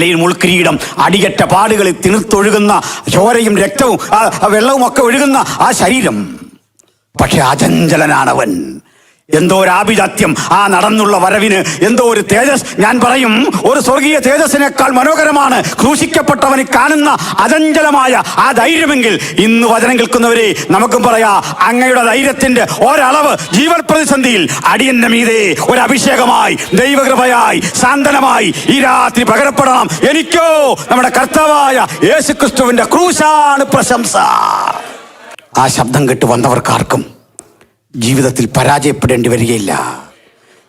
തലയിൽ മുൾക്കിരീടം, അടിയറ്റ പാടുകളിൽ തിണർത്തൊഴുകുന്ന ചോരയും രക്തവും വെള്ളവും ഒക്കെ ഒഴുകുന്ന ആ ശരീരം. പക്ഷെ അചഞ്ചലനാണവൻ. എന്തോ ഒരു ആഭിജാത്യം ആ നടന്നുള്ള വരവിന്, എന്തോ ഒരു തേജസ്. ഞാൻ പറയും, ഒരു സ്വർഗീയ തേജസ്സിനേക്കാൾ മനോഹരമാണ് ക്രൂശിക്കപ്പെട്ടവന് കാണുന്ന അചഞ്ചലമായ ആ ധൈര്യമെങ്കിൽ ഇന്ന് വചനം കേൾക്കുന്നവരെ നമുക്കും പറയാ, അങ്ങയുടെ ധൈര്യത്തിന്റെ ഒരളവ് ജീവൻ പ്രതിസന്ധിയിൽ അടിയന്റെ മീതെ ഒരു അഭിഷേകമായി, ദൈവകൃപയായി, സാന്ത്വനമായി ഈ രാത്രി പകരപ്പെടണം. എനിക്കോ നമ്മുടെ കർത്താവായ യേശുക്രിസ്തുവിന്റെ ക്രൂശാണ് പ്രശംസ. ആ ശബ്ദം കേട്ട് വന്നവർക്കാർക്കും ജീവിതത്തിൽ പരാജയപ്പെടേണ്ടി വരികയില്ല.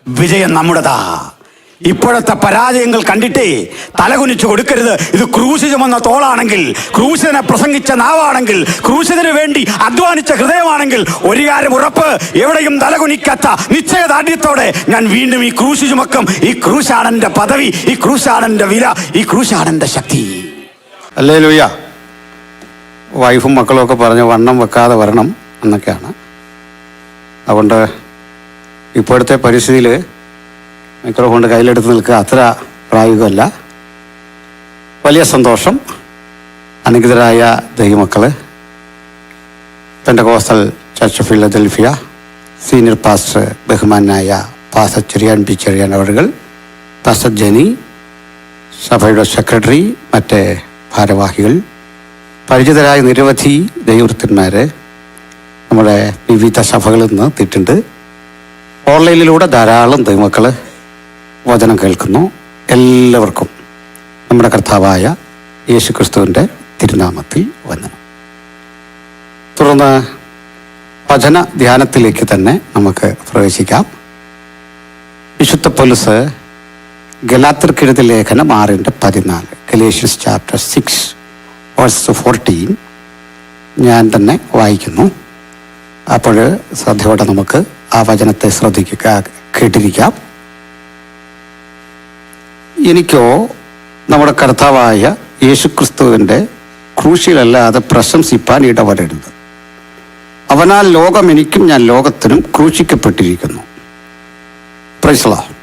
വിജയം നമ്മുടേതാ. ഇപ്പോഴത്തെ പരാജയങ്ങൾ കണ്ടിട്ടേ തലകുനിച്ചു കൊടുക്കരുത്. ഇത് ക്രൂശ് ചുമന്ന തോളാണെങ്കിൽ, ക്രൂശിനെ പ്രസംഗിച്ച നാവാണെങ്കിൽ, ക്രൂശിന് വേണ്ടി അധ്വാനിച്ച ഹൃദയമാണെങ്കിൽ ഒരു കാര്യം ഉറപ്പ്, എവിടെയും തലകുനിക്കാത്ത നിശ്ചയദാർഢ്യത്തോടെ ഞാൻ വീണ്ടും ഈ ക്രൂശ് ചുമക്കും. ഈ ക്രൂശാണെന്റെ പദവി, ഈ ക്രൂശാണെന്റെ വില, ഈ ക്രൂശാണെന്റെ ശക്തി. ഹല്ലേലൂയ. വൈഫും മക്കളും ഒക്കെ പറഞ്ഞ് വണ്ണം വെക്കാതെ വരണം എന്നൊക്കെയാണ്. അതുകൊണ്ട് ഇപ്പോഴത്തെ പരിസ്ഥിതിയിൽ മൈക്രോഫോൺ കയ്യിലെടുത്ത് നിൽക്കുക അത്ര പ്രായോഗികമല്ല. വലിയ സന്തോഷം. അനുഗ്രഹരായ ദൈവമക്കൾ, Pentecostal church of Philadelphia senior pastor ബഹുമാനായ പാസ്റ്റർ ചെറിയാൻ പി ചെറിയാൻ അവറുകൾ, പാസ്റ്റർ ജെനി, സഭയുടെ സെക്രട്ടറി, മറ്റ് ഭാരവാഹികൾ, പരിചിതരായ നിരവധി ദൈവവൃത്തന്മാർ നമ്മുടെ വിവിധ സഭകളിൽ നിന്ന് എത്തിയിട്ടുണ്ട്. ഓൺലൈനിലൂടെ ധാരാളം ദൈവമക്കൾ വചനം കേൾക്കുന്നു. എല്ലാവർക്കും നമ്മുടെ കർത്താവായ യേശുക്രിസ്തുവിൻ്റെ തിരുനാമത്തിൽ വന്ദനം. തുടർന്ന് വചന ധ്യാനത്തിലേക്ക് തന്നെ നമുക്ക് പ്രവേശിക്കാം. വിശുദ്ധ പൗലോസ് ഗലാത്യർക്കെഴുതിയ ലേഖനം 6:14, ഗലേഷ്യൻസ് ചാപ്റ്റർ 6 വേഴ്സ് 14 ഞാൻ തന്നെ വായിക്കുന്നു. അപ്പോൾ ശ്രദ്ധയോടെ നമുക്ക് ആ വചനത്തെ കേട്ടിരിക്കാം. എനിക്കോ നമ്മുടെ കർത്താവായ യേശുക്രിസ്തുവിൻ്റെ ക്രൂശിലല്ലാതെ പ്രശംസിപ്പാൻ ഇടവരരുത്. അവനാൽ ലോകം എനിക്കും ഞാൻ ലോകത്തിനും ക്രൂശിക്കപ്പെട്ടിരിക്കുന്നു. Praise the Lord.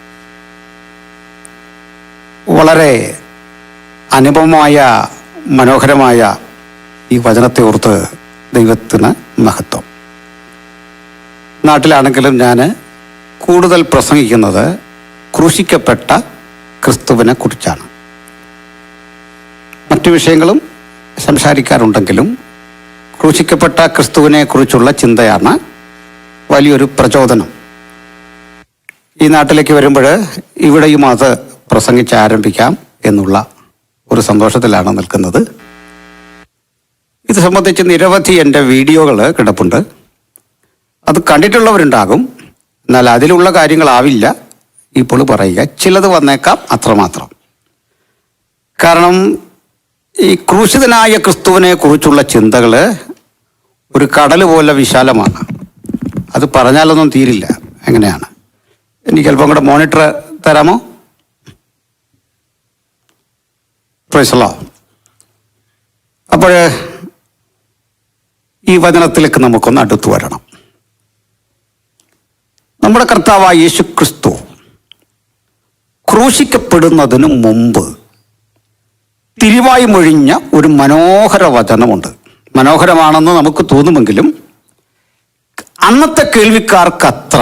വളരെ അനുപമമായ മനോഹരമായ ഈ വചനത്തെ ഓർത്ത് ദൈവത്തിന് മഹത്വം. നാട്ടിലാണെങ്കിലും ഞാൻ കൂടുതൽ പ്രസംഗിക്കുന്നത് ക്രൂശിക്കപ്പെട്ട ക്രിസ്തുവിനെ കുറിച്ചാണ്. മറ്റു വിഷയങ്ങളും സംസാരിക്കാറുണ്ടെങ്കിലും ക്രൂശിക്കപ്പെട്ട ക്രിസ്തുവിനെ കുറിച്ചുള്ള ചിന്തയാണ് വലിയൊരു പ്രചോദനം. ഈ നാട്ടിലേക്ക് വരുമ്പോൾ ഇവിടെയും അത് പ്രസംഗിച്ച് ആരംഭിക്കാം എന്നുള്ള ഒരു സന്തോഷത്തിലാണ് നിൽക്കുന്നത്. ഇത് സംബന്ധിച്ച് നിരവധി എൻ്റെ വീഡിയോകൾ കിടപ്പുണ്ട്. അത് കണ്ടിട്ടുള്ളവരുണ്ടാകും. എന്നാൽ അതിലുള്ള കാര്യങ്ങളാവില്ല ഇപ്പോൾ പറയുക. ചിലത് വന്നേക്കാം, അത്രമാത്രം. കാരണം ഈ ക്രൂശിതനായ ക്രിസ്തുവിനെ കുറിച്ചുള്ള ചിന്തകൾ ഒരു കടൽ പോലെ വിശാലമാണ്. അത് പറഞ്ഞാലൊന്നും തീരില്ല. എങ്ങനെയാണ്? എനിക്ക് അല്പം കൂടെ മോണിറ്റർ തരാമോ? Praise the Lord. അപ്പോൾ ഈ വചനത്തിലേക്ക് നമുക്കൊന്ന് അടുത്തു വരണം. നമ്മുടെ കർത്താവായ യേശുക്രിസ്തു ക്രൂശിക്കപ്പെടുന്നതിന് മുമ്പ് തിരുവായി മൊഴിഞ്ഞ ഒരു മനോഹര വചനമുണ്ട്. മനോഹരമാണെന്ന് നമുക്ക് തോന്നുമെങ്കിലും അന്നത്തെ കേൾവിക്കാർക്ക് അത്ര,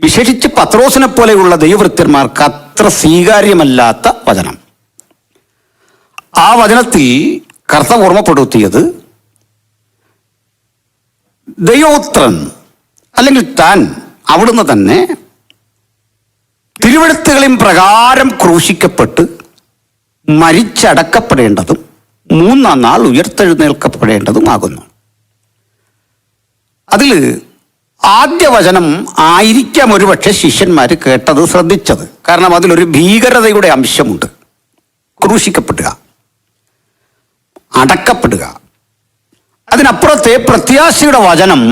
വിശേഷിച്ച് പത്രോസിനെ പോലെയുള്ള ദൈവവൃത്യന്മാർക്ക് അത്ര സ്വീകാര്യമല്ലാത്ത വചനം. ആ വചനത്തിൽ കർത്താവ് ഓർമ്മപ്പെടുത്തിയത് ദൈവോത്രൻ അല്ലെങ്കിൽ താൻ അവിടുന്ന് തന്നെ തിരുവെഴുത്തുകളിൻ പ്രകാരം ക്രൂശിക്കപ്പെട്ട് മരിച്ചടക്കപ്പെടേണ്ടതും 3-ാം നാൾ ഉയർത്തെഴുന്നേൽക്കപ്പെടേണ്ടതുമാകുന്നു. അതിൽ ആദ്യ വചനം ആയിരിക്കാം ഒരുപക്ഷെ ശിഷ്യന്മാർ കേട്ടത്, ശ്രദ്ധിച്ചത്. കാരണം അതിലൊരു ഭീകരതയുടെ അംശമുണ്ട്. ക്രൂശിക്കപ്പെടുക, അടക്കപ്പെടുക. അതിനപ്പുറത്തെ പ്രത്യാശയുടെ വചനം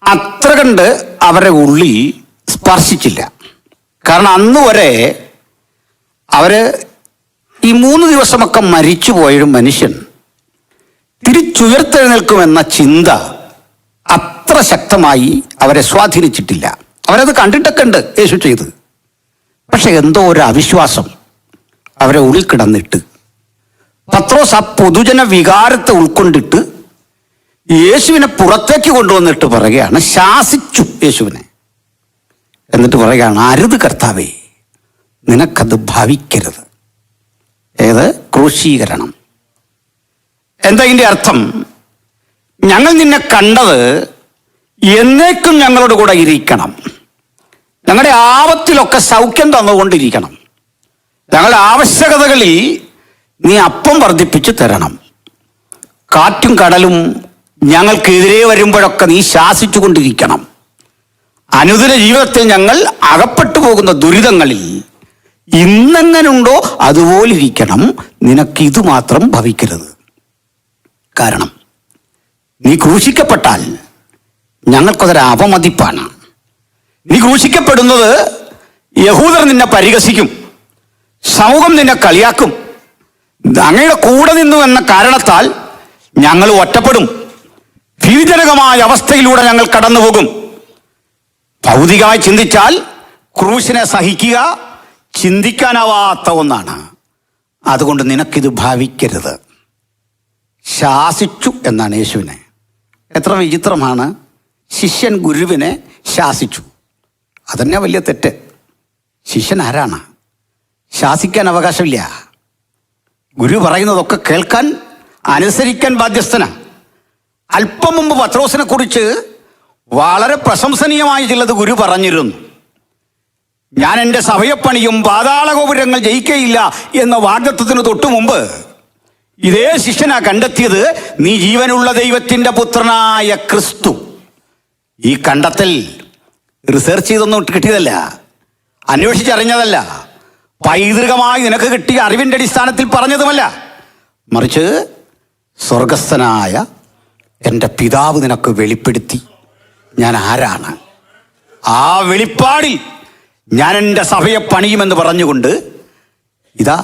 അത്ര കണ്ട് അവരെ ഉള്ളിൽ സ്പർശിച്ചില്ല. കാരണം അന്ന് വരെ അവര് ഈ 3 ദിവസമൊക്കെ മരിച്ചുപോയൊരു മനുഷ്യൻ തിരിച്ചുയർത്തെഴുന്നേൽക്കുമെന്ന ചിന്ത അത്ര ശക്തമായി അവരെ സ്വാധീനിച്ചിട്ടില്ല. അവരത് കണ്ടിട്ടൊക്കെ ഉണ്ട് യേശു ചെയ്ത്. പക്ഷെ എന്തോ ഒരു അവിശ്വാസം അവരെ ഉള്ളിൽ കിടന്നിട്ട് പത്രോസ് ആ പൊതുജന വികാരത്തെ ഉൾക്കൊണ്ടിട്ട് യേശുവിനെ പുറത്തേക്ക് കൊണ്ടുവന്നിട്ട് പറയുകയാണ്, ശാസിച്ചു യേശുവിനെ. എന്നിട്ട് പറയുകയാണ്, അരുത് കർത്താവേ, നിനക്കത് ഭാവിക്കരുത്. ഏത്? ക്രൂശീകരണം. എന്താ ഇതിൻ്റെ അർത്ഥം? ഞങ്ങൾ നിന്നെ കണ്ടത് എന്നേക്കും ഞങ്ങളോട് കൂടെ ഇരിക്കണം, ഞങ്ങളുടെ ആപത്തിലൊക്കെ സൗഖ്യം തന്നുകൊണ്ടിരിക്കണം, ഞങ്ങളുടെ ആവശ്യകതകളിൽ നീ അപ്പം വർദ്ധിപ്പിച്ചു തരണം, കാറ്റും കടലും ഞങ്ങൾക്കെതിരെ വരുമ്പോഴൊക്കെ നീ ശാസിച്ചു കൊണ്ടിരിക്കണം, അനുദിന ജീവിതത്തിൽ ഞങ്ങൾ അകപ്പെട്ടു പോകുന്ന ദുരിതങ്ങളിൽ ഇന്നെങ്ങനുണ്ടോ അതുപോലെ ഇരിക്കണം, നിനക്കിത് മാത്രം ഭവിക്കരുത്. കാരണം നീ ക്രൂശിക്കപ്പെട്ടാൽ ഞങ്ങൾക്കതൊരു അപമതിപ്പാണ്. നീ ക്രൂശിക്കപ്പെടുന്നത് യഹൂദർ നിന്നെ പരിഹസിക്കും, സമൂഹം നിന്നെ കളിയാക്കും, അങ്ങയുടെ കൂടെ നിന്നു എന്ന കാരണത്താൽ ഞങ്ങൾ ഒറ്റപ്പെടും, ഭീതിജനകമായ അവസ്ഥയിലൂടെ ഞങ്ങൾ കടന്നുപോകും. ഭൗതികമായി ചിന്തിച്ചാൽ ക്രൂശിനെ സഹിക്കുക ചിന്തിക്കാനാവാത്ത ഒന്നാണ്. അതുകൊണ്ട് നിനക്കിത് ഭാവിക്കരുത്. ശാസിച്ചു എന്നാണ് യേശുവിനെ. എത്ര വിചിത്രമാണ്! ശിഷ്യൻ ഗുരുവിനെ ശാസിച്ചു. അതന്നെ വലിയ തെറ്റ്. ശിഷ്യൻ ആരാണ്? ശാസിക്കാൻ അവകാശമില്ല. ഗുരു പറയുന്നതൊക്കെ കേൾക്കാൻ, അനുസരിക്കാൻ ബാധ്യസ്ഥനാ. അല്പം മുമ്പ് പത്രോസിനെ കുറിച്ച് വളരെ പ്രശംസനീയമായ ചിലത് ഗുരു പറഞ്ഞിരുന്നു. ഞാൻ എൻ്റെ സഭയെ പണിയും, പാതാള ഗോപുരങ്ങൾ ജയിക്കയില്ല എന്ന വാഗ്ദത്തത്തിന് തൊട്ടു മുമ്പ് ഇതേ ശിഷ്യനാ കണ്ടെത്തിയത്, നീ ജീവനുള്ള ദൈവത്തിൻ്റെ പുത്രനായ ക്രിസ്തു. ഈ കണ്ടെത്തൽ റിസർച്ച് ചെയ്തൊന്നും കിട്ടിയതല്ല, അന്വേഷിച്ചറിഞ്ഞതല്ല, പൈതൃകമായി നിനക്ക് കിട്ടിയ അറിവിൻ്റെ അടിസ്ഥാനത്തിൽ പറഞ്ഞതുമല്ല, മറിച്ച് സ്വർഗസ്ഥനായ എൻ്റെ പിതാവ് നിനക്ക് വെളിപ്പെടുത്തി ഞാൻ ആരാണ്. ആ വെളിപ്പാടിൽ ഞാൻ എൻ്റെ സഭയെ പണിയുമെന്ന് പറഞ്ഞുകൊണ്ട് ഇതാ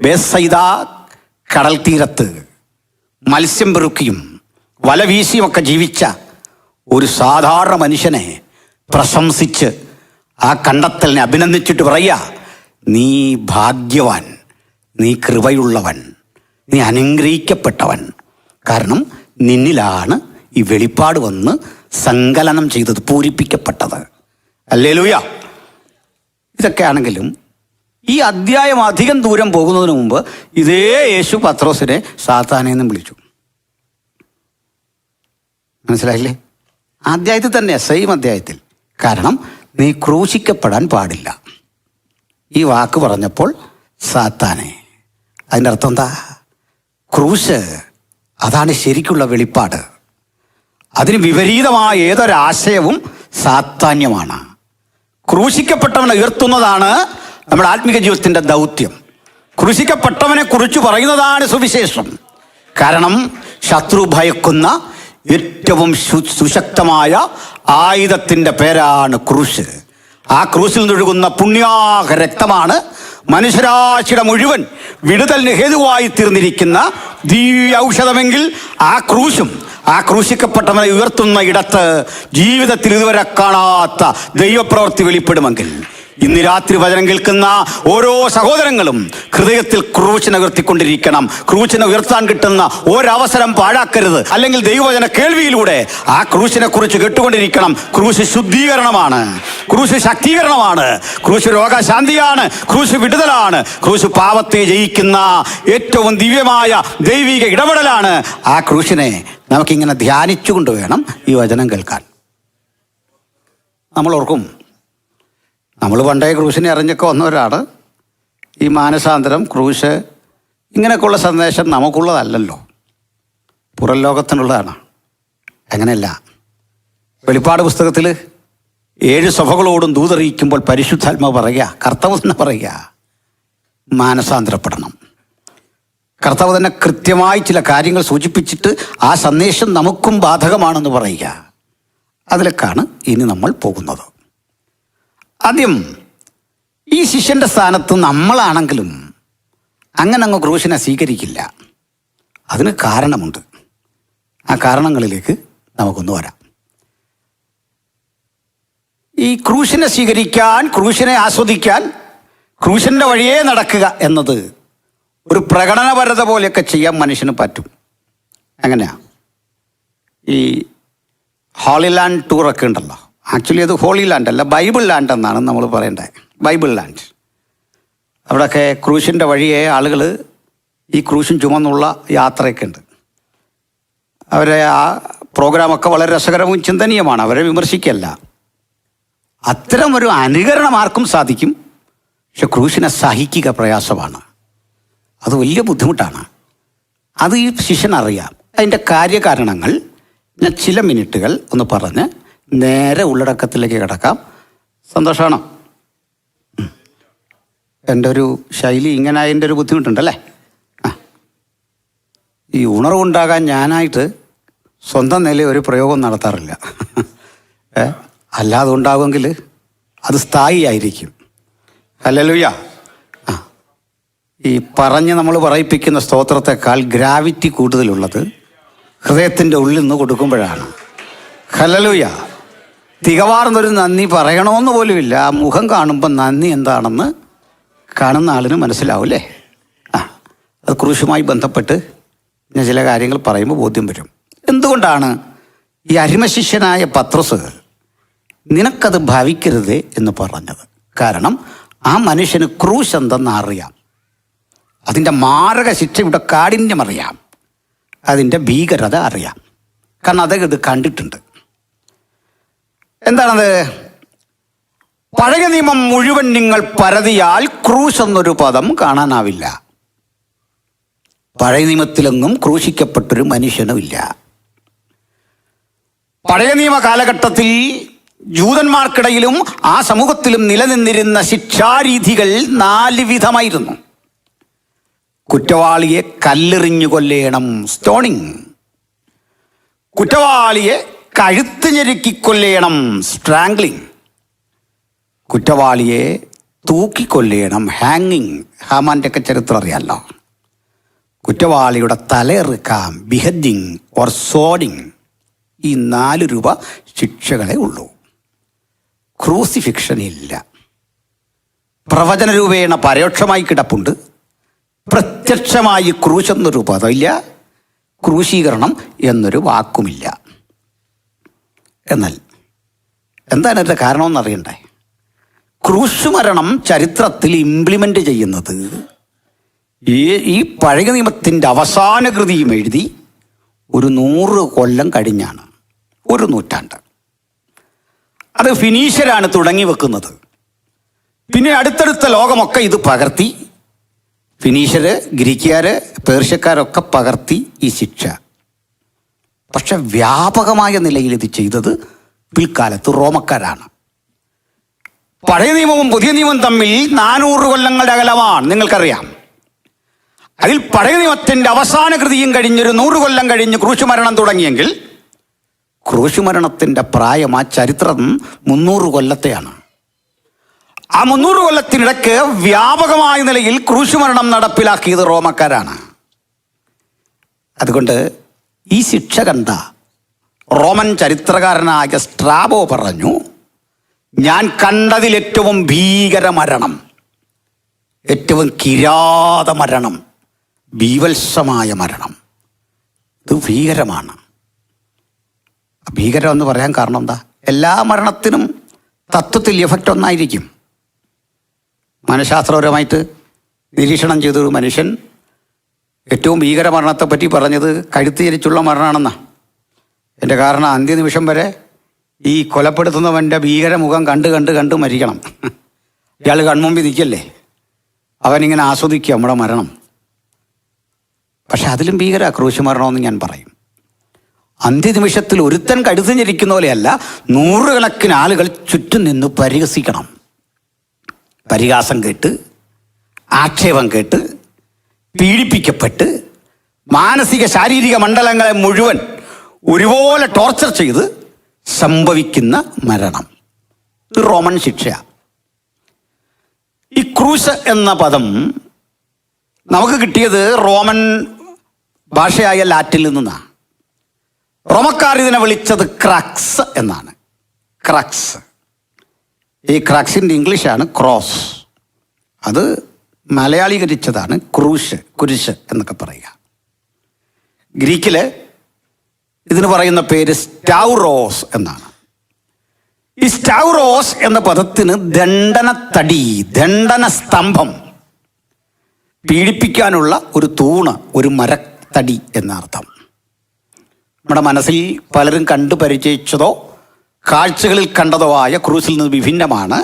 ബേസയിദ കടൽ തീരത്ത് മത്സ്യം പെറുക്കിയും വല വീശിയുമൊക്കെ ജീവിച്ച ഒരു സാധാരണ മനുഷ്യനെ പ്രശംസിച്ച് ആ കണ്ടെത്തലിനെ അഭിനന്ദിച്ചിട്ട് പറയുക, നീ ഭാഗ്യവാൻ, നീ കൃപയുള്ളവൻ, നീ അനുഗ്രഹിക്കപ്പെട്ടവൻ. കാരണം നിന്നിലാണ് ഈ വെളിപ്പാട് വന്ന് സങ്കലനം ചെയ്തത്, പൂരിപ്പിക്കപ്പെട്ടത്. ഹല്ലേലൂയ. ഇതൊക്കെ ആണെങ്കിലും ഈ അധ്യായം അധികം ദൂരം പോകുന്നതിന് മുമ്പ് ഇതേ യേശു പത്രോസിനെ സാത്താനെന്നും വിളിച്ചു. മനസ്സിലായില്ലേ? അധ്യായത്തിൽ തന്നെ, സെയിം അധ്യായത്തിൽ. കാരണം നീ ക്രൂശിക്കപ്പെടാൻ പാടില്ല. ഈ വാക്ക് പറഞ്ഞപ്പോൾ സാത്താനെ, അതിൻ്റെ അർത്ഥം എന്താ? ക്രൂശ് അതാണ് ശരിക്കുള്ള വെളിപ്പാട്. അതിന് വിപരീതമായ ഏതൊരാശയവും സാത്താന്യമാണ്. ക്രൂശിക്കപ്പെട്ടവനെ ഉയർത്തുന്നതാണ് നമ്മുടെ ആത്മീക ജീവിതത്തിൻ്റെ ദൗത്യം. ക്രൂശിക്കപ്പെട്ടവനെ കുറിച്ച് പറയുന്നതാണ് സുവിശേഷം. കാരണം ശത്രു ഭയക്കുന്ന ഏറ്റവും സുശക്തമായ ആയുധത്തിൻ്റെ പേരാണ് ക്രൂശ്. ആ ക്രൂശിൽ നിന്നൊഴുകുന്ന പുണ്യാഹ രക്തമാണ് മനുഷ്യരാശിയുടെ മുഴുവൻ വിടുതലിന് ഹേതുവായി തീർന്നിരിക്കുന്ന ദിവ്യ ഔഷധമെങ്കിൽ ആ ക്രൂശും ആ ക്രൂശിക്കപ്പെട്ടവനെ ഉയർത്തുന്ന ഇടത്ത് ജീവിതത്തിൽ ഇതുവരെ കാണാത്ത ദൈവപ്രവൃത്തി വെളിപ്പെടുമെങ്കിൽ ഇന്ന് രാത്രി വചനം കേൾക്കുന്ന ഓരോ സഹോദരങ്ങളും ഹൃദയത്തിൽ ക്രൂശിനെ ഉയർത്തിക്കൊണ്ടിരിക്കണം. ക്രൂശിനെ ഉയർത്താൻ കിട്ടുന്ന ഒരവസരം പാഴാക്കരുത്. അല്ലെങ്കിൽ ദൈവവചന കേൾവിയിലൂടെ ആ ക്രൂശിനെ കുറിച്ച് കേട്ടുകൊണ്ടിരിക്കണം. ക്രൂശ് ശുദ്ധീകരണമാണ്, ക്രൂശ് ശക്തീകരണമാണ്, ക്രൂശ് രോഗശാന്തിയാണ്, ക്രൂശ് വിടുതലാണ്, ക്രൂശ് പാപത്തെ ജയിക്കുന്ന ഏറ്റവും ദിവ്യമായ ദൈവിക ഇടപെടലാണ്. ആ ക്രൂശിനെ നമുക്കിങ്ങനെ ധ്യാനിച്ചുകൊണ്ട് വേണം ഈ വചനം കേൾക്കാൻ. നമ്മൾ ഓർക്കും, നമ്മൾ പണ്ടേ ക്രൂശിനെ അറിഞ്ഞൊക്കെ വന്നവരാണ്. ഈ മാനസാന്തരം, ക്രൂശ്, ഇങ്ങനെയൊക്കെയുള്ള സന്ദേശം നമുക്കുള്ളതല്ലല്ലോ, പുറം ലോകത്തിനുള്ളതാണ്. അങ്ങനെയല്ല. വെളിപ്പാട് പുസ്തകത്തിൽ 7 സഭകളോടും ദൂതറിയിക്കുമ്പോൾ പരിശുദ്ധാത്മാവ് പറയുക, കർത്താവ് തന്നെ പറയുക, മാനസാന്തരപ്പെടണം. കർത്താവ് തന്നെ കൃത്യമായി ചില കാര്യങ്ങൾ സൂചിപ്പിച്ചിട്ട് ആ സന്ദേശം നമുക്കും ബാധകമാണെന്ന് പറയുക. അതിലേക്കാണ് ഇനി നമ്മൾ പോകുന്നത്. ആദ്യം ഈ ശിഷ്യൻ്റെ സ്ഥാനത്ത് നമ്മളാണെങ്കിലും അങ്ങനെ അങ്ങ് ക്രൂശിനെ സ്വീകരിക്കില്ല. അതിന് കാരണമുണ്ട്. ആ കാരണങ്ങളിലേക്ക് നമുക്കൊന്ന് വരാം. ഈ ക്രൂശിനെ സ്വീകരിക്കാൻ, ക്രൂശിനെ ആസ്വദിക്കാൻ, ക്രൂശിൻ്റെ വഴിയേ നടക്കുക എന്നത് ഒരു പ്രകടനപരത പോലെയൊക്കെ ചെയ്യാൻ മനുഷ്യന് പറ്റും. എങ്ങനെയാ? ഈ ഹോളി ലാൻഡ് ടൂറൊക്കെ ഉണ്ടല്ലോ. ആക്ച്വലി അത് ഹോളി ലാൻഡ് അല്ല, ബൈബിൾ ലാൻഡ് എന്നാണ് നമ്മൾ പറയേണ്ടത്. Bible land. അവിടെയൊക്കെ ക്രൂശിൻ്റെ വഴിയെ ആളുകൾ ഈ ക്രൂശും ചുമന്നുള്ള യാത്രയൊക്കെ ഉണ്ട്. അവരെ ആ പ്രോഗ്രാമൊക്കെ വളരെ രസകരവും ചിന്തനീയമാണ്, അവരെ വിമർശിക്കല്ല. അത്തരം ഒരു അനുകരണം ആർക്കും സാധിക്കും. പക്ഷെ ക്രൂശിനെ സഹിക്കുക പ്രയാസമാണ്, അത് വലിയ ബുദ്ധിമുട്ടാണ്. അത് ഈ ശിഷ്യനറിയാം. അതിൻ്റെ കാര്യകാരണങ്ങൾ ഞാൻ ചില മിനിറ്റുകൾ ഒന്ന് പറഞ്ഞ് നേരെ ഉള്ളടക്കത്തിലേക്ക് കിടക്കാം. സന്തോഷമാണോ? എൻ്റെ ഒരു ശൈലി ഇങ്ങനെ അതിൻ്റെ ഒരു ബുദ്ധിമുട്ടുണ്ടല്ലേ. ഈ ഉണർവുണ്ടാകാൻ ഞാനായിട്ട് സ്വന്തം നിലയിൽ ഒരു പ്രയോഗം നടത്താറില്ല. അല്ലാതെ ഉണ്ടാകുമെങ്കിൽ അത് സ്ഥായി ആയിരിക്കും. ഹല്ലേലൂയ. ഈ പറഞ്ഞ് നമ്മൾ പറയിപ്പിക്കുന്ന സ്തോത്രത്തെക്കാൾ ഗ്രാവിറ്റി കൂടുതലുള്ളത് ഹൃദയത്തിൻ്റെ ഉള്ളിൽ നിന്ന് കൊടുക്കുമ്പോഴാണ്. ഹല്ലേലൂയ. തികവാർന്നൊരു നന്ദി പറയണമെന്ന് പോലുമില്ല. ആ മുഖം കാണുമ്പോൾ നന്ദി എന്താണെന്ന് കാണുന്ന ആളിന് മനസ്സിലാവും അല്ലേ. അത് ക്രൂശുമായി ബന്ധപ്പെട്ട് ഞാൻ ചില കാര്യങ്ങൾ പറയുമ്പോൾ ബോധ്യം വരും. എന്തുകൊണ്ടാണ് ഈ അരിമശിഷ്യനായ പത്രോസ് നിനക്കത് ഭവിക്കരുത് എന്ന് പറഞ്ഞത്? കാരണം ആ മനുഷ്യന് ക്രൂശ് എന്തെന്ന് അറിയാം. അതിൻ്റെ മാരക ശിക്ഷയുടെ കാഠിന്യം അറിയാം, അതിൻ്റെ ഭീകരത അറിയാം. കാരണം അദ്ദേഹം ഇത് കണ്ടിട്ടുണ്ട്. എന്താണത്? പഴയ നിയമം മുഴുവൻ നിങ്ങൾ പരതിയാൽ ക്രൂശ് എന്നൊരു പദം കാണാനാവില്ല. പഴയ നിയമത്തിലെങ്ങും ക്രൂശിക്കപ്പെട്ടൊരു മനുഷ്യനുമില്ല. പഴയ നിയമ കാലഘട്ടത്തിൽ ജൂതന്മാർക്കിടയിലും ആ സമൂഹത്തിലും നിലനിന്നിരുന്ന ശിക്ഷാരീതികൾ 4 വിധമായിരുന്നു. കുറ്റവാളിയെ കല്ലെറിഞ്ഞു കൊല്ലേണം, സ്റ്റോണിങ്. കുറ്റവാളിയെ കഴുത്ത് ഞെരുക്കിക്കൊല്ലേണം, സ്ട്രാംഗ്ലിങ്. കുറ്റവാളിയെ തൂക്കിക്കൊല്ലേണം, ഹാങ്ങിങ്. ഹാമാൻ്റെ ഒക്കെ ചരിത്രം അറിയാമല്ലോ. കുറ്റവാളിയുടെ തലയെറുക്കാം, ബിഹെഡിങ് ഓർ സോഡിങ്. ഈ 4 രൂപ ശിക്ഷകളെ ഉള്ളൂ. ക്രൂസിഫിക്ഷൻ ഇല്ല. പ്രവചന രൂപേണ പരോക്ഷമായി കിടപ്പുണ്ട്, പ്രത്യക്ഷമായി ക്രൂശ് എന്നൊരു പദമില്ല, ക്രൂശീകരണം എന്നൊരു വാക്കുമില്ല. എന്നാൽ എന്താണ് എൻ്റെ കാരണമെന്ന് അറിയണ്ടേ? ക്രൂശ് മരണം ചരിത്രത്തിൽ ഇംപ്ലിമെൻ്റ് ചെയ്യുന്നത് ഈ പഴയ നിയമത്തിൻ്റെ അവസാന കൃതിയും എഴുതി ഒരു 100 കൊല്ലം കഴിഞ്ഞാണ്, ഒരു നൂറ്റാണ്ട്. അത് ഫിനീഷ്യരാണ് തുടങ്ങി വെക്കുന്നത്. പിന്നെ അടുത്തടുത്ത ലോകമൊക്കെ ഇത് പകർത്തി. ഫിനീഷ്യര്, ഗ്രീക്കുകാര്, പേർഷ്യക്കാരൊക്കെ പകർത്തി ഈ ശിക്ഷ. പക്ഷെ വ്യാപകമായ നിലയിൽ ഇത് ചെയ്തത് പിൽക്കാലത്ത് റോമക്കാരാണ്. പഴയ നിയമവും പുതിയ നിയമവും തമ്മിൽ 400 കൊല്ലങ്ങളുടെ അകലമാണ്, നിങ്ങൾക്കറിയാം. അതിൽ പഴയ നിയമത്തിൻ്റെ അവസാന കൃതിയും കഴിഞ്ഞൊരു 100 കൊല്ലം കഴിഞ്ഞ് ക്രൂശുമരണം തുടങ്ങിയെങ്കിൽ ക്രൂശുമരണത്തിൻ്റെ പ്രായം, ആ ചരിത്രം 300 കൊല്ലത്തെയാണ്. ആ 300 കൊല്ലത്തിനിടയ്ക്ക് വ്യാപകമായ നിലയിൽ ക്രൂശുമരണം നടപ്പിലാക്കിയത് റോമക്കാരാണ്. അതുകൊണ്ട് ഈ ശിക്ഷ കണ്ട റോമൻ ചരിത്രകാരനായ സ്ട്രാബോ പറഞ്ഞു, ഞാൻ കണ്ടതിൽ ഏറ്റവും ഭീകര മരണം, ഏറ്റവും കിരാത മരണം, ബീവത്സമായ മരണം, ഇത് ഭീകരമാണ്. ഭീകരം എന്ന് പറയാൻ കാരണം എന്താ? എല്ലാ മരണത്തിനും തത്വത്തിൽ എഫക്റ്റ് ഒന്നായിരിക്കും. മനഃശാസ്ത്രപരമായിട്ട് നിരീക്ഷണം ചെയ്തൊരു മനുഷ്യൻ ഏറ്റവും ഭീകര മരണത്തെപ്പറ്റി പറഞ്ഞത് കഴുത്ത് ചരിച്ചുള്ള മരണമാണെന്നാണ്. എൻ്റെ കാരണം അന്ത്യനിമിഷം വരെ ഈ കൊലപ്പെടുത്തുന്നവൻ്റെ ഭീകരമുഖം കണ്ട് മരിക്കണം. ഇയാൾ കൺമുമ്പിൽ നിൽക്കല്ലേ, അവനിങ്ങനെ ആസ്വദിക്കുക നമ്മുടെ മരണം. പക്ഷെ അതിലും ഭീകര ക്രൂശ് മരണമെന്ന് ഞാൻ പറയും. അന്ത്യനിമിഷത്തിൽ ഒരുത്തൻ കഴുത്ത് ഞെരിക്കുന്ന പോലെയല്ല, 100 കണക്കിന് ആളുകൾ ചുറ്റും നിന്ന് പരിഹസിക്കണം. പരിഹാസം കേട്ട്, ആക്ഷേപം കേട്ട്, പീഡിപ്പിക്കപ്പെട്ട്, മാനസിക ശാരീരിക മണ്ഡലങ്ങളെ മുഴുവൻ ഒരുപോലെ ടോർച്ചർ ചെയ്ത് സംഭവിക്കുന്ന മരണം, ഇത് റോമൻ ശിക്ഷയാണ്. ഈ ക്രൂശ് എന്ന പദം നമുക്ക് കിട്ടിയത് റോമൻ ഭാഷയായ ലാറ്റിൽ നിന്നാണ്. റോമക്കാർ ഇതിനെ വിളിച്ചത് ക്രക്സ് എന്നാണ്. ക്രക്സ്. ഈ ക്രക്സിൻ്റെ ഇംഗ്ലീഷാണ് ക്രോസ്. അത് മലയാളീകരിച്ചതാണ് കുരിശ് എന്നൊക്കെ പറയുക. ഗ്രീക്കില് ഇതിന് പറയുന്ന പേര് സ്റ്റൗറോസ് എന്നാണ്. ഈ സ്റ്റൗറോസ് എന്ന പദത്തിന് ദണ്ഡനത്തടി, ദണ്ഡന സ്തംഭം, പീഡിപ്പിക്കാനുള്ള ഒരു തൂണ്, ഒരു മരത്തടി എന്നർത്ഥം. നമ്മുടെ മനസ്സിൽ പലരും കണ്ടു പരിചയിച്ചതോ കാഴ്ചകളിൽ കണ്ടതോ ആയ ക്രൂശിൽ നിന്ന് വിഭിന്നമാണ്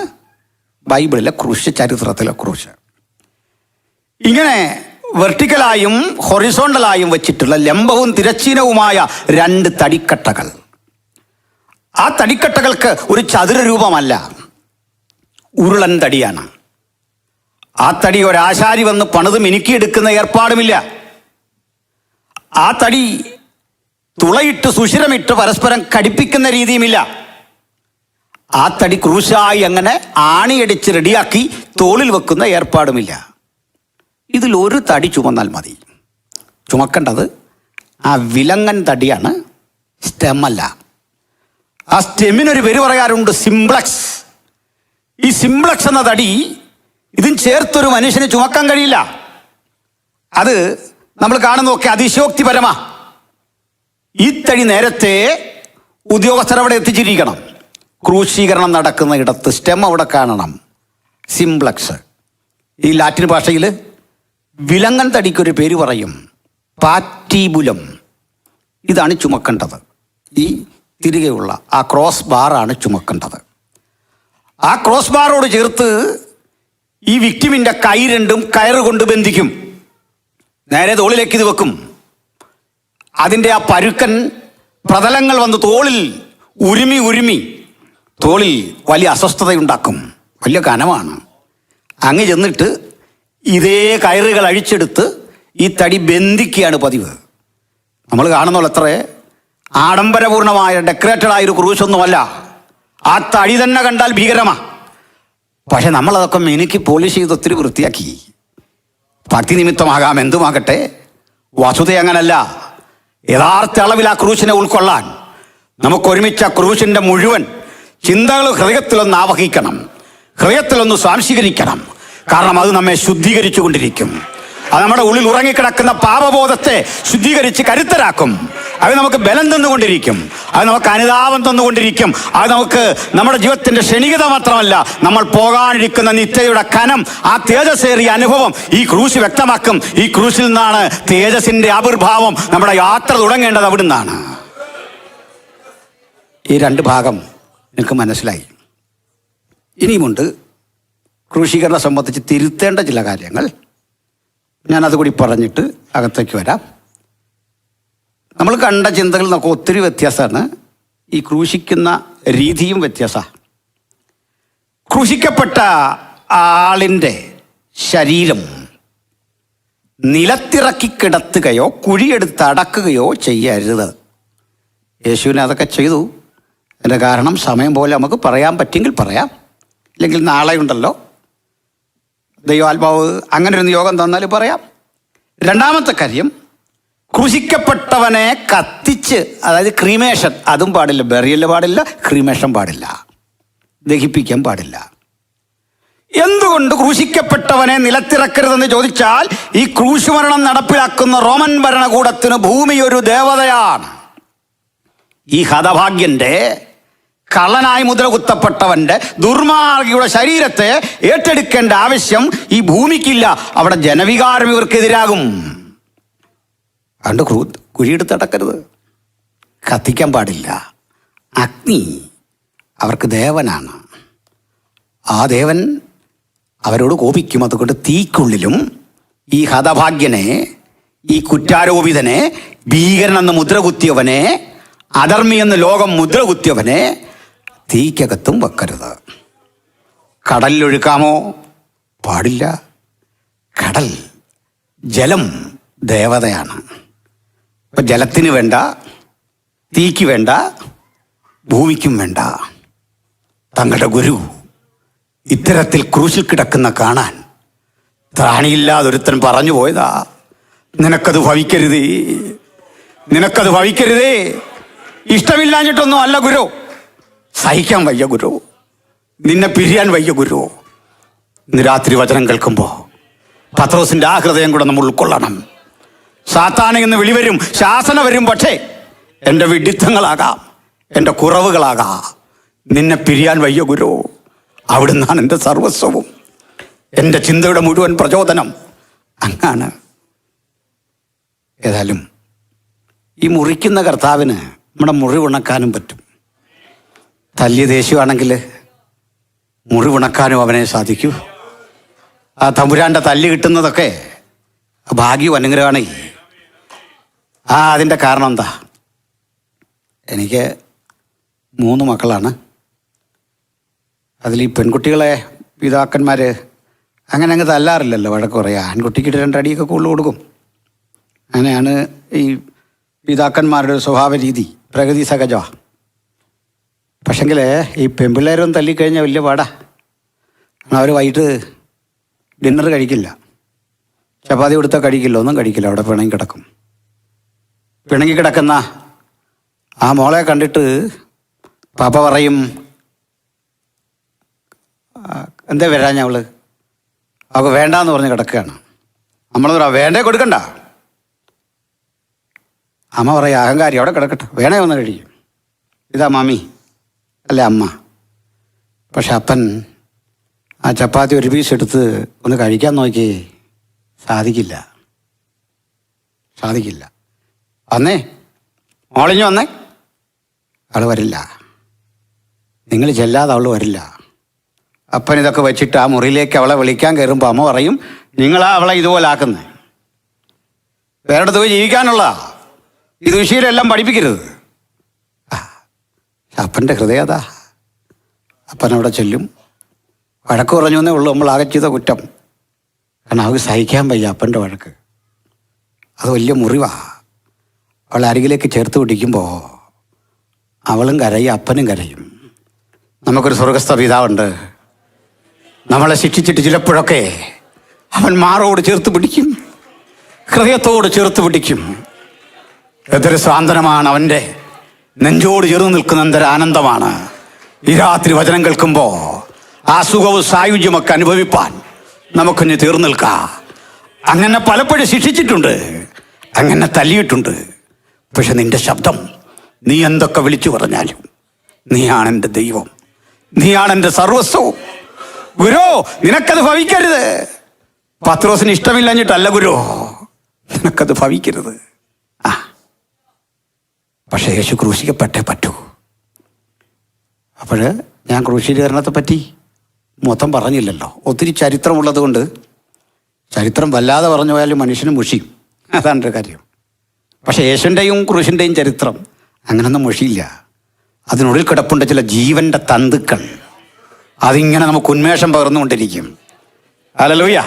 ബൈബിളിലെ ക്രൂശ്, ചരിത്രത്തിലെ ക്രൂശ്. ഇങ്ങനെ വെർട്ടിക്കലായും ഹൊറിസോണ്ടലായും വെച്ചിട്ടുള്ള ലംബവും തിരശ്ചീനവുമായ 2 തടിക്കട്ടകൾ. ആ തടിക്കട്ടകൾക്ക് ഒരു ചതുരരൂപമല്ല, ഉരുളൻ തടിയാണ്. ആ തടി ഒരാശാരി വന്ന് പണിത് മിനുക്കിയെടുക്കുന്ന ഏർപ്പാടുമില്ല. ആ തടി തുളയിട്ട് സുഷിരമിട്ട് പരസ്പരം കടിപ്പിക്കുന്ന രീതിയുമില്ല. ആ തടി ക്രൂശായി അങ്ങനെ ആണിയടിച്ച് റെഡിയാക്കി തോളിൽ വെക്കുന്ന ഏർപ്പാടുമില്ല. ഇതിലൊരു തടി ചുമന്നാൽ മതി. ചുമക്കേണ്ടത് ആ വിലങ്ങൻ തടിയാണ്, സ്റ്റെമല്ല. ആ സ്റ്റെമിനൊരു പേര് പറയാറുണ്ട്, സിംപ്ലക്സ്. ഈ സിംപ്ലക്സ് എന്ന തടി ഇതും ചേർത്തൊരു മനുഷ്യന് ചുമക്കാൻ കഴിയില്ല. അത് നമ്മൾ കാണുന്നതൊക്കെ അതിശയോക്തിപരമാ. ഈ തടി നേരത്തെ ഉദ്യോഗസ്ഥർ അവിടെ എത്തിച്ചിരിക്കണം. ക്രൂശീകരണം നടക്കുന്ന ഇടത്ത് സ്റ്റെം അവിടെ കാണണം, സിംപ്ലക്സ്. ഈ ലാറ്റിൻ ഭാഷയിൽ വിലങ്ങൻ തടിക്കൊരു പേര് പറയും, പാറ്റീബുലം. ഇതാണ് ചുമക്കേണ്ടത്. ഈ തിരികെയുള്ള ആ ക്രോസ് ബാറാണ് ചുമക്കേണ്ടത്. ആ ക്രോസ് ബാറോട് ചേർത്ത് ഈ വിക്ടിമിൻ്റെ കൈ രണ്ടും കയറുകൊണ്ട് ബന്ധിക്കും. നേരെ തോളിലേക്ക് ഇത് വെക്കും. അതിൻ്റെ ആ പരുക്കൻ പ്രതലങ്ങൾ വന്ന് തോളിൽ ഉരുമി തോളിൽ വലിയ അസ്വസ്ഥതയുണ്ടാക്കും. വലിയ കനമാണ്. അങ്ങ് ചെന്നിട്ട് ഇതേ കയറുകൾ അഴിച്ചെടുത്ത് ഈ തടി ബന്ധിക്കുകയാണ് പതിവ്. നമ്മൾ കാണുന്നുള്ള അത്ര ആഡംബരപൂർണമായ ഡെക്കറേറ്റഡായൊരു ക്രൂശൊന്നുമല്ല. ആ തടി തന്നെ കണ്ടാൽ ഭീകരമാണ്. പക്ഷെ നമ്മളതൊക്കെ മിനുക്കി പോളിഷ് ചെയ്ത് ഒത്തിരി വൃത്തിയാക്കി. ഭക്തി നിമിത്തമാകാം, എന്തുമാകട്ടെ, വസ്തുത അങ്ങനല്ല. യഥാർത്ഥ അളവിൽ ആ ക്രൂശിനെ ഉൾക്കൊള്ളാൻ നമുക്കൊരുമിച്ച് ആ ക്രൂശിൻ്റെ മുഴുവൻ ചിന്തകൾ ഹൃദയത്തിലൊന്ന് ആവഹിക്കണം, ഹൃദയത്തിലൊന്ന് സ്വാംശീകരിക്കണം. കാരണം അത് നമ്മെ ശുദ്ധീകരിച്ചു കൊണ്ടിരിക്കും. അത് നമ്മുടെ ഉള്ളിൽ ഉറങ്ങിക്കിടക്കുന്ന പാപബോധത്തെ ശുദ്ധീകരിച്ച് കരുത്തരാക്കും. അത് നമുക്ക് ബലം തന്നുകൊണ്ടിരിക്കും. അത് നമുക്ക് അനുതാപം തന്നുകൊണ്ടിരിക്കും. അത് നമുക്ക് നമ്മുടെ ജീവിതത്തിൻ്റെ ക്ഷണികത മാത്രമല്ല, നമ്മൾ പോകാനിരിക്കുന്ന നിത്യതയുടെ കനം, ആ തേജസ്സേറിയ അനുഭവം ഈ ക്രൂശ് വ്യക്തമാക്കും. ഈ ക്രൂശിൽ നിന്നാണ് തേജസ്സിൻ്റെ ആവിർഭാവം. നമ്മുടെ യാത്ര തുടങ്ങേണ്ടത് അവിടെ നിന്നാണ്. ഈ 2 ഭാഗം എനിക്ക് മനസ്സിലായി. ഇനിയുമുണ്ട് ക്രൂശീകരണം സംബന്ധിച്ച് തിരുത്തേണ്ട ചില കാര്യങ്ങൾ. ഞാനതുകൂടി പറഞ്ഞിട്ട് അകത്തേക്ക് വരാം. നമ്മൾ കണ്ട ചിന്തകൾ നമുക്ക് ഒത്തിരി വ്യത്യാസമാണ്. ഈ ക്രൂശിക്കുന്ന രീതിയും വ്യത്യാസമാണ്. ക്രൂശിക്കപ്പെട്ട ആളിൻ്റെ ശരീരം നിലത്തിറക്കി കിടത്തുകയോ കുഴിയെടുത്ത് അടക്കുകയോ ചെയ്യരുത്. യേശുവിനെ അതൊക്കെ ചെയ്തു. അതിൻ്റെ കാരണം സമയം പോലെ നമുക്ക് പറയാൻ പറ്റുമെങ്കിൽ പറയാം, ഇല്ലെങ്കിൽ നാളെ ഉണ്ടല്ലോ, ദൈവാത്മാവ് അങ്ങനെ ഒരു നിയോഗം തന്നാൽ പറയാം. 2ാമത്തെ കാര്യം, ക്രൂശിക്കപ്പെട്ടവനെ കത്തിച്ച്, അതായത് ക്രീമേഷൻ, അതും പാടില്ല. ബെറിയൽ പാടില്ല, ക്രീമേഷൻ പാടില്ല, ദഹിപ്പിക്കാൻ പാടില്ല. എന്തുകൊണ്ട് ക്രൂശിക്കപ്പെട്ടവനെ നിലത്തിറക്കരുതെന്ന് ചോദിച്ചാൽ, ഈ ക്രൂശ് മരണം നടപ്പിലാക്കുന്ന റോമൻ ഭരണകൂടത്തിന് ഭൂമി ഒരു ദേവതയാണ്. ഈ ഹതഭാഗ്യൻ്റെ, കള്ളനായി മുദ്ര കുത്തപ്പെട്ടവൻ്റെ, ദുർമാർഗിയുടെ ശരീരത്തെ ഏറ്റെടുക്കേണ്ട ആവശ്യം ഈ ഭൂമിക്കില്ല. അവിടെ ജനവികാരം ഇവർക്കെതിരാകും. അതുകൊണ്ട് കുഴിയെടുത്തടക്കരുത്, കത്തിക്കാൻ പാടില്ല. അഗ്നി അവർക്ക് ദേവനാണ്. ആ ദേവൻ അവരോട് കോപിക്കും. അതുകൊണ്ട് തീക്കുള്ളിലും ഈ ഹതഭാഗ്യനെ, ഈ കുറ്റാരോപിതനെ, ഭീകരനെന്ന് മുദ്ര കുത്തിയവനെ, അധർമ്മിയെന്ന് ലോകം മുദ്ര കുത്തിയവനെ തീക്കകത്തും വെക്കരുത്. കടലിലൊഴുക്കാമോ? പാടില്ല. കടൽ, ജലം ദേവതയാണ്. ഇപ്പം ജലത്തിന് വേണ്ട, തീക്ക് വേണ്ട, ഭൂമിക്കും വേണ്ട. തങ്ങളുടെ ഗുരു ഇത്തരത്തിൽ ക്രൂശിൽ കിടക്കുന്ന കാണാൻ ത്രാണിയില്ലാതൊരുത്തൻ പറഞ്ഞു പോയതാ, നിനക്കത് ഭവിക്കരുതേ, നിനക്കത് ഭവിക്കരുതേ. ഇഷ്ടമില്ലാഞ്ഞിട്ടൊന്നും അല്ല ഗുരു, സഹിക്കാൻ വയ്യ ഗുരു, നിന്നെ പിരിയാൻ വയ്യ ഗുരു, ഇന്ന് രാത്രി വചനം കേൾക്കുമ്പോൾ പത്രോസിന്റെ ആ ഹൃദയം കൂടെ നമ്മൾ ഉൾക്കൊള്ളണം. സാത്താനിൽ നിന്ന് വിളിവരും, ശാസന വരും, പക്ഷേ എൻ്റെ വിഡിത്തങ്ങളാകാം, എൻ്റെ കുറവുകളാകാം. നിന്നെ പിരിയാൻ വയ്യ ഗുരു. അവിടുന്നാണ് എൻ്റെ സർവസ്വവും, എൻ്റെ ചിന്തയുടെ മുഴുവൻ പ്രചോദനം അങ്ങാണ്. ഏതായാലും ഈ മുറിക്കുന്ന കർത്താവിന് നമ്മുടെ മുറിവുണക്കാനും പറ്റും. തല്ലിയ ദേഷ്യമാണെങ്കിൽ മുറിവുണക്കാനും അവനെ സാധിക്കൂ. ആ തമ്പുരാൻ്റെ തല്ല് കിട്ടുന്നതൊക്കെ ഭാഗ്യവും അനുഗ്രഹമാണ്. അതിൻ്റെ കാരണം എന്താ? എനിക്ക് 3 മക്കളാണ്. അതിൽ ഈ പെൺകുട്ടികളെ പിതാക്കന്മാർ അങ്ങനെ അങ്ങ് തല്ലാറില്ലല്ലോ, വഴക്ക് പറയാം. ആൺകുട്ടിക്ക് 2 അടിയൊക്കെ കൂടുതൽ കൊടുക്കും. അങ്ങനെയാണ് ഈ പിതാക്കന്മാരുടെ സ്വഭാവ രീതി, പ്രകൃതി സഹജമാണ്. പക്ഷെങ്കിൽ ഈ പെൺപിള്ളേരൊന്നും തല്ലിക്കഴിഞ്ഞാൽ വലിയ പാടാ. അവർ വൈകിട്ട് ഡിന്നർ കഴിക്കില്ല, ചപ്പാത്തി കൊടുത്താൽ കഴിക്കില്ല, ഒന്നും കഴിക്കില്ല, അവിടെ പിണങ്ങി കിടക്കും. പിണങ്ങി കിടക്കുന്ന ആ മോളെ കണ്ടിട്ട് പാപ്പ പറയും, എന്താ വരാൻ ഞവള്, അവൾക്ക് വേണ്ടാന്ന് പറഞ്ഞ് കിടക്കുകയാണ്. നമ്മൾ പറയാം വേണ്ടേ, കൊടുക്കണ്ട. അമ്മ പറയും അഹങ്കാരി, അവിടെ കിടക്കട്ടെ, വേണേ വന്ന് കഴിയും. ഇതാ മാമി അല്ലേ അമ്മ. പക്ഷെ അപ്പൻ ആ ചപ്പാത്തി ഒരു പീസ് എടുത്ത് ഒന്ന് കഴിക്കാൻ നോക്കി, സാധിക്കില്ല. വന്നേ മോളിഞ്ഞു വന്നേ, അവൾ വരില്ല. നിങ്ങൾ ചെല്ലാതെ അവൾ വരില്ല. അപ്പൻ ഇതൊക്കെ വെച്ചിട്ട് ആ മുറിയിലേക്ക് അവളെ വിളിക്കാൻ കയറുമ്പോൾ അമ്മ പറയും, നിങ്ങളാ അവളെ ഇതുപോലെ ആക്കുന്നത്, വേറെടുത്ത് പോയി ജീവിക്കാനുള്ള ഈ ദുശീലെല്ലാം പഠിപ്പിക്കരുത്. അപ്പൻ്റെ ഹൃദയം അതാ. അപ്പൻ അവിടെ ചെല്ലും, വഴക്ക് പറഞ്ഞു എന്നേ ഉള്ളൂ. നമ്മൾ ആകെ ചെയ്ത കുറ്റം, കാരണം അവൾക്ക് സഹിക്കാൻ വയ്യ അപ്പൻ്റെ വഴക്ക്. അത് വലിയ മുറിവാ. അവളെ അരികിലേക്ക് ചേർത്ത് പിടിക്കുമ്പോൾ അവളും കരയും, അപ്പനും കരയും. നമുക്കൊരു സ്വർഗസ്ഥ പിതാവുണ്ട്. നമ്മളെ ശിക്ഷിച്ചിട്ട് ചിലപ്പോഴൊക്കെ അവൻ മാറോട് ചേർത്ത് പിടിക്കും, ഹൃദയത്തോട് ചേർത്ത് പിടിക്കും. എന്തൊരു സാന്ത്വനമാണ് അവൻ്റെ നെഞ്ചോട് ചേർന്ന് നിൽക്കുന്ന എന്തൊരു ആനന്ദമാണ്. ഈ രാത്രി വചനം കേൾക്കുമ്പോൾ ആ സുഖവും സായുജ്യമൊക്കെ അനുഭവിപ്പാൻ നമുക്കൊന്ന് തീർന്നു നിൽക്കാം. അങ്ങനെ പലപ്പോഴും ശിക്ഷിച്ചിട്ടുണ്ട്, അങ്ങനെ തല്ലിയിട്ടുണ്ട്. പക്ഷെ നിന്റെ ശബ്ദം, നീ എന്തൊക്കെ വിളിച്ചു പറഞ്ഞാലും നീയാണ് എൻ്റെ ദൈവം, നീയാണ് എൻ്റെ സർവസ്വവും. ഗുരു നിനക്കത് ഭവിക്കരുത്. പത്രോസിന് ഇഷ്ടമില്ലഞ്ഞിട്ടല്ല ഗുരു, നിനക്കത് ഭവിക്കരുത്. പക്ഷേ യേശു ക്രൂശിക്കപ്പെട്ടേ പറ്റൂ. അപ്പോൾ ഞാൻ ക്രൂശീകരണത്തെ പറ്റി മൊത്തം പറഞ്ഞില്ലല്ലോ. ഒത്തിരി ചരിത്രമുള്ളത് കൊണ്ട് ചരിത്രം വല്ലാതെ പറഞ്ഞു പോയാലും മനുഷ്യന് മുഷിയും, അതാണ് ഒരു കാര്യം. പക്ഷേ യേശുവിൻ്റെയും ക്രൂശിൻ്റെയും ചരിത്രം അങ്ങനൊന്നും മുഷിയില്ല. അതിനുള്ളിൽ കിടപ്പുണ്ട് ചില ജീവൻ്റെ തന്തുക്കൾ, അതിങ്ങനെ നമുക്ക് ഉന്മേഷം പകർന്നുകൊണ്ടിരിക്കും. ഹല്ലേലൂയ.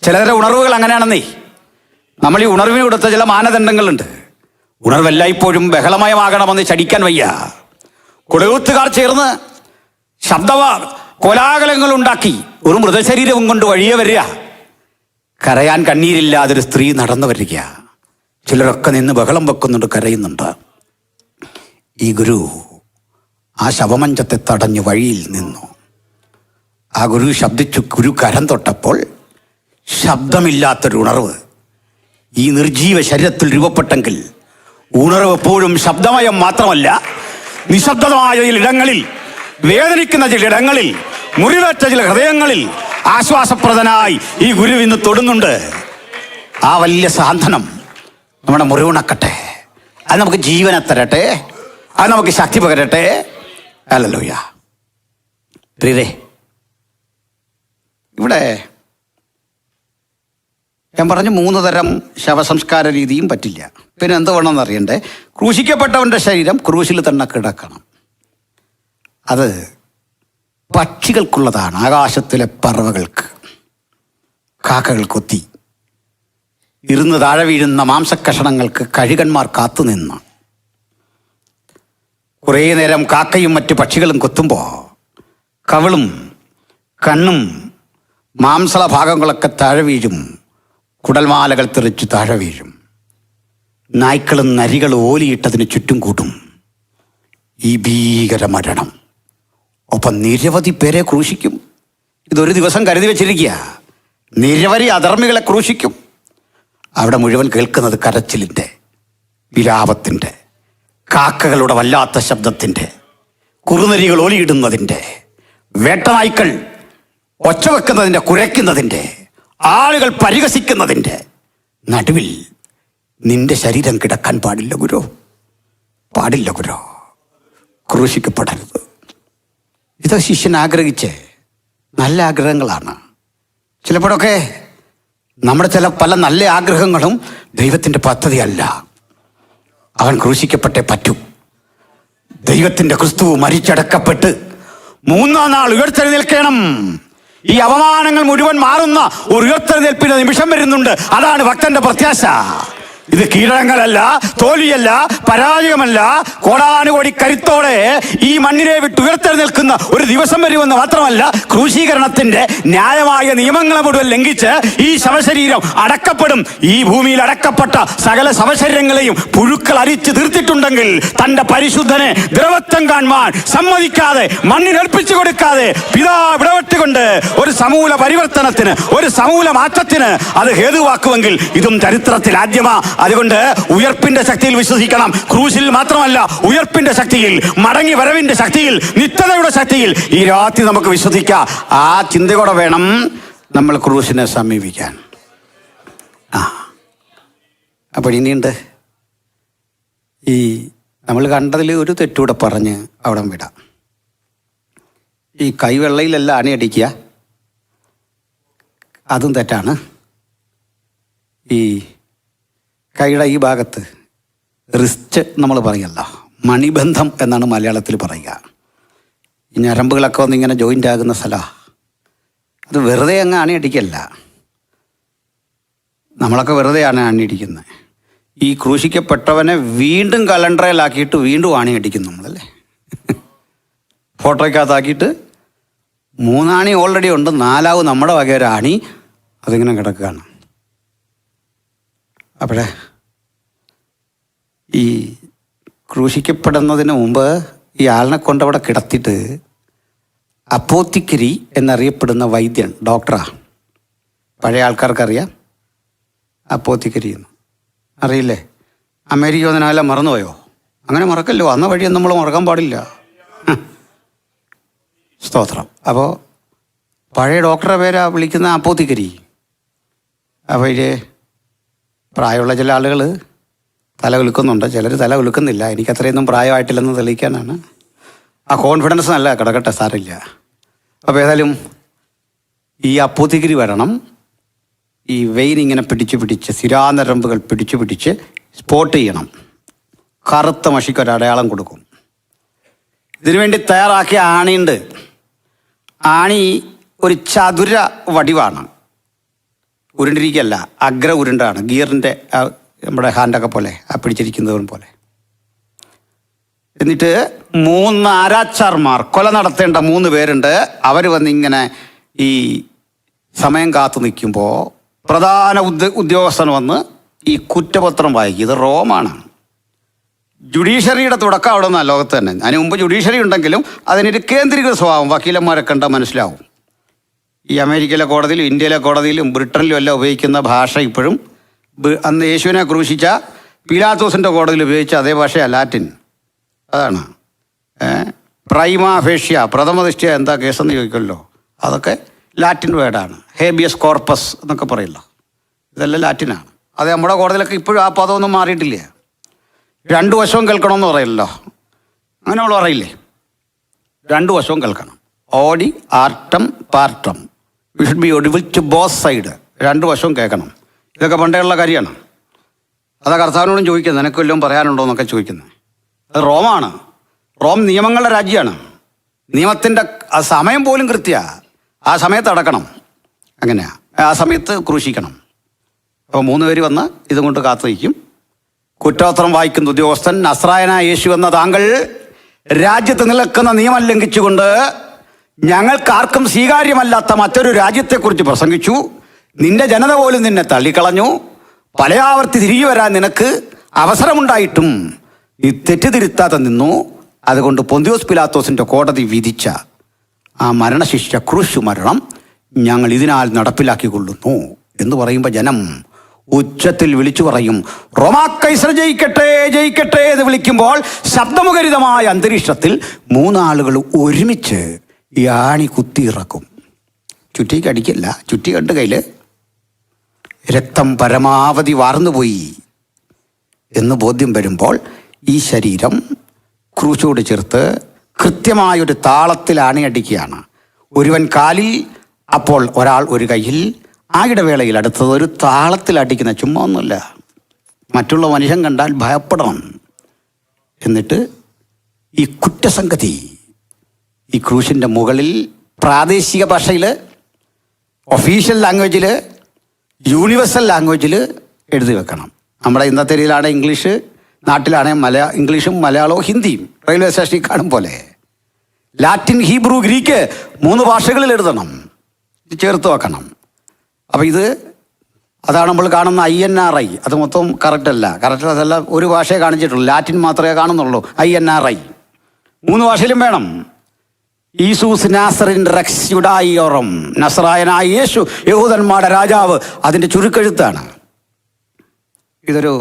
ചിലതരം ഉണർവുകൾ അങ്ങനെയാണെന്നേ. നമ്മൾ ഈ ഉണർവിന് കൊടുത്ത ചില മാനദണ്ഡങ്ങളുണ്ട്. ഉണർവെല്ലായ്പ്പോഴും ബഹളമയമാകണമെന്ന് ചടിക്കാൻ വയ്യ. കുടയൂത്തുകാർ ചേർന്ന് കോലാഹലങ്ങൾ ഉണ്ടാക്കി ഒരു മൃതശരീരവും കൊണ്ട് വഴിയെ വരിക. കരയാൻ കണ്ണീരില്ലാതൊരു സ്ത്രീ നടന്നു വരിക. ചിലരൊക്കെ നിന്ന് ബഹളം വെക്കുന്നുണ്ട്, കരയുന്നുണ്ട്. ഈ ഗുരു ആ ശവമഞ്ചത്തെ തടഞ്ഞ് വഴിയിൽ നിന്നു. ആ ഗുരു ശബ്ദിച്ചു. ഗുരു കരം തൊട്ടപ്പോൾ ശബ്ദമില്ലാത്തൊരു ഉണർവ് ഈ നിർജീവ ശരീരത്തിൽ രൂപപ്പെട്ടെങ്കിൽ, ഉണർവ് എപ്പോഴും ശബ്ദമയം മാത്രമല്ല, നിശബ്ദമായ ചിലയിടങ്ങളിൽ, വേദനിക്കുന്ന ചിലയിടങ്ങളിൽ, മുറിവേറ്റ ചില ഹൃദയങ്ങളിൽ ആശ്വാസപ്രദനായി ഈ ഗുരു ഇന്ന് തൊടുന്നുണ്ട്. ആ വലിയ സാന്ത്വനം നമ്മുടെ മുറിവുണക്കട്ടെ. അത് നമുക്ക് ജീവനെ തരട്ടെ, അത് നമുക്ക് ശക്തി പകരട്ടെ. ഹല്ലേലൂയ. പ്രിയരേ, ഇവിടെ ഞാൻ പറഞ്ഞു 3 തരം ശവസംസ്കാര രീതിയും പറ്റില്ല. പിന്നെ എന്ത് വേണമെന്ന് അറിയണ്ടേ? ക്രൂശിക്കപ്പെട്ടവൻ്റെ ശരീരം ക്രൂശിൽ തന്നെ കിടക്കണം. അത് പക്ഷികൾക്കുള്ളതാണ്, ആകാശത്തിലെ പറവകൾക്ക്, കാക്കകൾ കൊത്തി ഇരുന്ന് താഴെ വീഴുന്ന മാംസക്കഷണങ്ങൾക്ക് കഴുകന്മാർ കാത്തുനിന്ന് കുറേ നേരം കാക്കയും മറ്റ് പക്ഷികളും കൊത്തുമ്പോൾ കവിളും കണ്ണും മാംസള ഭാഗങ്ങളൊക്കെ താഴെ വീഴും, കുടൽമാലകൾ തെറിച്ച് താഴെ വീഴും. നായ്ക്കളും നരികളും ഓലിയിട്ടതിന് ചുറ്റും കൂട്ടും ഈ ഭീകര മരണം. ഒപ്പം നിരവധി പേരെ ക്രൂശിക്കും. ഇതൊരു ദിവസം കരുതി വെച്ചിരിക്കുക. നിരവധി അധർമ്മികളെ ക്രൂശിക്കും. അവിടെ മുഴുവൻ കേൾക്കുന്നത് കരച്ചിലിൻ്റെ, വിലാപത്തിൻ്റെ, കാക്കകളുടെ വല്ലാത്ത ശബ്ദത്തിൻ്റെ, കുറുനരികൾ ഓലിയിടുന്നതിൻ്റെ, വേട്ടനായ്ക്കൾ ഒച്ച വെക്കുന്നതിൻ്റെ, കുരയ്ക്കുന്നതിൻ്റെ, ആളുകൾ പരിഹസിക്കുന്നതിൻ്റെ നടുവിൽ നിന്റെ ശരീരം കിടക്കാൻ പാടില്ല ഗുരു, പാടില്ല ഗുരു, ക്രൂശിക്കപ്പെടരുത്. ഇത് ശിഷ്യൻ ആഗ്രഹിച്ച് നല്ല ആഗ്രഹങ്ങളാണ്. ചിലപ്പോഴൊക്കെ നമ്മുടെ പല നല്ല ആഗ്രഹങ്ങളും ദൈവത്തിൻ്റെ പദ്ധതിയല്ല. അവൻ ക്രൂശിക്കപ്പെട്ടേ പറ്റൂ. ദൈവത്തിൻ്റെ ക്രിസ്തു മരിച്ചടക്കപ്പെട്ട് മൂന്നാം നാൾ ഉയർത്തെഴുന്നേൽക്കണം. ഈ അപമാനങ്ങൾ മുഴുവൻ മാറുന്ന ഒരു ഉയർത്തെഴുന്നേൽപ്പിന്റെ നിമിഷം വരുന്നുണ്ട്. അതാണ് ഭക്തന്റെ പ്രത്യാശ. ഇത് കീഴടങ്ങലല്ല, തോൽവിയല്ല, പരാജയമല്ല. കോടാനുകോടി കരുത്തോടെ ഈ മണ്ണിനെ വിട്ട് ഉയർത്തെഴുന്നേൽക്കുന്ന ഒരു ദിവസം വരുമെന്ന് മാത്രമല്ല, ക്രൂശീകരണത്തിന്റെ ന്യായമായ നിയമങ്ങളെ മുഴുവൻ ലംഘിച്ച് ഈ ശവശരീരം അടക്കപ്പെടും. ഈ ഭൂമിയിൽ അടക്കപ്പെട്ട സകല ശവശരീരങ്ങളെയും പുഴുക്കൾ അരിച്ചു തീർത്തിട്ടുണ്ടെങ്കിൽ തന്റെ പരിശുദ്ധനെ ദ്രവത്വം കാണുവാൻ സമ്മതിക്കാതെ, മണ്ണിനേൽപ്പിച്ചു കൊടുക്കാതെ പിതാവ് ഇടപെട്ടുകൊണ്ട് ഒരു സമൂല പരിവർത്തനത്തിന്, ഒരു സമൂല മാറ്റത്തിന് അത് ഹേതുവാക്കുമെങ്കിൽ ഇതും ചരിത്രത്തിൽ ആദ്യമാ. അതുകൊണ്ട് ഉയർപ്പിന്റെ ശക്തിയിൽ വിശ്വസിക്കണം. ക്രൂശിൽ മാത്രമല്ല, ഉയർപ്പിന്റെ ശക്തിയിൽ, മടങ്ങി വരവിന്റെ ശക്തിയിൽ, നിത്യതയുടെ ശക്തിയിൽ ഈ രാത്രി നമുക്ക് വിശ്വസിക്കാം. ആ ചിന്തയോടെ വേണം നമ്മൾ ക്രൂശിനെ സമീപിക്കാൻ. അപ്പോൾ ഇനിയുണ്ട് ഈ നമ്മൾ കണ്ടതിൽ ഒരു തെറ്റൂടെ പറഞ്ഞ് അവിടെ വിടാം. ഈ കൈവെള്ളയിലല്ല അണിയടിക്കുക, അതും തെറ്റാണ്. ഈ കൈയുടെ ഈ ഭാഗത്ത് റിസ്റ്റ് നമ്മൾ പറയല്ല, മണിബന്ധം എന്നാണ് മലയാളത്തിൽ പറയുക. ഈ ഞരമ്പുകളൊക്കെ ഒന്ന് ഇങ്ങനെ ജോയിൻ്റ് ആകുന്ന സ്ഥലമാണ്. അത് വെറുതെ അങ്ങ് അണിയടിക്കല്ല. നമ്മളൊക്കെ വെറുതെയാണ് അണിയടിക്കുന്നത്. ഈ ക്രൂശിക്കപ്പെട്ടവനെ വീണ്ടും കലണ്ടറിലാക്കിയിട്ട് വീണ്ടും അണിയടിക്കും നമ്മളല്ലേ. ഫോട്ടോയ്ക്കകത്താക്കിയിട്ട് 3 ആണി ഓൾറെഡി ഉണ്ട്, 4ാവ് നമ്മുടെ വക ഒരു ആണി അതിങ്ങനെ കിടക്കുകയാണ്. അപ്പോഴേ ഈ ക്രൂശിക്കപ്പെടുന്നതിന് മുമ്പ് ഈ ആളിനെ കൊണ്ടവിടെ കിടത്തിയിട്ട് അപ്പോത്തിക്കരി എന്നറിയപ്പെടുന്ന വൈദ്യൻ, ഡോക്ടറാ, പഴയ ആൾക്കാർക്കറിയാം അപ്പോത്തിക്കരി എന്ന്. അറിയില്ലേ? അമേരിക്ക വന്നതിനാലും മറന്നുപോയോ? അങ്ങനെ മറക്കല്ലോ, അന്ന വഴിയൊന്നും നമ്മൾ മറക്കാൻ പാടില്ല. സ്തോത്രം. അപ്പോൾ പഴയ ഡോക്ടറെ പേരാ വിളിക്കുന്ന അപ്പോത്തിക്കരി. അപ്പോൾ ഇത് പ്രായമുള്ള ചില ആളുകൾ തല കുലുക്കുന്നുണ്ട്, ചിലർ തല കുലുക്കുന്നില്ല. എനിക്കത്രയൊന്നും പ്രായമായിട്ടില്ലെന്ന് തെളിയിക്കാനാണ്. ആ കോൺഫിഡൻസ് നല്ല കിടക്കട്ടെ, സാറില്ല. അപ്പോൾ ഏതായാലും ഈ അപ്പോത്തിക്കരി വരണം. ഈ വെയിൻ ഇങ്ങനെ പിടിച്ച് സിരാനരമ്പുകൾ പിടിച്ച് സ്പോട്ട് ചെയ്യണം. കറുത്ത മഷിക്കൊരടയാളം കൊടുക്കും. ഇതിനുവേണ്ടി തയ്യാറാക്കിയ ആണിയുണ്ട്. ആണി ഒരു ചതുര വടിവാണ്, ഉരുണ്ടിരിക്കല്ല, അഗ്ര ഉരുണ്ടാണ്. ഗിയറിൻ്റെ നമ്മുടെ ഹാൻഡൊക്കെ പോലെ ആ പിടിച്ചിരിക്കുന്നതും പോലെ. എന്നിട്ട് 3 ആരാച്ചാർമാർ, കൊല നടത്തേണ്ട 3 പേരുണ്ട്. അവർ വന്നിങ്ങനെ ഈ സമയം കാത്തു നിൽക്കുമ്പോൾ പ്രധാന ഉദ്യോഗസ്ഥൻ വന്ന് ഈ കുറ്റപത്രം വായിക്കും. ഇത് റോമാണ്. ജുഡീഷ്യറിയുടെ തുടക്കം അവിടെ നിന്നാണ് ലോകത്ത് തന്നെ. അതിന് മുമ്പ് ജുഡീഷ്യറി ഉണ്ടെങ്കിലും അതിനൊരു കേന്ദ്രീകൃത സ്വഭാവം വക്കീലന്മാരെ കണ്ടാൽ മനസ്സിലാവും. ഈ അമേരിക്കയിലെ കോടതിയിലും ഇന്ത്യയിലെ കോടതിയിലും ബ്രിട്ടനിലും എല്ലാം ഉപയോഗിക്കുന്ന ഭാഷ ഇപ്പോഴും അന്ന് യേശുവിനെ ക്രൂശിച്ച പീലാത്തോസിൻ്റെ കോടതിയിൽ ഉപയോഗിച്ച അതേ ഭാഷയാണ് ലാറ്റിൻ. അതാണ് പ്രൈമാ ഫേഷ്യ, പ്രഥമ ദൃഷ്ട്യ എന്താ കേസെന്ന് ചോദിക്കുമല്ലോ, അതൊക്കെ ലാറ്റിൻ വേർഡാണ്. ഹേബിയസ് കോർപ്പസ് എന്നൊക്കെ പറയല്ലോ, ഇതെല്ലാം ലാറ്റിനാണ്. അത് നമ്മുടെ കോടതിയിലൊക്കെ ഇപ്പോഴും ആ പദമൊന്നും മാറിയിട്ടില്ല. 2 വശവും കേൾക്കണമെന്ന് പറയല്ലോ, അങ്ങനെ നമ്മൾ പറയില്ലേ? 2 വശവും കേൾക്കണം. ഓഡി ആർട്ടം പാർട്ടം, we should be audible to both side. 2 വശവും കേൾക്കണം. ഇതൊക്കെ പണ്ടേയുള്ള കാര്യമാണ്. അതാ കർത്താവിനോടും ചോദിക്കുന്നത്, നിനക്ക് വല്ലതും പറയാനുണ്ടോ എന്നൊക്കെ ചോദിക്കുന്നത്. അത് റോമാണ്. റോം നിയമങ്ങളുടെ രാജ്യമാണ്. നിയമത്തിൻ്റെ സമയം പോലും കൃത്യമാണ്. ആ സമയത്ത് അടക്കണം, അങ്ങനെയാ. ആ സമയത്ത് ക്രൂശിക്കണം. അപ്പോൾ 3 പേര് വന്ന് ഇതും കൊണ്ട് കാത്തു വയ്ക്കും. കുറ്റപത്രം വായിക്കുന്ന ഉദ്യോഗസ്ഥൻ, നസ്രായനായ യേശു എന്ന താങ്കൾ രാജ്യത്ത് നിലനിൽക്കുന്ന നിയമം ലംഘിച്ചുകൊണ്ട് ഞങ്ങൾക്കാർക്കും സ്വീകാര്യമല്ലാത്ത മറ്റൊരു രാജ്യത്തെക്കുറിച്ച് പ്രസംഗിച്ചു. നിന്റെ ജനത പോലും നിന്നെ തള്ളിക്കളഞ്ഞു. പലയാവർത്തി തിരികെ വരാൻ നിനക്ക് അവസരമുണ്ടായിട്ടും നീ തെറ്റിതിരുത്താതെ നിന്നു. അതുകൊണ്ട് പൊന്തിയോസ് പിലാത്തോസിൻ്റെ കോടതി വിധിച്ച ആ മരണശിക്ഷ, ക്രൂശ് മരണം, ഞങ്ങൾ ഇതിനാൽ നടപ്പിലാക്കിക്കൊള്ളുന്നു എന്ന് പറയുമ്പോൾ ജനം ഉച്ചത്തിൽ വിളിച്ചു പറയും, റോമാ കൈസർ ജയിക്കട്ടെ ജയിക്കട്ടെ എന്ന് വിളിക്കുമ്പോൾ ശബ്ദമുഖരിതമായ അന്തരീക്ഷത്തിൽ 3 ആളുകൾ ഒരുമിച്ച് ഈ ആണി കുത്തിയിറക്കും. ചുറ്റിക്ക് അടിക്കില്ല, ചുറ്റി കണ്ട് കയ്യിൽ രക്തം പരമാവധി വാർന്നുപോയി എന്ന് ബോധ്യം വരുമ്പോൾ ഈ ശരീരം ക്രൂശോട് ചേർത്ത് കൃത്യമായൊരു താളത്തിൽ ആണിയടിക്കുകയാണ്. ഒരുവൻ കാലിൽ, അപ്പോൾ ഒരാൾ ഒരു കയ്യിൽ. ആ ഇടവേളയിൽ അടുത്തത് ഒരു താളത്തിൽ അടിക്കുന്ന, ചുമ്മാ ഒന്നുമില്ല, മറ്റുള്ള മനുഷ്യൻ കണ്ടാൽ ഭയപ്പെടണം. എന്നിട്ട് ഈ കുറ്റസംഗതി ഈ ക്രൂശിൻ്റെ മുകളിൽ പ്രാദേശിക ഭാഷയിൽ, ഒഫീഷ്യൽ ലാംഗ്വേജിൽ, യൂണിവേഴ്സൽ ലാംഗ്വേജിൽ എഴുതി വെക്കണം. നമ്മുടെ ഇന്നത്തെ രീതിയിലാണ് ഇംഗ്ലീഷ്, നാട്ടിലാണെങ്കിൽ ഇംഗ്ലീഷും മലയാളവും ഹിന്ദിയും റെയിൽവേ സ്റ്റേഷനിൽ കാണും പോലെ. ലാറ്റിൻ, ഹീബ്രു, ഗ്രീക്ക് 3 ഭാഷകളിൽ എഴുതണം, ചേർത്ത് വെക്കണം. അപ്പോൾ അതാണ് നമ്മൾ കാണുന്ന INRI. അത് മൊത്തം കറക്റ്റല്ല, അതല്ല, ഒരു ഭാഷയെ കാണിച്ചിട്ടുള്ളൂ, ലാറ്റിൻ മാത്രമേ കാണുന്നുള്ളൂ. INRI 3 ഭാഷയിലും വേണം. ഈസൂസ് നാസറിൻ റെക്സ് യുഡായിയോറം, നസറായനായ യേശു യഹൂദന്മാരുടെ രാജാവ്, അതിൻ്റെ ചുരുക്കെഴുത്താണ്. ഇതൊരു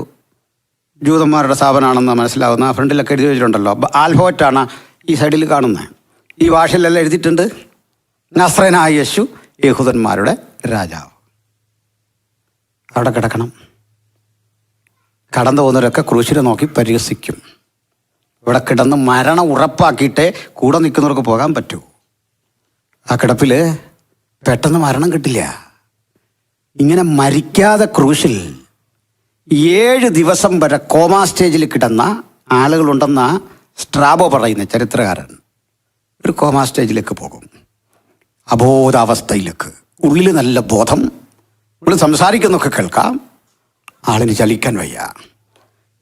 ജൂതന്മാരുടെ സ്ഥാപനമാണെന്ന് മനസ്സിലാവുന്ന ഫ്രണ്ടിലൊക്കെ എഴുതി വെച്ചിട്ടുണ്ടല്ലോ. ആൽഫബറ്റാണ് ഈ സൈഡിൽ കാണുന്നത്. ഈ ഭാഷയിലെല്ലാം എഴുതിയിട്ടുണ്ട്, നസ്രനായ യേശു യഹൂദന്മാരുടെ രാജാവ്. അവിടെ കിടക്കണം. കടന്നു പോകുന്നവരൊക്കെ ക്രൂശിനെ നോക്കി പരിഹസിക്കും. ഇവിടെ കിടന്ന് മരണം ഉറപ്പാക്കിയിട്ടേ കൂടെ നിൽക്കുന്നവർക്ക് പോകാൻ പറ്റൂ. ആ കിടപ്പിൽ പെട്ടെന്ന് മരണം കിട്ടില്ല. ഇങ്ങനെ മരിക്കാതെ ക്രൂശിൽ 7 ദിവസം വരെ കോമാ സ്റ്റേജിൽ കിടന്ന ആളുകളുണ്ടെന്ന സ്ട്രാബോ പറയുന്ന ചരിത്രകാരൻ. ഒരു കോമാ സ്റ്റേജിലേക്ക് പോകും, അബോധാവസ്ഥയിലേക്ക്. ഉള്ളിൽ നല്ല ബോധം, ഉള്ളിൽ സംസാരിക്കുന്നൊക്കെ കേൾക്കാം, ആളിന് ചലിക്കാൻ വയ്യ.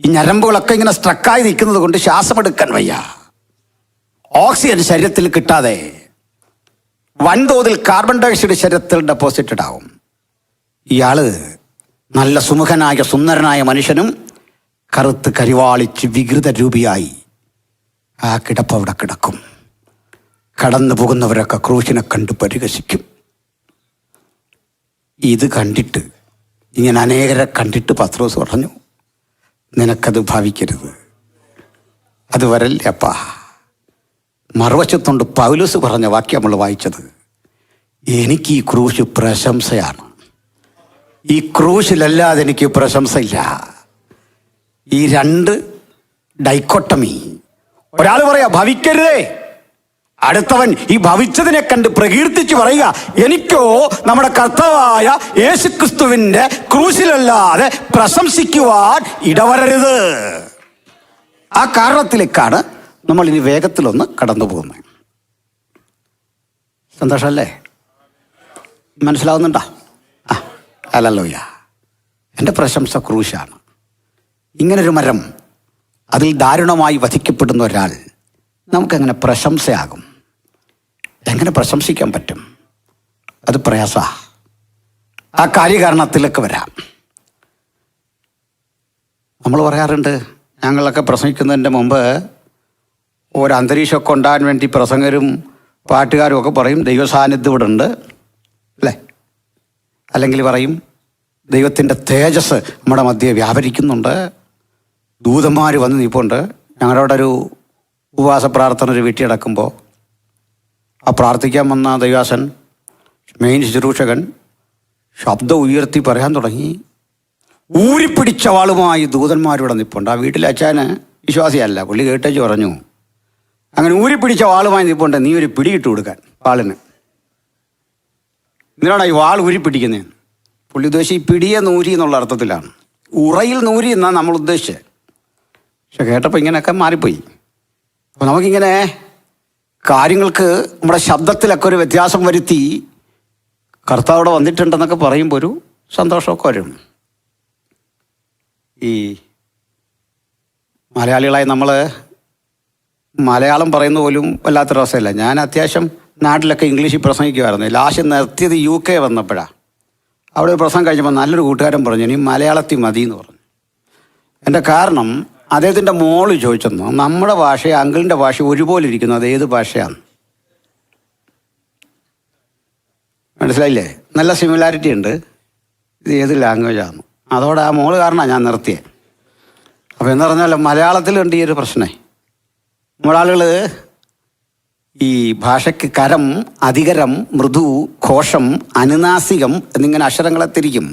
ഈ ഞരമ്പുകളൊക്കെ ഇങ്ങനെ സ്ട്രക്കായി നിൽക്കുന്നത് കൊണ്ട് ശ്വാസമെടുക്കാൻ വയ്യ. ഓക്സിജൻ ശരീരത്തിൽ കിട്ടാതെ വൻതോതിൽ കാർബൺ ഡയോക്സൈഡ് ശരീരത്തിൽ ഡെപ്പോസിറ്റഡ് ആവും. ഇയാള് നല്ല സുമുഖനായ സുന്ദരനായ മനുഷ്യനും കറുത്ത് കരിവാളിച്ച് വികൃത രൂപിയായി ആ കിടപ്പ് അവിടെ കിടക്കും. കടന്നു പോകുന്നവരൊക്കെ ക്രൂശിനെ കണ്ട് പരിഹസിക്കും. ഇത് കണ്ടിട്ട്, ഇങ്ങനെ അനേകരെ കണ്ടിട്ട് പത്രോസ് പറഞ്ഞു, നിനക്കത് ഭാവിക്കരുത്, അത് വരല്ലേ അപ്പാ. മറുവശത്തുണ്ട് പൗലോസ് പറഞ്ഞ വാക്യം നമ്മൾ വായിച്ചത്, എനിക്ക് ഈ ക്രൂശ് പ്രശംസയാണ്. ഈ ക്രൂശിലല്ലാതെ എനിക്ക് പ്രശംസയില്ല. ഈ 2 ഡൈക്കോട്ടമി. ഒരാൾ പറയാ ഭവിക്കരുതേ, അടുത്തവൻ ഈ ഭവിച്ചതിനെ കണ്ട് പ്രകീർത്തിച്ച് പറയുക, എനിക്കോ നമ്മുടെ കർത്താവായ യേശുക്രിസ്തുവിന്റെ ക്രൂശിലല്ലാതെ പ്രശംസിക്കുവാൻ ഇടവരരുത്. ആ കാരണത്തിലേക്കാണ് നമ്മൾ ഇനി വേഗത്തിലൊന്ന് കടന്നു പോകുന്നത്. സന്തോഷമല്ലേ? മനസ്സിലാവുന്നുണ്ടോ? ഹല്ലേലൂയ. എൻ്റെ പ്രശംസ ക്രൂശാണ്. ഇങ്ങനൊരു മരം, അതിൽ ദാരുണമായി വധിക്കപ്പെടുന്ന ഒരാൾ നമുക്കെങ്ങനെ പ്രശംസയാകും? എങ്ങനെ പ്രശംസിക്കാൻ പറ്റും? അത് പ്രയാസ. ആ കാര്യകാരണത്തിലേക്ക് വരാം. നമ്മൾ പറയാറുണ്ട്, ഞങ്ങളൊക്കെ പ്രസംഗിക്കുന്നതിൻ്റെ മുമ്പ് ഒരു അന്തരീക്ഷമൊക്കെ ഉണ്ടാകാൻ വേണ്ടി പ്രസംഗരും പാട്ടുകാരും ഒക്കെ പറയും ദൈവസാന്നിധ്യം ഇവിടെ ഉണ്ട്, അല്ലേ? അല്ലെങ്കിൽ പറയും ദൈവത്തിൻ്റെ തേജസ് നമ്മുടെ മധ്യേ വ്യാപരിക്കുന്നുണ്ട്, ദൂതന്മാർ വന്ന് നിൽപ്പുണ്ട്. ഞങ്ങളുടെ അവിടെ ഒരു ഉപവാസ പ്രാർത്ഥന ഒരു വീട്ടിൽ നടക്കുമ്പോൾ ആ പ്രാർത്ഥിക്കാൻ വന്ന ദൈവാസൻ, മെയിൻ ശുശ്രൂഷകൻ ശബ്ദം ഉയർത്തി പറയാൻ തുടങ്ങി, ഊരിപ്പിടിച്ച വാളുമായി ദൂതന്മാരിവിടെ നിൽപ്പുണ്ട്. ആ വീട്ടിലെ അച്ഛന് വിശ്വാസിയല്ല, പുള്ളി കേട്ടേച്ച് പറഞ്ഞു, അങ്ങനെ ഊരിപ്പിടിച്ച വാളുമായി നിൽപ്പുണ്ട്, നീ ഒരു പിടിയിട്ട് കൊടുക്കാൻ വാളിന്. ഇതിനാണ് ഈ വാൾ ഊരിപ്പിടിക്കുന്നത്. പുള്ളി ഉദ്ദേശിച്ച് ഈ പിടിയെ നൂരി എന്നുള്ള അർത്ഥത്തിലാണ്, ഉറയിൽ നൂരി എന്നാണ് നമ്മൾ ഉദ്ദേശിച്ചത്. പക്ഷെ കേട്ടപ്പോൾ ഇങ്ങനെയൊക്കെ മാറിപ്പോയി. അപ്പോൾ നമുക്കിങ്ങനെ കാര്യങ്ങൾക്ക് നമ്മുടെ ശബ്ദത്തിലൊക്കെ ഒരു വ്യത്യാസം വരുത്തി കർത്താവിടെ വന്നിട്ടുണ്ടെന്നൊക്കെ പറയുമ്പോൾ ഒരു സന്തോഷമൊക്കെ വരും. ഈ മലയാളികളായി നമ്മൾ മലയാളം പറയുന്ന പോലും വല്ലാത്തൊരു അവസ്ഥയില്ല. ഞാൻ അത്യാവശ്യം നാട്ടിലൊക്കെ ഇംഗ്ലീഷിൽ പ്രസംഗിക്കുമായിരുന്നു. ലാസ്റ്റ് നിർത്തിയത് UK വന്നപ്പോഴാണ്. അവിടെ ഒരു പ്രസംഗം കഴിഞ്ഞപ്പോൾ നല്ലൊരു കൂട്ടുകാരൻ പറഞ്ഞു, ഇനി മലയാളത്തിൽ മതി എന്ന് പറഞ്ഞു. എൻ്റെ കാരണം അദ്ദേഹത്തിൻ്റെ മോള് ചോദിച്ചെന്നു, നമ്മുടെ ഭാഷയും അങ്കിളിൻ്റെ ഭാഷ ഒരുപോലെ ഇരിക്കുന്നു, അത് ഏത് ഭാഷയാണ്? മനസ്സിലായില്ലേ? നല്ല സിമിലാരിറ്റി ഉണ്ട്. ഇത് ഏത് ലാംഗ്വേജാണ്? അതോടെ ആ മോള് കാരണമാണ് ഞാൻ നിർത്തിയത്. അപ്പോൾ എന്ന് പറഞ്ഞാൽ മലയാളത്തിലുണ്ട് ഈ ഒരു പ്രശ്നമേ. നമ്മളാളുകൾ ഈ ഭാഷയ്ക്ക് കരം, അധികരം, മൃദു, ഘോഷം, അനുനാസികം എന്നിങ്ങനെ അക്ഷരങ്ങളെ തിരിക്കും.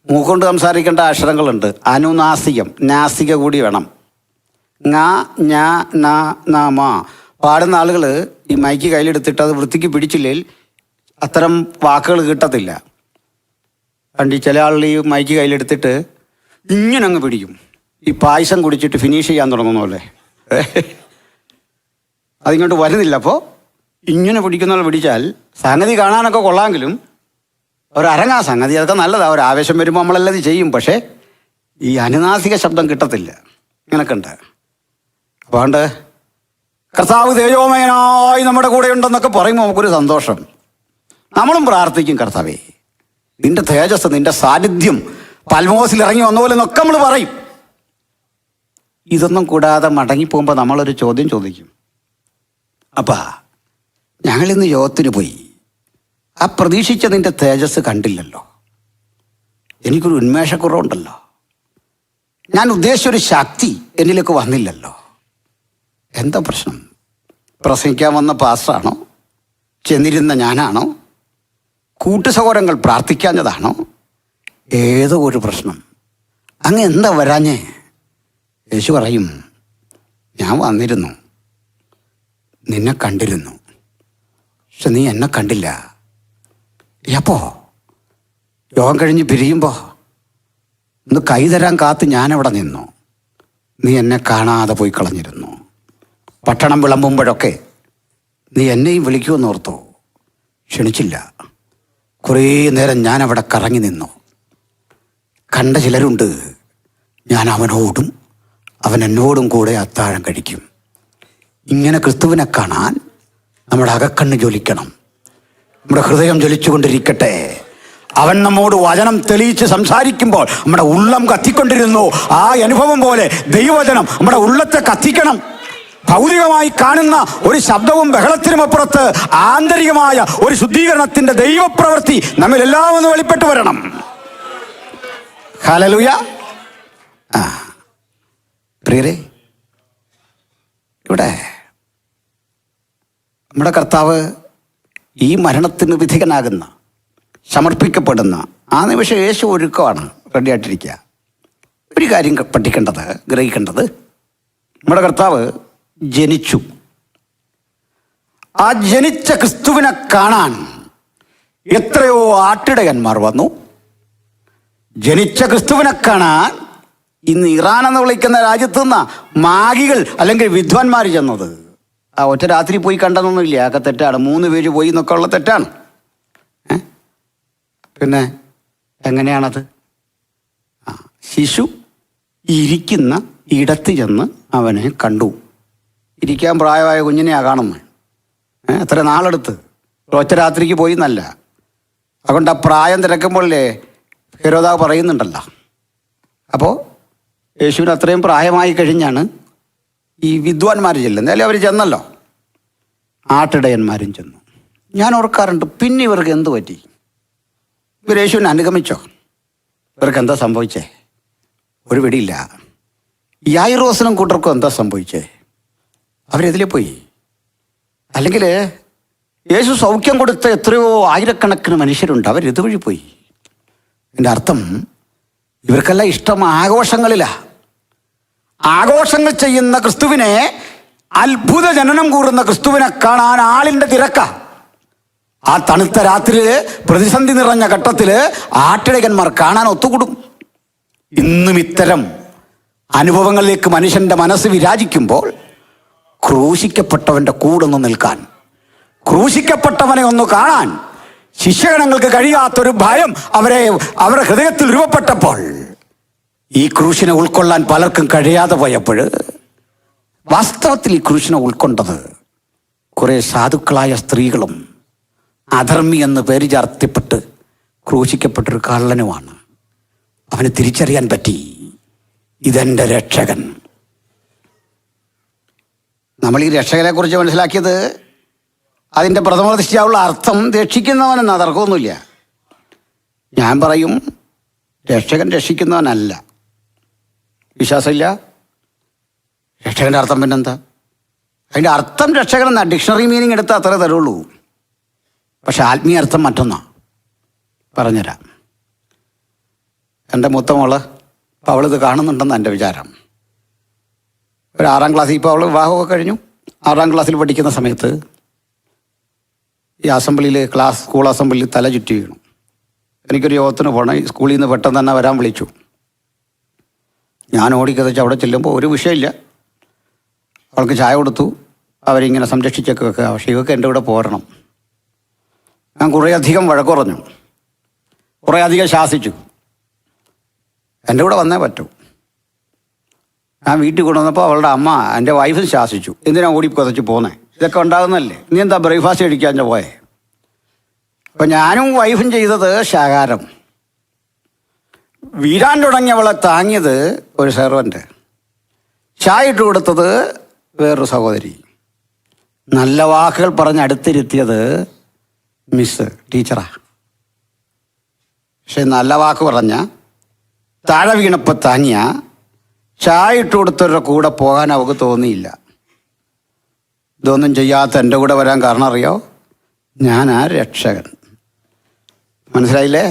മൂക്കൊണ്ട് സംസാരിക്കേണ്ട അക്ഷരങ്ങളുണ്ട്. അനുനാസികം, നാസിക കൂടി വേണം. ങ, ഞ, ന, ന, മ. പാടുന്ന ആളുകൾ ഈ മൈക്ക് കയ്യിലെടുത്തിട്ട് അത് വൃത്തിക്ക് പിടിച്ചില്ലെങ്കിൽ അത്തരം വാക്കുകൾ കിട്ടത്തില്ല. കണ്ടി ചില ആളുകൾ ഈ മൈക്ക് കയ്യിലെടുത്തിട്ട് ഇങ്ങനെ അങ്ങ് പിടിക്കും. ഈ പായസം കുടിച്ചിട്ട് ഫിനിഷ് ചെയ്യാൻ തുടങ്ങുന്ന പോലെ. അതിങ്ങോട്ട് വരുന്നില്ല. അപ്പോൾ ഇങ്ങനെ പിടിക്കുന്ന പിടിച്ചാൽ സംഗതി കാണാനൊക്കെ കൊള്ളാമെങ്കിലും ഒരരങ്ങാ സംഗതി. അതൊക്കെ നല്ലതാണ്. ഒരു ആവേശം വരുമ്പോൾ നമ്മളെല്ലാം ഇത് ചെയ്യും. പക്ഷേ ഈ അനുനാസിക ശബ്ദം കിട്ടത്തില്ല. ഇങ്ങനൊക്കെ ഉണ്ട്. അതുകൊണ്ട് കർത്താവ് തേജോമയനായി നമ്മുടെ കൂടെ ഉണ്ടെന്നൊക്കെ പറയുമ്പോൾ നമുക്കൊരു സന്തോഷം. നമ്മളും പ്രാർത്ഥിക്കും, കർത്താവേ നിന്റെ തേജസ്, നിന്റെ സാന്നിധ്യം പൽമോസിൽ ഇറങ്ങി വന്ന പോലെ എന്നൊക്കെ നമ്മൾ പറയും. ഇതൊന്നും കൂടാതെ മടങ്ങിപ്പോകുമ്പോൾ നമ്മളൊരു ചോദ്യം ചോദിക്കും. അപ്പാ, ഞങ്ങളിന്ന് യോഗത്തിന് പോയി, ആ പ്രതീക്ഷിച്ച നിന്റെ തേജസ് കണ്ടില്ലല്ലോ, എനിക്കൊരു ഉന്മേഷക്കുറവുണ്ടല്ലോ, ഞാൻ ഉദ്ദേശിച്ചൊരു ശക്തി എന്നിലേക്ക് വന്നില്ലല്ലോ. എന്താ പ്രശ്നം? പ്രസംഗിക്കാൻ വന്ന പാസ്റ്ററാണോ? ചെന്നിരുന്ന ഞാനാണോ? കൂട്ടുസഹോദരങ്ങൾ പ്രാർത്ഥിക്കാഞ്ഞതാണോ? ഏതോ ഒരു പ്രശ്നം. അങ്ങ് എന്താ വരാഞ്ഞേ? യേശു പറയും, ഞാൻ വന്നിരുന്നു, നിന്നെ കണ്ടിരുന്നു, പക്ഷെ നീ എന്നെ കണ്ടില്ല. എപ്പോ? യോഗം കഴിഞ്ഞ് പിരിയുമ്പോൾ ഒന്ന് കൈ തരാൻ കാത്ത് ഞാനവിടെ നിന്നു, നീ എന്നെ കാണാതെ പോയി കളഞ്ഞിരുന്നു. ഭക്ഷണം വിളമ്പുമ്പോഴൊക്കെ നീ എന്നെയും വിളിക്കുമെന്ന് ഓർത്തോ, ക്ഷണിച്ചില്ല. കുറേ നേരം ഞാനവിടെ കറങ്ങി നിന്നു. കണ്ട ചിലരുണ്ട്, ഞാൻ അവനോടും അവൻ എന്നോടും കൂടെ അത്താഴം കഴിക്കും. ഇങ്ങനെ ക്രിസ്തുവിനെ കാണാൻ നമ്മുടെ അകക്കണ്ണ് ജ്വലിക്കണം, നമ്മുടെ ഹൃദയം ജ്വലിച്ചുകൊണ്ടിരിക്കട്ടെ. അവൻ നമ്മോട് വചനം തെളിയിച്ച് സംസാരിക്കുമ്പോൾ നമ്മുടെ ഉള്ളം കത്തിക്കൊണ്ടിരുന്നു. ആ അനുഭവം പോലെ ദൈവവചനം നമ്മുടെ ഉള്ളത്തെ കത്തിക്കണം. ഭൗതികമായി കാണുന്ന ഒരു ശബ്ദവും ബഹളത്തിനും അപ്പുറത്ത് ആന്തരികമായ ഒരു ശുദ്ധീകരണത്തിന്റെ ദൈവപ്രവൃത്തി നമ്മിൽ എല്ലാം ഒന്ന് വെളിപ്പെട്ടു വരണം. ഹല്ലേലൂയ. പ്രിയരേ, ഇവിടെ നമ്മുടെ കർത്താവ് ഈ മരണത്തിന് വിധികനാകുന്ന, സമർപ്പിക്കപ്പെടുന്ന ആ നിമിഷം യേശു ഒരുക്കമാണ്, റെഡിയായിട്ടിരിക്കുക. ഒരു കാര്യം പഠിക്കേണ്ടത്, ഗ്രഹിക്കേണ്ടത്, നമ്മുടെ കർത്താവ് ജനിച്ചു. ആ ജനിച്ച ക്രിസ്തുവിനെ കാണാൻ എത്രയോ ആട്ടിടയന്മാർ വന്നു. ജനിച്ച ക്രിസ്തുവിനെ കാണാൻ ഇന്ന് ഇറാൻ എന്ന് വിളിക്കുന്ന രാജ്യത്ത് നിന്ന് മാഗികൾ അല്ലെങ്കിൽ വിദ്വാൻമാർ ചെന്നത്. ആ ഒറ്റ രാത്രി പോയി കണ്ടെന്നൊന്നുമില്ല, അതൊക്കെ തെറ്റാണ്. 3 പേര് പോയി എന്നൊക്കെ ഉള്ള തെറ്റാണ്. പിന്നെ എങ്ങനെയാണത്? ശിശു ഇരിക്കുന്ന ഇടത്ത് ചെന്ന് അവനെ കണ്ടു. ഇരിക്കാൻ പ്രായമായ കുഞ്ഞിനെയാണ് കാണുന്നത്. എത്ര നാളെടുത്ത്, ഒറ്റ രാത്രിക്ക് പോയി എന്നല്ല. അതുകൊണ്ട് ആ പ്രായം തിരക്കുമ്പോഴല്ലേ ഹെരോദാവ് പറയുന്നുണ്ടല്ലോ. അപ്പോൾ യേശുവിന് അത്രയും പ്രായമായി കഴിഞ്ഞാണ് ഈ വിദ്വാൻമാർ ചെല്ലുന്നത്. അല്ലെ, അവർ ചെന്നല്ലോ. ആട്ടിടയന്മാരും ചെന്നു. ഞാൻ ഓർക്കാറുണ്ട്, പിന്നെ ഇവർക്ക് എന്ത് പറ്റി? ഇവർ യേശുവിനെ അനുഗമിച്ചോ? ഇവർക്ക് എന്താ സംഭവിച്ചേ? ഒരു പിടിയില്ല. യായിറോസിനും കൂട്ടർക്കും എന്താ സംഭവിച്ചേ? അവരെതിലേ പോയി? അല്ലെങ്കിൽ യേശു സൗഖ്യം കൊടുത്ത എത്രയോ ആയിരക്കണക്കിന് മനുഷ്യരുണ്ട്, അവരിതുവഴി പോയി. എൻ്റെ അർത്ഥം, ഇവർക്കെല്ലാം ഇഷ്ടം ആഘോഷങ്ങളിലാ. ആഘോഷങ്ങൾ ചെയ്യുന്ന ക്രിസ്തുവിനെ, അത്ഭുത ജനനം കൂറുന്ന ക്രിസ്തുവിനെ കാണാൻ ആളിൻ്റെ തിരക്ക. ആ തണുത്ത രാത്രിയില്, പ്രതിസന്ധി നിറഞ്ഞ ഘട്ടത്തില് ആട്ടിടയന്മാർ കാണാൻ ഒത്തുകൂടും. ഇന്നും ഇത്തരം അനുഭവങ്ങളിലേക്ക് മനുഷ്യന്റെ മനസ്സ് വിരാജിക്കുമ്പോൾ ക്രൂശിക്കപ്പെട്ടവന്റെ കൂടെ ഒന്ന് നിൽക്കാൻ, ക്രൂശിക്കപ്പെട്ടവനെ ഒന്ന് കാണാൻ ശിഷ്യഗണങ്ങൾക്ക് കഴിയാത്തൊരു ഭയം അവരുടെ ഹൃദയത്തിൽ രൂപപ്പെട്ടപ്പോൾ, ഈ ക്രൂശിനെ ഉൾക്കൊള്ളാൻ പലർക്കും കഴിയാതെ പോയപ്പോൾ, വാസ്തവത്തിൽ ഈ ക്രൂശിനെ ഉൾക്കൊണ്ടത് കുറെ സാധുക്കളായ സ്ത്രീകളും അധർമ്മി എന്ന് പേര് ചാർത്തിപ്പെട്ട് ക്രൂശിക്കപ്പെട്ടൊരു കള്ളനുമാണ്. അവന് തിരിച്ചറിയാൻ പറ്റി, ഇതെൻ്റെ രക്ഷകൻ. നമ്മൾ ഈ രക്ഷകനെ കുറിച്ച് മനസ്സിലാക്കിയത് അതിൻ്റെ പ്രഥമ ദൃഷ്ടിയാവുള്ള അർത്ഥം രക്ഷിക്കുന്നവനെന്നാ, തർക്കമൊന്നുമില്ല. ഞാൻ പറയും രക്ഷകൻ രക്ഷിക്കുന്നവനല്ല. വിശ്വാസമില്ല? രക്ഷകൻ്റെ അർത്ഥം പിന്നെന്താ? അതിൻ്റെ അർത്ഥം രക്ഷകൻ എന്നാ, ഡിക്ഷണറി മീനിങ് എടുത്താൽ അത്രേ തരുള്ളൂ. പക്ഷെ ആത്മീയ അർത്ഥം മറ്റൊന്നാ. പറഞ്ഞുതരാം. എൻ്റെ മൂത്ത മോള് ഇപ്പോൾ അവളിത് കാണുന്നുണ്ടെന്ന് എൻ്റെ വിചാരം. ഒരു 6ാം ക്ലാസ്സിൽ, ഇപ്പോൾ അവൾ വിവാഹമൊക്കെ കഴിഞ്ഞു. 6ാം ക്ലാസ്സിൽ പഠിക്കുന്ന സമയത്ത് ഈ അസംബ്ലിയിൽ, സ്കൂൾ അസംബ്ലിയിൽ തല ചുറ്റി വീണു. എനിക്കൊരു യോഗത്തിന് പോകണം. ഈ സ്കൂളിൽ നിന്ന് പെട്ടെന്ന് തന്നെ വരാൻ വിളിച്ചു. ഞാൻ ഓടിക്കതച്ച് അവിടെ ചെല്ലുമ്പോൾ ഒരു വിഷയമില്ല. അവൾക്ക് ചായ കൊടുത്തു. അവരിങ്ങനെ സംരക്ഷിച്ചൊക്കെ വെക്കുക. പക്ഷേ ഇവർക്ക് എൻ്റെ കൂടെ പോരണം. ഞാൻ കുറേയധികം വഴക്ക് പറഞ്ഞു, കുറേയധികം ശാസിച്ചു. എൻ്റെ കൂടെ വന്നേ പറ്റൂ. ഞാൻ വീട്ടിൽ കൊണ്ടുവന്നപ്പോൾ അവളുടെ അമ്മ, എൻ്റെ വൈഫും ശാസിച്ചു. എന്തിനാ ഓടി കൊതച്ച് പോന്നേ? ഇതൊക്കെ ഉണ്ടാകുന്നല്ലേ, നീ എന്താ ബ്രേക്ക്ഫാസ്റ്റ് കഴിക്കാൻ പോയേ? അപ്പം ഞാനും വൈഫും ചെയ്തത് ശകാരം. വീഴാൻ തുടങ്ങിയവളെ താങ്ങിയത് ഒരു സെർവൻ്റ്, ചായ ഇട്ട് കൊടുത്തത് വേറൊരു സഹോദരി, നല്ല വാക്കുകൾ പറഞ്ഞ് അടുത്തിരുത്തിയത് മിസ്, ടീച്ചറാ. പക്ഷെ നല്ല വാക്ക് പറഞ്ഞ, താഴെ വീണപ്പോൾ താങ്ങിയ, ചായ ഇട്ട് കൊടുത്തവരുടെ കൂടെ പോകാൻ അവൾക്ക് തോന്നിയില്ല. ഇതൊന്നും ചെയ്യാത്ത എൻ്റെ കൂടെ വരാൻ കാരണം അറിയോ? ഞാനാ രക്ഷകൻ. മനസ്സിലായില്ലേ?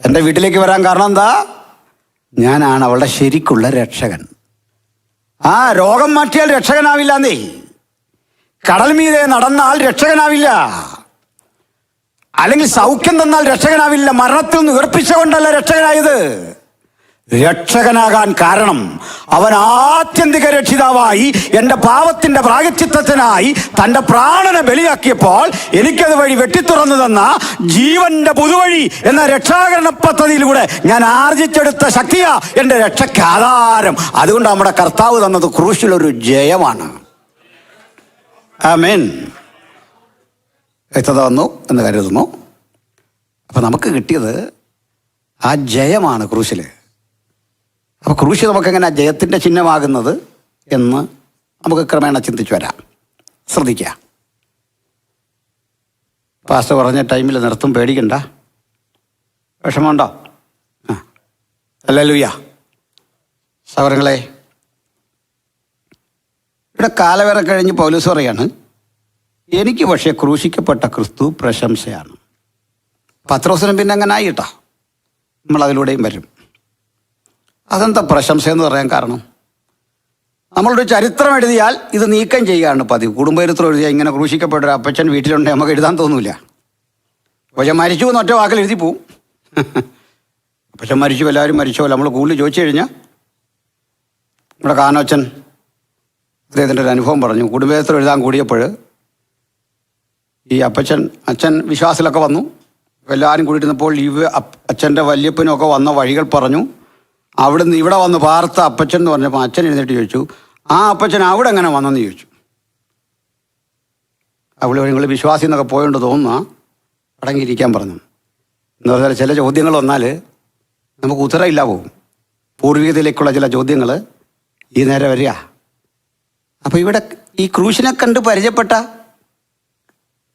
എൻ്റെ വീട്ടിലേക്ക് വരാൻ കാരണം എന്താ? ഞാനാണ് അവളുടെ ശരിക്കുള്ള രക്ഷകൻ. ആ രോഗം മാറ്റിയാൽ രക്ഷകനാവില്ലെന്നേ. കടൽ മീതെ നടന്നാൽ രക്ഷകനാവില്ല. അല്ലെങ്കിൽ സൗഖ്യം തന്നാൽ രക്ഷകനാവില്ല. മരണത്തിൽ നിന്ന് ഉയർപ്പിച്ചുകൊണ്ടല്ല രക്ഷകനായത്. രക്ഷകനാകാൻ കാരണം അവൻ ആത്യന്തിക രക്ഷിതാവായി എൻ്റെ പാപത്തിൻ്റെ പ്രായശ്ചിത്തത്തിനായി തൻ്റെ പ്രാണനെ ബലിയാക്കിയപ്പോൾ എനിക്കത് വഴി വെട്ടിത്തുറന്നു തന്ന ജീവന്റെ പുതുവഴി എന്ന രക്ഷാകരണ പദ്ധതിയിലൂടെ ഞാൻ ആർജിച്ചെടുത്ത ശക്തിയാ എൻ്റെ രക്ഷയ്ക്ക് ആധാരം. അതുകൊണ്ട് നമ്മുടെ കർത്താവ് തന്നത് ക്രൂശിലൊരു ജയമാണ്. ആമേൻ. വ്യക്തത വന്നു എന്ന് കരുതുന്നു. അപ്പം നമുക്ക് കിട്ടിയത് ആ ജയമാണ് ക്രൂശിൽ. അപ്പോൾ ക്രൂശ് നമുക്കെങ്ങനെ ജയത്തിൻ്റെ ചിഹ്നമാകുന്നത് എന്ന് നമുക്ക് ക്രമേണ ചിന്തിച്ചു വരാം. ശ്രദ്ധിക്കുക. പാസ്റ്റർ പറഞ്ഞ ടൈമിൽ നിർത്തും, പേടിക്കണ്ട. വിഷമമുണ്ടോ? ഹല്ലേലൂയ. സഹോദരങ്ങളെ, ഇവിടെ കാലവേറെ കഴിഞ്ഞ് പൗലോസ് പറയാണ്, എനിക്ക് പക്ഷേ ക്രൂശിക്കപ്പെട്ട ക്രിസ്തു പ്രശംസയാണ്. പത്രോസിനും പിന്നെ അങ്ങനെ ആയിട്ടോ, നമ്മളതിലൂടെയും വരും. അതെന്താ പ്രശംസ എന്ന് പറയാൻ കാരണം? നമ്മളൊരു ചരിത്രം എഴുതിയാൽ ഇത് നീക്കം ചെയ്യുകയാണ് പതിവ്. കുടുംബചരിത്രം എഴുതിയാൽ ഇങ്ങനെ ക്രൂശിക്കപ്പെട്ട ഒരു അപ്പച്ചൻ വീട്ടിലുണ്ടെങ്കിൽ നമുക്ക് എഴുതാൻ തോന്നില്ല. അപ്പച്ചൻ മരിച്ചു എന്ന് ഒറ്റ വാക്കിൽ എഴുതി പോവും. അപ്പച്ചൻ മരിച്ചു, എല്ലാവരും മരിച്ചോ. നമ്മൾ കൂടുതൽ ചോദിച്ചു കഴിഞ്ഞാൽ, നമ്മുടെ കാനോച്ചൻ അദ്ദേഹത്തിൻ്റെ ഒരു അനുഭവം പറഞ്ഞു. കുടുംബചരിത്രം എഴുതാൻ കൂടിയപ്പോൾ ഈ അച്ഛൻ വിശ്വാസത്തിലൊക്കെ വന്നു. എല്ലാവരും കൂടിയിരുന്നപ്പോൾ ഈ അച്ഛൻ്റെ വല്യപ്പനൊക്കെ വന്ന വഴികൾ പറഞ്ഞു. അവിടുന്ന് ഇവിടെ വന്ന് പാർത്ത അപ്പച്ചൻ എന്ന് പറഞ്ഞപ്പോൾ അച്ഛൻ എഴുന്നേറ്റ് ചോദിച്ചു, ആ അപ്പച്ചൻ അവിടെ എങ്ങനെ വന്നെന്ന് ചോദിച്ചു. അവിടെ നിങ്ങൾ വിശ്വാസി എന്നൊക്കെ പോയോണ്ട് തോന്നുന്ന അടങ്ങിയിരിക്കാൻ പറഞ്ഞു. എന്ന് പറഞ്ഞാൽ ചില ചോദ്യങ്ങൾ വന്നാൽ നമുക്ക് ഉത്തരമില്ല പോകും. പൂർവികതയിലേക്കുള്ള ചില ചോദ്യങ്ങൾ ഈ നേരെ വരിക. അപ്പോൾ ഇവിടെ ഈ ക്രൂശിനെ കണ്ട് പരിചയപ്പെട്ട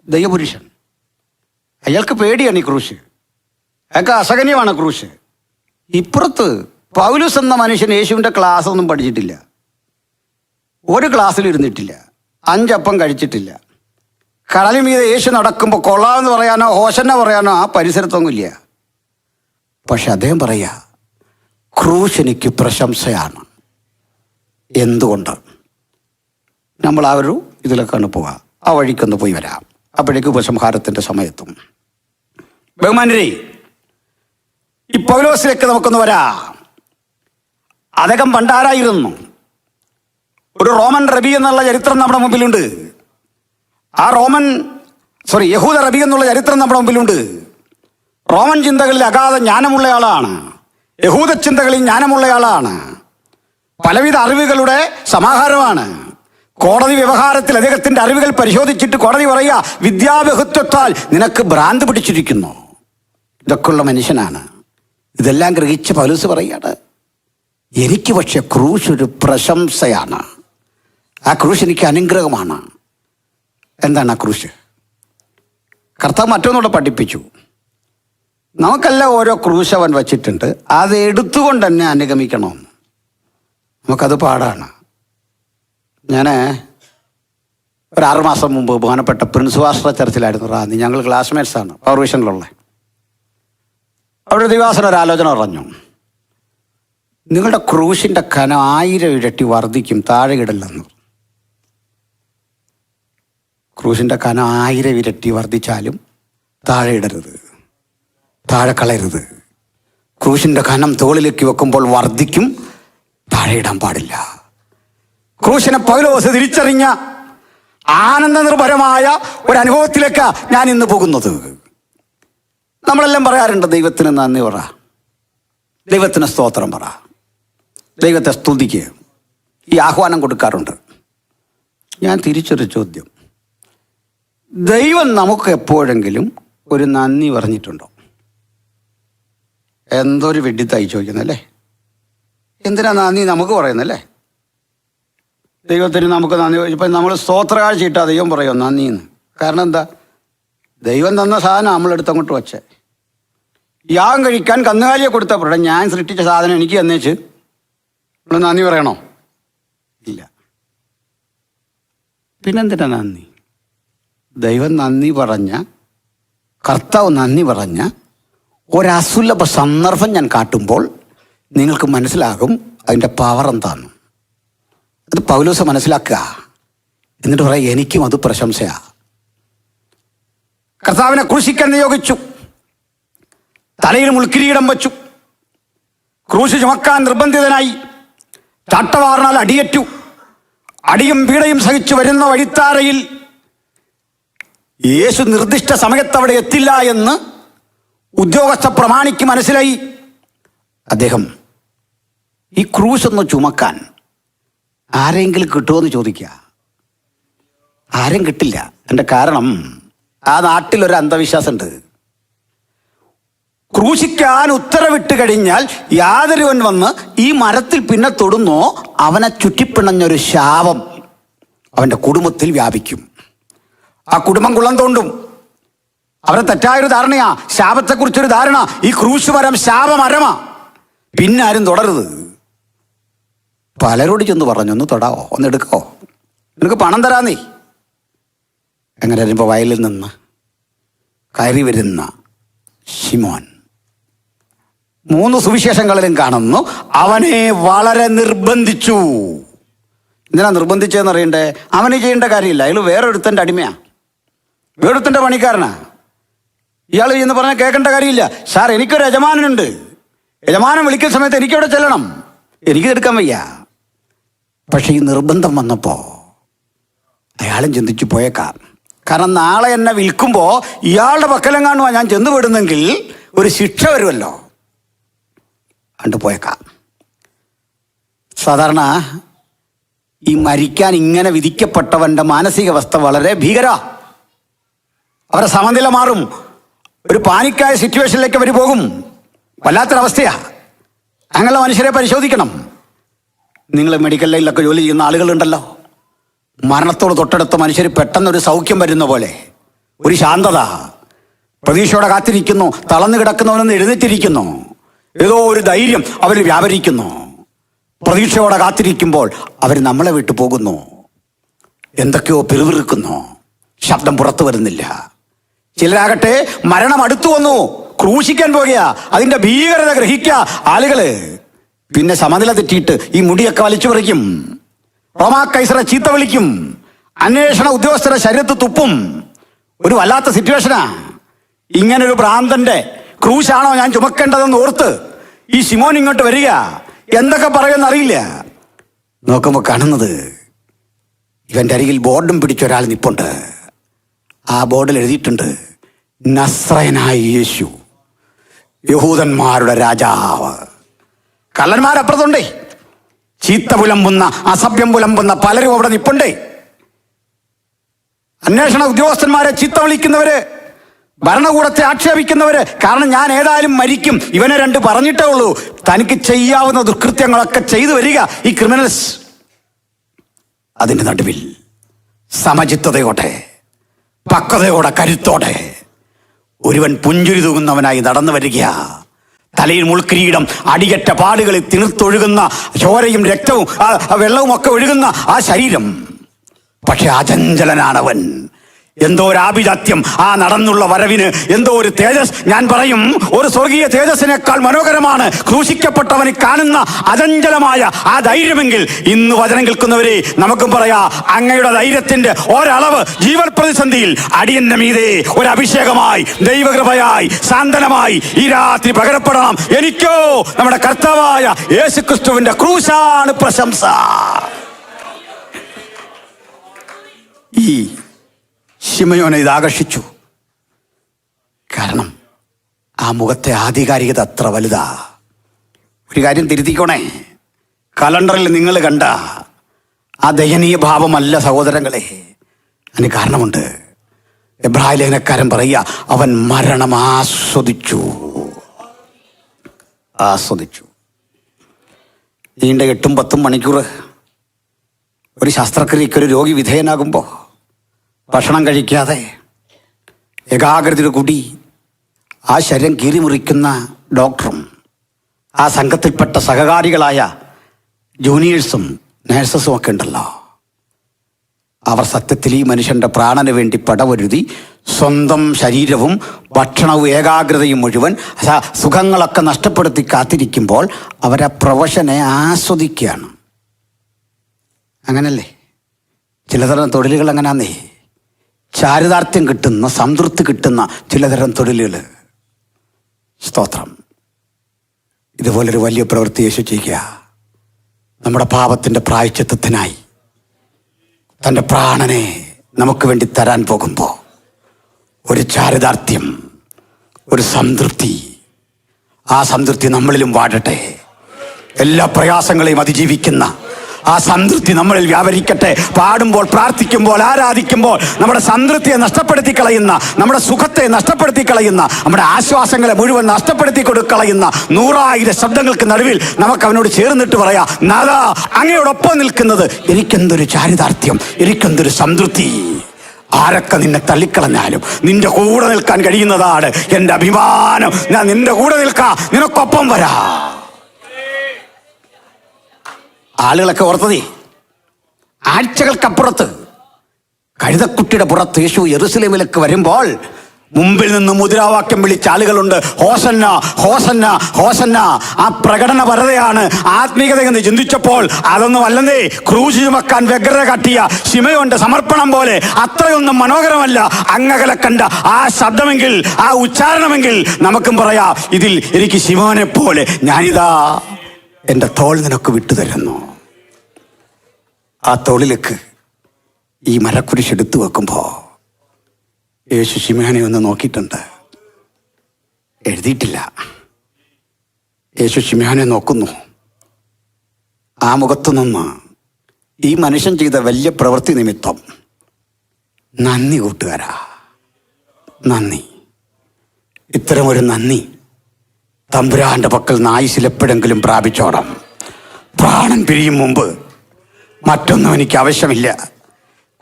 ദൈവപുരുഷൻ, അയാൾക്ക് പേടിയാണ് ഈ ക്രൂശ്. അയാൾക്ക് അസഹനീയമാണ് ക്രൂശ്. ഇപ്പുറത്ത് പൗലോസ് എന്ന മനുഷ്യൻ യേശുവിൻ്റെ ക്ലാസ് ഒന്നും പഠിച്ചിട്ടില്ല, ഒരു ക്ലാസ്സിൽ ഇരുന്നിട്ടില്ല, 5 അപ്പം കഴിച്ചിട്ടില്ല. കടലിൽ മീതെ യേശു നടക്കുമ്പോൾ കൊള്ളാമെന്ന് പറയാനോ ഹോശന്ന പറയാനോ ആ പരിസരത്തൊന്നുമില്ല. പക്ഷെ അദ്ദേഹം പറയുക, ക്രൂശ് എനിക്ക് പ്രശംസയാണ്. എന്തുകൊണ്ട്? നമ്മൾ ആ ഒരു ഇതിലേക്കാണ് പോവുക. ആ വഴിക്കൊന്ന് പോയി വരാം. അപ്പോഴേക്ക് ഉപസംഹാരത്തിൻ്റെ സമയത്തും. ബഹുമാനരേ, ഈ പൗലോസിലേക്ക് നമുക്കൊന്ന് വരാം. അദ്ദേഹം പണ്ടാരായിരുന്നു? ഒരു റോമൻ റബി എന്നുള്ള ചരിത്രം നമ്മുടെ മുമ്പിലുണ്ട്. യഹൂദ റബി എന്നുള്ള ചരിത്രം നമ്മുടെ മുമ്പിലുണ്ട്. റോമൻ ചിന്തകളിൽ അഗാധ ജ്ഞാനമുള്ളയാളാണ്. യഹൂദ ചിന്തകളിൽ ജ്ഞാനമുള്ളയാളാണ്. പലവിധ അറിവുകളുടെ സമാഹാരമാണ്. കോടതി വ്യവഹാരത്തിൽ അദ്ദേഹത്തിൻ്റെ അറിവുകൾ പരിശോധിച്ചിട്ട് കോടതി പറയുക, വിദ്യാബഹുത്വത്താൽ നിനക്ക് ഭ്രാന്ത് പിടിച്ചിരിക്കുന്നു. ഇതൊക്കെയുള്ള മനുഷ്യനാണ്. ഇതെല്ലാം ഗ്രഹിച്ച് പൗലോസ് പറയുകയാണ്, എനിക്ക് പക്ഷെ ക്രൂശ് ഒരു പ്രശംസയാണ്. ആ ക്രൂശ് എനിക്ക് അനുഗ്രഹമാണ്. എന്താണ് ആ ക്രൂശ്? കർത്താവ് മറ്റൊന്നുകൂടെ പഠിപ്പിച്ചു. നമുക്കെല്ലാം ഓരോ ക്രൂശ് അവൻ വച്ചിട്ടുണ്ട്, അത് എടുത്തുകൊണ്ട് തന്നെ അനുഗമിക്കണമെന്ന്. നമുക്കത് പാടാണ്. ഞാൻ ഒരു 6 മാസം മുമ്പ് ബഹുമാനപ്പെട്ട പ്രിൻസ് വാസ്റ്റർ ചർച്ചിലായിരുന്നു റാന്നി. ഞങ്ങൾ ക്ലാസ്മേറ്റ്സാണ്, പവർ വിഷനിലുള്ള. അവിടെ ദിവാസന ഒരു ആലോചന പറഞ്ഞു. നിങ്ങളുടെ ക്രൂശിൻ്റെ കനം 1000 ഇരട്ടി വർദ്ധിക്കും, താഴെ ഇടല്ലെന്ന്. ക്രൂശിൻ്റെ കനം 1000 ഇരട്ടി വർദ്ധിച്ചാലും താഴെ ഇടരുത്, താഴെ കളയരുത്. ക്രൂശിൻ്റെ കനം തോളിലേക്ക് വെക്കുമ്പോൾ വർദ്ധിക്കും, താഴെ ഇടാൻ പാടില്ല. ക്രൂശിനെ പൗലോസ് തിരിച്ചറിഞ്ഞ ആനന്ദ നിർഭരമായ ഒരു അനുഭവത്തിലേക്കാണ് ഞാൻ ഇന്ന് പോകുന്നത്. നമ്മളെല്ലാം പറയാറുണ്ട്, ദൈവത്തിന് നന്ദി പറ, ദൈവത്തിന് സ്തോത്രം പറ, ദൈവത്തെ സ്തുതിക്ക്, ഈ ആഹ്വാനം കൊടുക്കാറുണ്ട്. ഞാൻ തിരിച്ചൊരു ചോദ്യം, ദൈവം നമുക്ക് എപ്പോഴെങ്കിലും ഒരു നന്ദി പറഞ്ഞിട്ടുണ്ടോ? എന്തൊരു വെഡിത്തായി ചോദിക്കുന്നല്ലേ. എന്തിനാ നന്ദി നമുക്ക് പറയുന്നല്ലേ? ദൈവത്തിന് നമുക്ക് നന്ദി. ഇപ്പം നമ്മൾ സ്തോത്രകാഴ്ച ഇട്ടാ ദൈവം പറയുമോ നന്ദിന്ന്? കാരണം എന്താ? ദൈവം തന്ന സാധനം നമ്മളെടുത്ത് അങ്ങോട്ട് വച്ചേ. യാഗം കഴിക്കാൻ കന്നുകാലിയെ കൊടുത്തപ്പോഴേ ഞാൻ സൃഷ്ടിച്ച സാധനം എനിക്ക് തന്നേച്ച് നമ്മൾ നന്ദി പറയണോ? ഇല്ല. പിന്നെന്തിനാ നന്ദി? ദൈവം നന്ദി പറഞ്ഞ, കർത്താവ് നന്ദി പറഞ്ഞ ഒരസുലഭ സന്ദർഭം ഞാൻ കാട്ടുമ്പോൾ നിങ്ങൾക്ക് മനസ്സിലാകും അതിൻ്റെ പവർ എന്താന്ന്. അത് പൗലോസ് മനസ്സിലാക്കുക. എന്നിട്ട് പറയാം, എനിക്കും അത് പ്രശംസയാ. കർത്താവിനെ ക്രൂശിക്കാൻ നിയോഗിച്ചു, തലയിൽ മുൾക്കിരീടം വച്ചു, ക്രൂശ് ചുമക്കാൻ നിർബന്ധിതനായി, ചാട്ടവാറിനാൽ അടിയേറ്റു, അടിയും പീഡയും സഹിച്ചു വരുന്ന വഴിത്താരയിൽ യേശു നിർദ്ദിഷ്ട സമയത്ത് അവിടെ എത്തില്ല എന്ന് ഉദ്യോഗസ്ഥ പ്രമാണിക്ക് മനസ്സിലായി. അദ്ദേഹം ഈ ക്രൂശ് ഒന്ന് ചുമക്കാൻ ആരെങ്കിലും കിട്ടുമോയെന്ന് ചോദിക്കുക. ആരും കിട്ടില്ല. എൻ്റെ കാരണം, ആ നാട്ടിലൊരു അന്ധവിശ്വാസമുണ്ട്. ക്രൂശിക്കാൻ ഉത്തരവിട്ട് കഴിഞ്ഞാൽ യാതൊരുവൻ വന്ന് ഈ മരത്തിൽ പിന്നെ തൊടുന്നോ അവനെ ചുറ്റിപ്പിണഞ്ഞൊരു ശാപം അവൻ്റെ കുടുംബത്തിൽ വ്യാപിക്കും. ആ കുടുംബം കുളം തോണ്ടും. അവരെ തെറ്റായൊരു ധാരണയാ, ശാപത്തെക്കുറിച്ചൊരു ധാരണ. ഈ ക്രൂശ് മരം ശാപമരമാ, പിന്നെ ആരും തുടരുത്. പലരോട് ചെന്ന് പറഞ്ഞു, ഒന്ന് തൊടാവോ, ഒന്ന് എടുക്കാവോ, നിനക്ക് പണം തരാന്നേ. അങ്ങനെ വരുമ്പോൾ വയലിൽ നിന്ന് കയറി വരുന്ന ശിമോൻ 3 സുവിശേഷങ്ങളിലും കാണുന്നു, അവനെ വളരെ നിർബന്ധിച്ചു. എന്തിനാ നിർബന്ധിച്ചതെന്ന് അറിയണ്ടേ? അവന് ചെയ്യേണ്ട കാര്യമില്ല, അയാൾ വേറൊരുത്തൻ്റെ അടിമയാണ്, വേറൊരുത്തൻ്റെ പണിക്കാരനാ. ഇയാൾ എന്ന് പറഞ്ഞാൽ കേൾക്കേണ്ട കാര്യമില്ല. സാർ, എനിക്കൊരു യജമാനുണ്ട്, യജമാനൻ വിളിക്കുന്ന സമയത്ത് എനിക്കവിടെ ചെല്ലണം, എനിക്ക് എടുക്കാൻ വയ്യ. പക്ഷെ ഈ നിർബന്ധം വന്നപ്പോൾ അയാളും ചിന്തിച്ചു പോയേക്കാം. കാരണം നാളെ എന്നെ വിൽക്കുമ്പോൾ ഇയാളുടെ പക്കലം കാണുവാൻ ഞാൻ ചെന്ന് വിടുന്നെങ്കിൽ ഒരു ശിക്ഷ വരുമല്ലോ, കണ്ടു പോയേക്കാം. സാധാരണ ഈ മരിക്കാൻ ഇങ്ങനെ വിധിക്കപ്പെട്ടവൻ്റെ മാനസികാവസ്ഥ വളരെ ഭീകര. അവരുടെ സമനില മാറും, ഒരു പാനിക്കായ സിറ്റുവേഷനിലേക്ക് അവർ പോകും. വല്ലാത്തൊരവസ്ഥയാ. അങ്ങനെയുള്ള മനുഷ്യരെ പരിശോധിക്കണം. നിങ്ങൾ മെഡിക്കൽ ലൈനിലൊക്കെ ജോലി ചെയ്യുന്ന ആളുകളുണ്ടല്ലോ, മരണത്തോട് തൊട്ടടുത്ത മനുഷ്യർ പെട്ടെന്നൊരു സൗഖ്യം വരുന്ന പോലെ, ഒരു ശാന്തത, പ്രതീക്ഷയോടെ കാത്തിരിക്കുന്നു. തളർന്നു കിടക്കുന്നവനൊന്ന് എഴുന്നേറ്റിരിക്കുന്നു, ഏതോ ഒരു ധൈര്യം അവർ വ്യാപരിക്കുന്നു. പ്രതീക്ഷയോടെ കാത്തിരിക്കുമ്പോൾ അവർ നമ്മളെ വിട്ടു പോകുന്നു, എന്തൊക്കെയോ പിറുപിറുക്കുന്നു, ശബ്ദം പുറത്തു വരുന്നില്ല. ചിലരാകട്ടെ മരണം അടുത്തു വന്നു, ക്രൂശിക്കാൻ പോകുക, അതിൻ്റെ ഭീകരത ഗ്രഹിക്കുക ആളുകള്. പിന്നെ സമനില തെറ്റിയിട്ട് ഈ മുടിയൊക്കെ വലിച്ചു പറിക്കും, റോമാ കൈസറെ ചീത്ത വിളിക്കും, അന്വേഷണ ഉദ്യോഗസ്ഥരുടെ ശരീരത്ത് തുപ്പും. ഒരു വല്ലാത്ത സിറ്റുവേഷനാ. ഇങ്ങനൊരു ഭ്രാന്തന്റെ ക്രൂശാണോ ഞാൻ ചുമക്കേണ്ടതെന്ന് ഓർത്ത് ഈ ശിമോൻ ഇങ്ങോട്ട് വരിക. എന്തൊക്കെ പറയുമെന്ന് അറിയില്ല. നോക്കുമ്പോൾ കാണുന്നത് ഇവൻ്റെ അരികിൽ ബോർഡും പിടിച്ചൊരാൾ നിപ്പുണ്ട്. ആ ബോർഡിൽ എഴുതിയിട്ടുണ്ട്, നസ്രയനായ യേശു, യഹൂദന്മാരുടെ രാജാവ്. കള്ളന്മാരപ്പുറത്തുണ്ടേ, ചീത്ത പുലമ്പുന്ന, അസഭ്യം പുലമ്പുന്ന പലരും അവിടെ നിപ്പുണ്ടേ. അന്വേഷണ ഉദ്യോഗസ്ഥന്മാരെ ചീത്ത വിളിക്കുന്നവര്, ഭരണകൂടത്തെ ആക്ഷേപിക്കുന്നവര്. കാരണം ഞാൻ ഏതായാലും മരിക്കും, ഇവനെ 2 പറഞ്ഞിട്ടേ ഉള്ളൂ. തനിക്ക് ചെയ്യാവുന്ന ദുഷ്കൃത്യങ്ങളൊക്കെ ചെയ്തു വരിക ഈ ക്രിമിനൽസ്. അതിൻ്റെ നടുവിൽ സമചിത്തതയോടെ പക്വതയോടെ കരുത്തോടെ ഒരുവൻ പുഞ്ചിരി തൂകുന്നവനായി നടന്നു വരിക. തലയിൽ മുൾക്കിരീടം, അടികെട്ട പാടുകളിൽ തിണർത്തൊഴുകുന്ന ചോരയും രക്തവും വെള്ളവും ഒക്കെ ഒഴുകുന്ന ആ ശരീരം. പക്ഷെ അചഞ്ചലനാണവൻ. എന്തോ ഒരു ആഭിജാത്യം ആ നടന്നുള്ള വരവിന്, എന്തോ ഒരു തേജസ്. ഞാൻ പറയും, ഒരു സ്വർഗീയ തേജസ്സിനേക്കാൾ മനോഹരമാണ് ക്രൂശിക്കപ്പെട്ടവന് കാണുന്ന അചഞ്ചലമായ ആ ധൈര്യമെങ്കിൽ ഇന്ന് വചനം കേൾക്കുന്നവരെ നമുക്കും പറയാ, അങ്ങയുടെ ധൈര്യത്തിന്റെ ഒരളവ് ജീവൻ പ്രതിസന്ധിയിൽ അടിയന്റെ മീതെ ഒരു അഭിഷേകമായി, ദൈവകൃപയായി, സാന്ത്വനമായി ഈ രാത്രി പകരപ്പെടണം. എനിക്കോ നമ്മുടെ കർത്താവായ യേശുക്രിസ്തുവിന്റെ ക്രൂശാണ് പ്രശംസ. ഈ ശിമയോനെ ഇത് ആകർഷിച്ചു. കാരണം ആ മുഖത്തെ ആധികാരികത അത്ര വലുതാ. ഒരു കാര്യം തിരുത്തിക്കോണേ, കലണ്ടറിൽ നിങ്ങൾ കണ്ട ആ ദയനീയ ഭാവമല്ല സഹോദരങ്ങളെ. അതിന് കാരണമുണ്ട്. എബ്രായ ലേഖനക്കാരൻ പറയുക, അവൻ മരണം ആസ്വദിച്ചു. നീണ്ട 8-10 മണിക്കൂർ ഒരു ശസ്ത്രക്രിയക്കൊരു രോഗി വിധേയനാകുമ്പോൾ ഭക്ഷണം കഴിക്കാതെ ഏകാഗ്രതയുടെ കൂടി ആ ശരീരം കീറിമുറിക്കുന്ന ഡോക്ടറും ആ സംഘത്തിൽപ്പെട്ട സഹകാരികളായ ജൂനിയേഴ്സും നേഴ്സസും ഒക്കെ ഉണ്ടല്ലോ, അവർ സത്യത്തിൽ ഈ മനുഷ്യൻ്റെ പ്രാണന് വേണ്ടി പടവരുതി സ്വന്തം ശരീരവും ഭക്ഷണവും ഏകാഗ്രതയും മുഴുവൻ സുഖങ്ങളൊക്കെ നഷ്ടപ്പെടുത്തി കാത്തിരിക്കുമ്പോൾ അവരെ പ്രൊഫഷനെ ആസ്വദിക്കുകയാണ്. അങ്ങനല്ലേ ചിലതരം തൊഴിലുകൾ? അങ്ങനാന്നേ, ചാരിതാർത്ഥ്യം കിട്ടുന്ന, സംതൃപ്തി കിട്ടുന്ന ചിലതരം തൊഴിലുകൾ. സ്തോത്രം. ഇതുപോലൊരു വലിയ പ്രവൃത്തി യേശു ചെയ്യുക. നമ്മുടെ പാപത്തിൻ്റെ പ്രായശ്ചിത്തത്തിനായി തൻ്റെ പ്രാണനെ നമുക്ക് വേണ്ടി തരാൻ പോകുമ്പോൾ ഒരു ചാരിതാർത്ഥ്യം, ഒരു സംതൃപ്തി, ആ സംതൃപ്തി നമ്മളിലും വാഴട്ടെ. എല്ലാ പ്രയാസങ്ങളെയും അതിജീവിക്കുന്ന ആ സംതൃപ്തി നമ്മളിൽ വ്യാപരിക്കട്ടെ. പാടുമ്പോൾ, പ്രാർത്ഥിക്കുമ്പോൾ, ആരാധിക്കുമ്പോൾ നമ്മുടെ സംതൃപ്തിയെ നഷ്ടപ്പെടുത്തി കളയുന്ന, നമ്മുടെ സുഖത്തെ നഷ്ടപ്പെടുത്തി കളയുന്ന, നമ്മുടെ ആശ്വാസങ്ങളെ മുഴുവൻ നഷ്ടപ്പെടുത്തി കൊടുക്കളയുന്ന 100,000 ശബ്ദങ്ങൾക്ക് നടുവിൽ നമുക്ക് അവനോട് ചേർന്നിട്ട് പറയാ, നാഥാ, അങ്ങയോടൊപ്പം നിൽക്കുന്നത് എനിക്കെന്തൊരു ചാരിതാർത്ഥ്യം, എനിക്കെന്തൊരു സംതൃപ്തി. ആരൊക്കെ നിന്നെ തള്ളിക്കളഞ്ഞാലും നിന്റെ കൂടെ നിൽക്കാൻ കഴിയുന്നതാണ് എൻ്റെ അഭിമാനം. ഞാൻ നിന്റെ കൂടെ നിൽക്കാം, നിനക്കൊപ്പം വരാ. ആളുകളൊക്കെ ഓർത്തതേ, ആഴ്ചകൾക്കപ്പുറത്ത് കഴുതക്കുട്ടിയുടെ പുറത്ത് യേശു യെരുസലേമിലേക്ക് വരുമ്പോൾ മുമ്പിൽ നിന്ന് മുദ്രാവാക്യം വിളിച്ച ആളുകളുണ്ട്. ഹോസന്ന, ഹോസന്ന, ഹോസന്ന. ആ പ്രകടന പരതയാണ് ആത്മീയത എന്ന് ചിന്തിച്ചപ്പോൾ അതൊന്നും അല്ലെന്നേ. ക്രൂശ് ചുമക്കാൻ വ്യഗ്രത കാട്ടിയ ശിമയോന്റെ സമർപ്പണം പോലെ അത്രയൊന്നും മനോഹരമല്ല അങ്ങകലെ കണ്ട ആ ശബ്ദമെങ്കിൽ, ആ ഉച്ചാരണമെങ്കിൽ നമുക്കും പറയാം, ഇതിൽ എനിക്ക് ശിമോനെ പോലെ ഞാനിതാ എൻ്റെ തോൾ നിനക്ക് വിട്ടുതരുന്നു. ആ തോളിലേക്ക് ഈ മരക്കുരിശ് എടുത്തു വെക്കുമ്പോൾ യേശു ശിമയോനെ ഒന്ന് നോക്കിയിട്ടുണ്ട്. എഴുതിയിട്ടില്ല. യേശു ശിമയോനെ നോക്കുന്നു. ആ മുഖത്തു നിന്ന് ഈ മനുഷ്യൻ ചെയ്ത വലിയ പ്രവൃത്തി നിമിത്തം നന്ദി കൂട്ടുകാരാ, നന്ദി. ഇത്തരമൊരു നന്ദി തമ്പുരാന്റെ പക്കൽ ആയുസ്സിലെപ്പോഴെങ്കിലും പ്രാപിച്ചോണം. പ്രാണൻ പിരിയും മുമ്പ് മറ്റൊന്നും എനിക്ക് ആവശ്യമില്ല.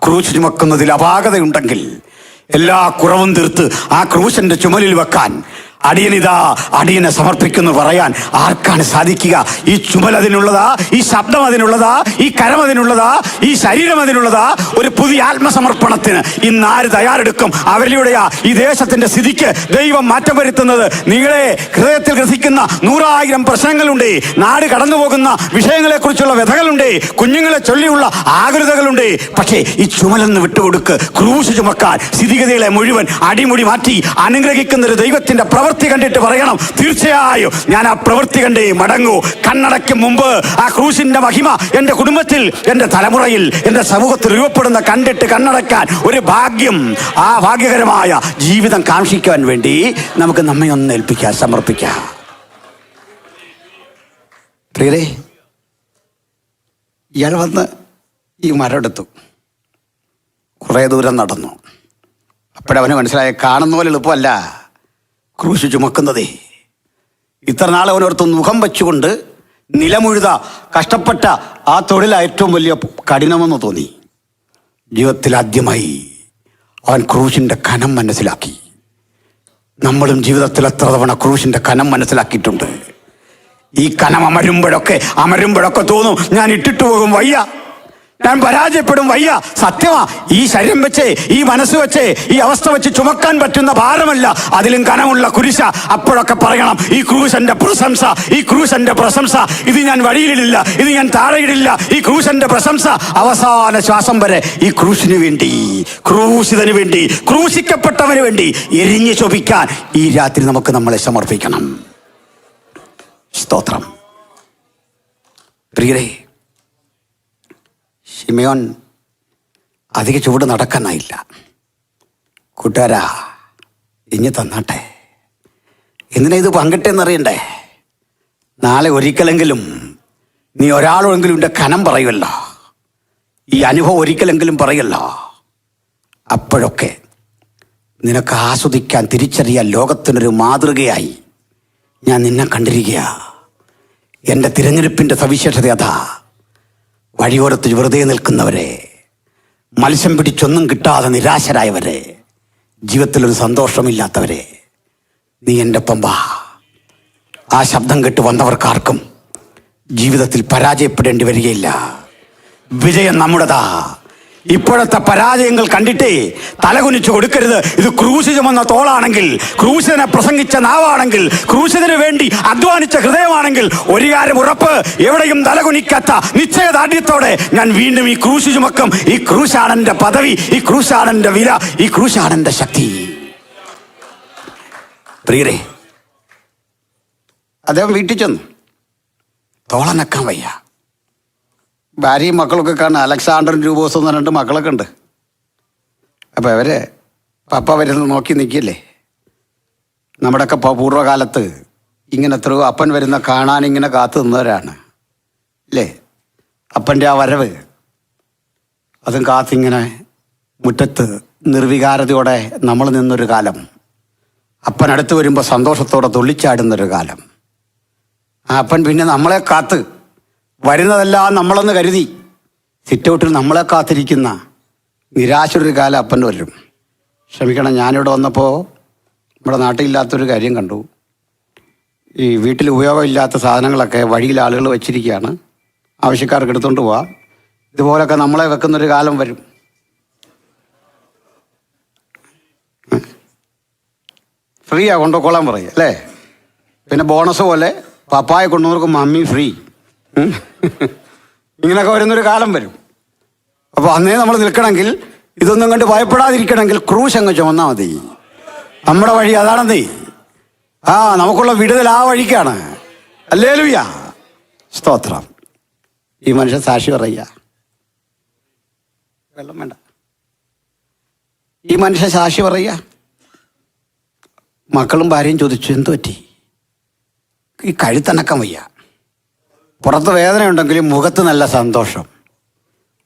ക്രൂശ് ചുമക്കുന്നതിൽ അപാകതയുണ്ടെങ്കിൽ എല്ലാ കുറവും തീർത്ത് ആ ക്രൂശന്റെ ചുമലിൽ വെക്കാൻ അടിയനെ സമർപ്പിക്കുന്നു പറയാൻ ആർക്കാണ് സാധിക്കുക? ഈ ചുമൽ അതിനുള്ളതാ, ഈ ശബ്ദം അതിനുള്ളതാ, ഈ കരം അതിനുള്ളതാ, ഈ ശരീരം അതിനുള്ളതാ. ഒരു പുതിയ ആത്മസമർപ്പണത്തിന് ഇന്ന് ആര് തയ്യാറെടുക്കും? അവരിലൂടെയാ ഈ ദേശത്തിന്റെ സ്ഥിതിക്ക് ദൈവം മാറ്റം വരുത്തുന്നത്. നിങ്ങളെ ഹൃദയത്തിൽ ഗ്രസിക്കുന്ന 100,000 പ്രശ്നങ്ങളുണ്ട്, നാട് കടന്നു പോകുന്ന വിഷയങ്ങളെ കുറിച്ചുള്ള വ്യഥകളുണ്ട്, കുഞ്ഞുങ്ങളെ ചൊല്ലിയുള്ള ആകുലതകളുണ്ട്. പക്ഷേ ഈ ചുമലൊന്ന് വിട്ടുകൊടുക്ക്. ക്രൂശ് ചുമക്കാൻ സ്ഥിതിഗതികളെ മുഴുവൻ അടിമുടി മാറ്റി അനുഗ്രഹിക്കുന്ന ഒരു ദൈവത്തിന്റെ പ്രവൃത്തി കണ്ടിട്ട് പറയണം, തീർച്ചയായും ഞാൻ ആ പ്രവൃത്തി കണ്ടേ മടങ്ങൂ. കണ്ണടയ്ക്കും മുമ്പ് ആ ക്രൂശിന്റെ മഹിമ എൻ്റെ കുടുംബത്തിൽ, എൻ്റെ തലമുറയിൽ, എൻ്റെ സമൂഹത്തിൽ രൂപപ്പെടുന്ന കണ്ടിട്ട് കണ്ണടയ്ക്കാൻ ഒരു ഭാഗ്യം, ആ ഭാഗ്യകരമായ ജീവിതം കാക്ഷിക്കാൻ വേണ്ടി നമുക്ക് നമ്മെ ഒന്ന് ഏൽപ്പിക്കാം, സമർപ്പിക്കാം. പ്രിയരേ, ഇയാൾ വന്ന് ഈ മരം എടുത്തു, കുറേ ദൂരം നടന്നു. അപ്പോഴവന് മനസ്സിലായ, കാണുന്ന പോലെ എളുപ്പമല്ല ക്രൂശ് ചുമക്കുന്നതേ. ഇത്ര നാളെ അവനോർത്ത് മുഖം വെച്ചുകൊണ്ട് നിലമുഴുത കഷ്ടപ്പെട്ട ആ തൊഴിൽ ഏറ്റവും വലിയ കഠിനമെന്ന് തോന്നി. ജീവിതത്തിൽ ആദ്യമായി അവൻ ക്രൂശിൻ്റെ കനം മനസ്സിലാക്കി. നമ്മളും ജീവിതത്തിൽ എത്ര തവണ ക്രൂശിൻ്റെ കനം മനസ്സിലാക്കിയിട്ടുണ്ട്. ഈ കനം അമരുമ്പോഴൊക്കെ തോന്നും ഞാൻ ഇട്ടിട്ട് പോകും, വയ്യ, ഞാൻ പരാജയപ്പെടും, വയ്യ. സത്യമാ, ഈ ശരീരം വെച്ച്, ഈ മനസ്സ് വെച്ച്, ഈ അവസ്ഥ വെച്ച് ചുമക്കാൻ പറ്റുന്ന ഭാരമല്ല, അതിലും കനമുള്ള കുരിശ. അപ്പോഴൊക്കെ പറയണം, ഈ ക്രൂശന്റെ പ്രശംസ, ഈ ക്രൂശന്റെ പ്രശംസ. ഇത് ഞാൻ വഴിയിലിടില്ല, ഇത് ഞാൻ താഴെയിടില്ല. ഈ ക്രൂശന്റെ പ്രശംസ അവസാന ശ്വാസം വരെ ഈ ക്രൂശിന് വേണ്ടി, ക്രൂശിതന് വേണ്ടി, ക്രൂശിക്കപ്പെട്ടവന് വേണ്ടി എരിഞ്ഞു ശോഭിക്കാൻ ഈ രാത്രി നമുക്ക് നമ്മളെ സമർപ്പിക്കണം. സ്തോത്രം. പ്രിയരേ, ശിമയോൻ അധിക ചൂട് നടക്കാനായില്ല. കൂട്ടുകാരാ, ഇഞ്ഞ് തന്നാട്ടെ. എന്തിനാ ഇത് പങ്കിട്ടെന്നറിയണ്ടേ? നാളെ ഒരിക്കലെങ്കിലും നീ ഒരാളെങ്കിലും എൻ്റെ കനം പറയുമല്ലോ, ഈ അനുഭവം ഒരിക്കലെങ്കിലും പറയുമല്ലോ. അപ്പോഴൊക്കെ നിനക്ക് ആസ്വദിക്കാൻ, തിരിച്ചറിയാൻ ലോകത്തിനൊരു മാതൃകയായി ഞാൻ നിന്നെ കണ്ടിരിക്കുക. എൻ്റെ തിരഞ്ഞെടുപ്പിൻ്റെ സവിശേഷത അതാ. വഴിയോരത്ത് വെറുതെ നിൽക്കുന്നവരെ, മത്സ്യം പിടിച്ചൊന്നും കിട്ടാതെ നിരാശരായവരെ, ജീവിതത്തിലൊരു സന്തോഷമില്ലാത്തവരെ, നീ എൻ്റെ ഒപ്പം വാ. ആ ശബ്ദം കേട്ട് വന്നവർക്കാർക്കും ജീവിതത്തിൽ പരാജയപ്പെടേണ്ടി വരികയില്ല. വിജയം നമ്മുടേതാ. ഇപ്പോഴത്തെ പരാജയങ്ങൾ കണ്ടിട്ടേ തലകുനിച്ചു കൊടുക്കരുത്. ഇത് ക്രൂശ് ചുമന്ന തോളാണെങ്കിൽ, ക്രൂശിനെ പ്രസംഗിച്ച നാവാണെങ്കിൽ, ക്രൂശിന് വേണ്ടി അധ്വാനിച്ച ഹൃദയമാണെങ്കിൽ, ഒരു കാര്യം ഉറപ്പ്, എവിടെയും തലകുനിക്കാത്ത നിശ്ചയദാർഢ്യത്തോടെ ഞാൻ വീണ്ടും ഈ ക്രൂശ് ചുമക്കും. ഈ ക്രൂശാണെന്റെ പദവി, ഈ ക്രൂശാണെന്റെ വില, ഈ ക്രൂശാണെന്റെ ശക്തി. പ്രിയരേ, അദ്ദേഹം വീട്ടിൽ ചെന്നു. തോളനക്കാൻ വയ്യ. ഭാര്യയും മക്കളൊക്കെ കാണും. അലക്സാണ്ടറും രൂപോസും എന്ന് പറഞ്ഞിട്ട് മക്കളൊക്കെ ഉണ്ട്. അപ്പം അവരെ പപ്പ വരുന്നത് നോക്കി നിൽക്കില്ലേ. നമ്മുടെയൊക്കെ പൂർവ്വകാലത്ത് ഇങ്ങനെ എത്രയോ അപ്പൻ വരുന്ന കാണാൻ ഇങ്ങനെ കാത്തു നിന്നവരാണ് അല്ലേ. അപ്പൻ്റെ ആ വരവ്, അതും കാത്തിങ്ങനെ മുറ്റത്ത് നിർവികാരതയോടെ നമ്മൾ നിന്നൊരു കാലം. അപ്പൻ അടുത്ത് വരുമ്പോൾ സന്തോഷത്തോടെ തുള്ളിച്ചാടുന്നൊരു കാലം. ആ അപ്പൻ പിന്നെ നമ്മളെ കാത്ത് വരുന്നതെല്ലാം നമ്മളെന്ന് കരുതി സിറ്റൗട്ടിൽ നമ്മളെ കാത്തിരിക്കുന്ന നിരാശൊരു കാലം അപ്പൻ്റെ വരും. ക്ഷമിക്കണം, ഞാനിവിടെ വന്നപ്പോൾ നമ്മുടെ നാട്ടിലില്ലാത്തൊരു കാര്യം കണ്ടു. ഈ വീട്ടിൽ ഉപയോഗമില്ലാത്ത സാധനങ്ങളൊക്കെ വഴിയിൽ ആളുകൾ വെച്ചിരിക്കുകയാണ്. ആവശ്യക്കാർക്ക് എടുത്തുകൊണ്ട് പോവാം. ഇതുപോലൊക്കെ നമ്മളെ വെക്കുന്നൊരു കാലം വരും. ഫ്രീയാണ് കൊണ്ടുപോയിക്കോളാൻ പറയും അല്ലേ. പിന്നെ ബോണസ് പോലെ പപ്പായ കൊണ്ടുവന്നവർക്ക് മമ്മി ഫ്രീ, ഇങ്ങനെയൊക്കെ വരുന്നൊരു കാലം വരും. അപ്പോൾ അന്നേ നമ്മൾ നിൽക്കണമെങ്കിൽ, ഇതൊന്നും കണ്ട് ഭയപ്പെടാതിരിക്കണമെങ്കിൽ ക്രൂശ് അങ്ങ് ചുമന്നാൽ മതി. നമ്മുടെ വഴി അതാണെന്നേ. നമുക്കുള്ള വിടുതൽ ആ വഴിക്കാണ്. ഹല്ലേലൂയ, സ്തോത്രം. ഈ മനുഷ്യൻ സാക്ഷി പറയുക, വെള്ളം വേണ്ട. ഈ മനുഷ്യൻ സാക്ഷി പറയുക. മക്കളും ഭാര്യയും ചോദിച്ചു, എന്തു പറ്റി? ഈ കഴുത്തനക്കം വയ്യ. പുറത്ത് വേദനയുണ്ടെങ്കിലും മുഖത്ത് നല്ല സന്തോഷം,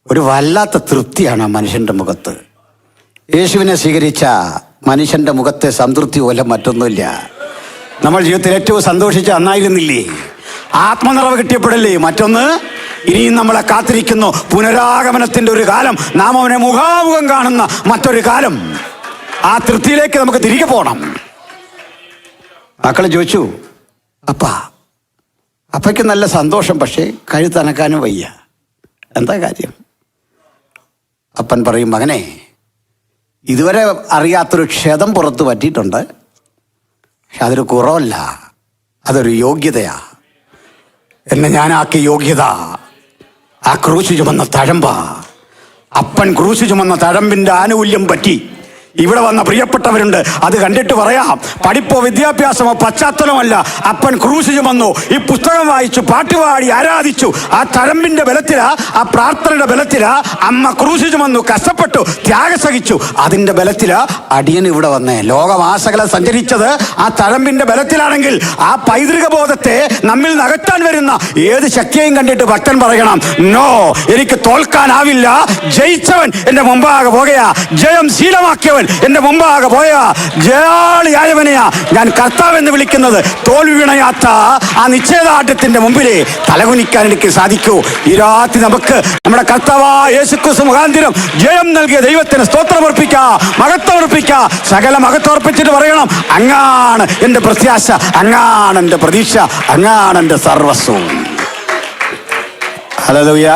ഒരു വല്ലാത്ത തൃപ്തിയാണ് ആ മനുഷ്യൻ്റെ മുഖത്ത്. യേശുവിനെ സ്വീകരിച്ച മനുഷ്യൻ്റെ മുഖത്തെ സംതൃപ്തി പോലെ മറ്റൊന്നുമില്ല. നമ്മൾ ജീവിതത്തിൽ ഏറ്റവും സന്തോഷിച്ച് അന്നായിരുന്നില്ലേ? ആത്മനിറവ് കിട്ടിയപ്പോഴല്ലേ? മറ്റൊന്ന്, ഇനിയും നമ്മളെ കാത്തിരിക്കുന്നു പുനരാഗമനത്തിൻ്റെ ഒരു കാലം, നാം അവനെ മുഖാമുഖം കാണുന്ന മറ്റൊരു കാലം. ആ തൃപ്തിയിലേക്ക് നമുക്ക് തിരികെ പോകണം. മക്കൾ ചോദിച്ചു, അപ്പയ്ക്ക് നല്ല സന്തോഷം, പക്ഷേ കഴുത്തനക്കാനും വയ്യ, എന്താ കാര്യം? അപ്പൻ പറയും, മകനെ, ഇതുവരെ അറിയാത്തൊരു ക്ഷതം പുറത്ത് പറ്റിയിട്ടുണ്ട്. പക്ഷെ അതൊരു കുറവല്ല, അതൊരു യോഗ്യതയാ. എന്നെ ഞാനാക്കിയ യോഗ്യത ആ ക്രൂശ് ചുമന്ന തഴമ്പ. അപ്പൻ ക്രൂശ് ചുമന്ന തഴമ്പിൻ്റെ ആനുകൂല്യം പറ്റി ഇവിടെ വന്ന പ്രിയപ്പെട്ടവരുണ്ട്. അത് കണ്ടിട്ട് പറയാം, പഠിപ്പോ വിദ്യാഭ്യാസമോ പശ്ചാത്തലമല്ല, അപ്പൻ ക്രൂശ് ചുമന്നു. ഈ പുസ്തകം വായിച്ചു, പാട്ടുപാടി ആരാധിച്ചു. ആ തഴമ്പിന്റെ ബലത്തിലാ, ആ പ്രാർത്ഥനയുടെ ബലത്തിലാ അമ്മ ക്രൂശ് ചുമന്നു, കഷ്ടപ്പെട്ടു, ത്യാഗം സഹിച്ചു. അതിന്റെ ബലത്തിലാ അടിയൻ ഇവിടെ വന്നേ. ലോകമാസകലം സഞ്ചരിച്ചത് ആ തഴമ്പിന്റെ ബലത്തിലാണെങ്കിൽ, ആ പൈതൃക ബോധത്തെ നമ്മിൽ നകറ്റാൻ വരുന്ന ഏത് ശക്തിയെയും കണ്ടിട്ട് ഭക്തൻ പറയണം, നോ, എനിക്ക് തോൽക്കാനാവില്ല. ജയിച്ചവൻ എന്റെ മുമ്പാകെ പോകുകയാ. ജയം ശീലമാക്കിയവൻ ജയിച്ചവൻ, എന്റെ മുമ്പാകെ പോയ ജയാളിയായവനെയാ ഞാൻ കർത്താവെന്ന് വിളിക്കുന്നത്. തോൽവി വീണയാത്ത ആ നിശ്ചയദാർഢ്യത്തിന്റെ മുമ്പിൽ തലകുനിക്കാൻ എനിക്ക് സാധിക്കൂ. ഈ രാത്രി നമുക്ക് നമ്മുടെ കർത്താവായ യേശുക്രിസ്തു മുഖാന്തരം ജയം നൽകിയ ദൈവത്തിന് സ്തോത്രമർപ്പിക്കാം, മഹത്വമർപ്പിക്കാം. സകല മഹത്വമർപ്പിച്ചിട്ട് പറയണം, അങ്ങാണ് എൻ്റെ പ്രത്യാശ, അങ്ങാണ് എൻ്റെ പ്രതീക്ഷ, അങ്ങാണ് എൻ്റെ സർവസ്വം. ഹല്ലേലൂയ.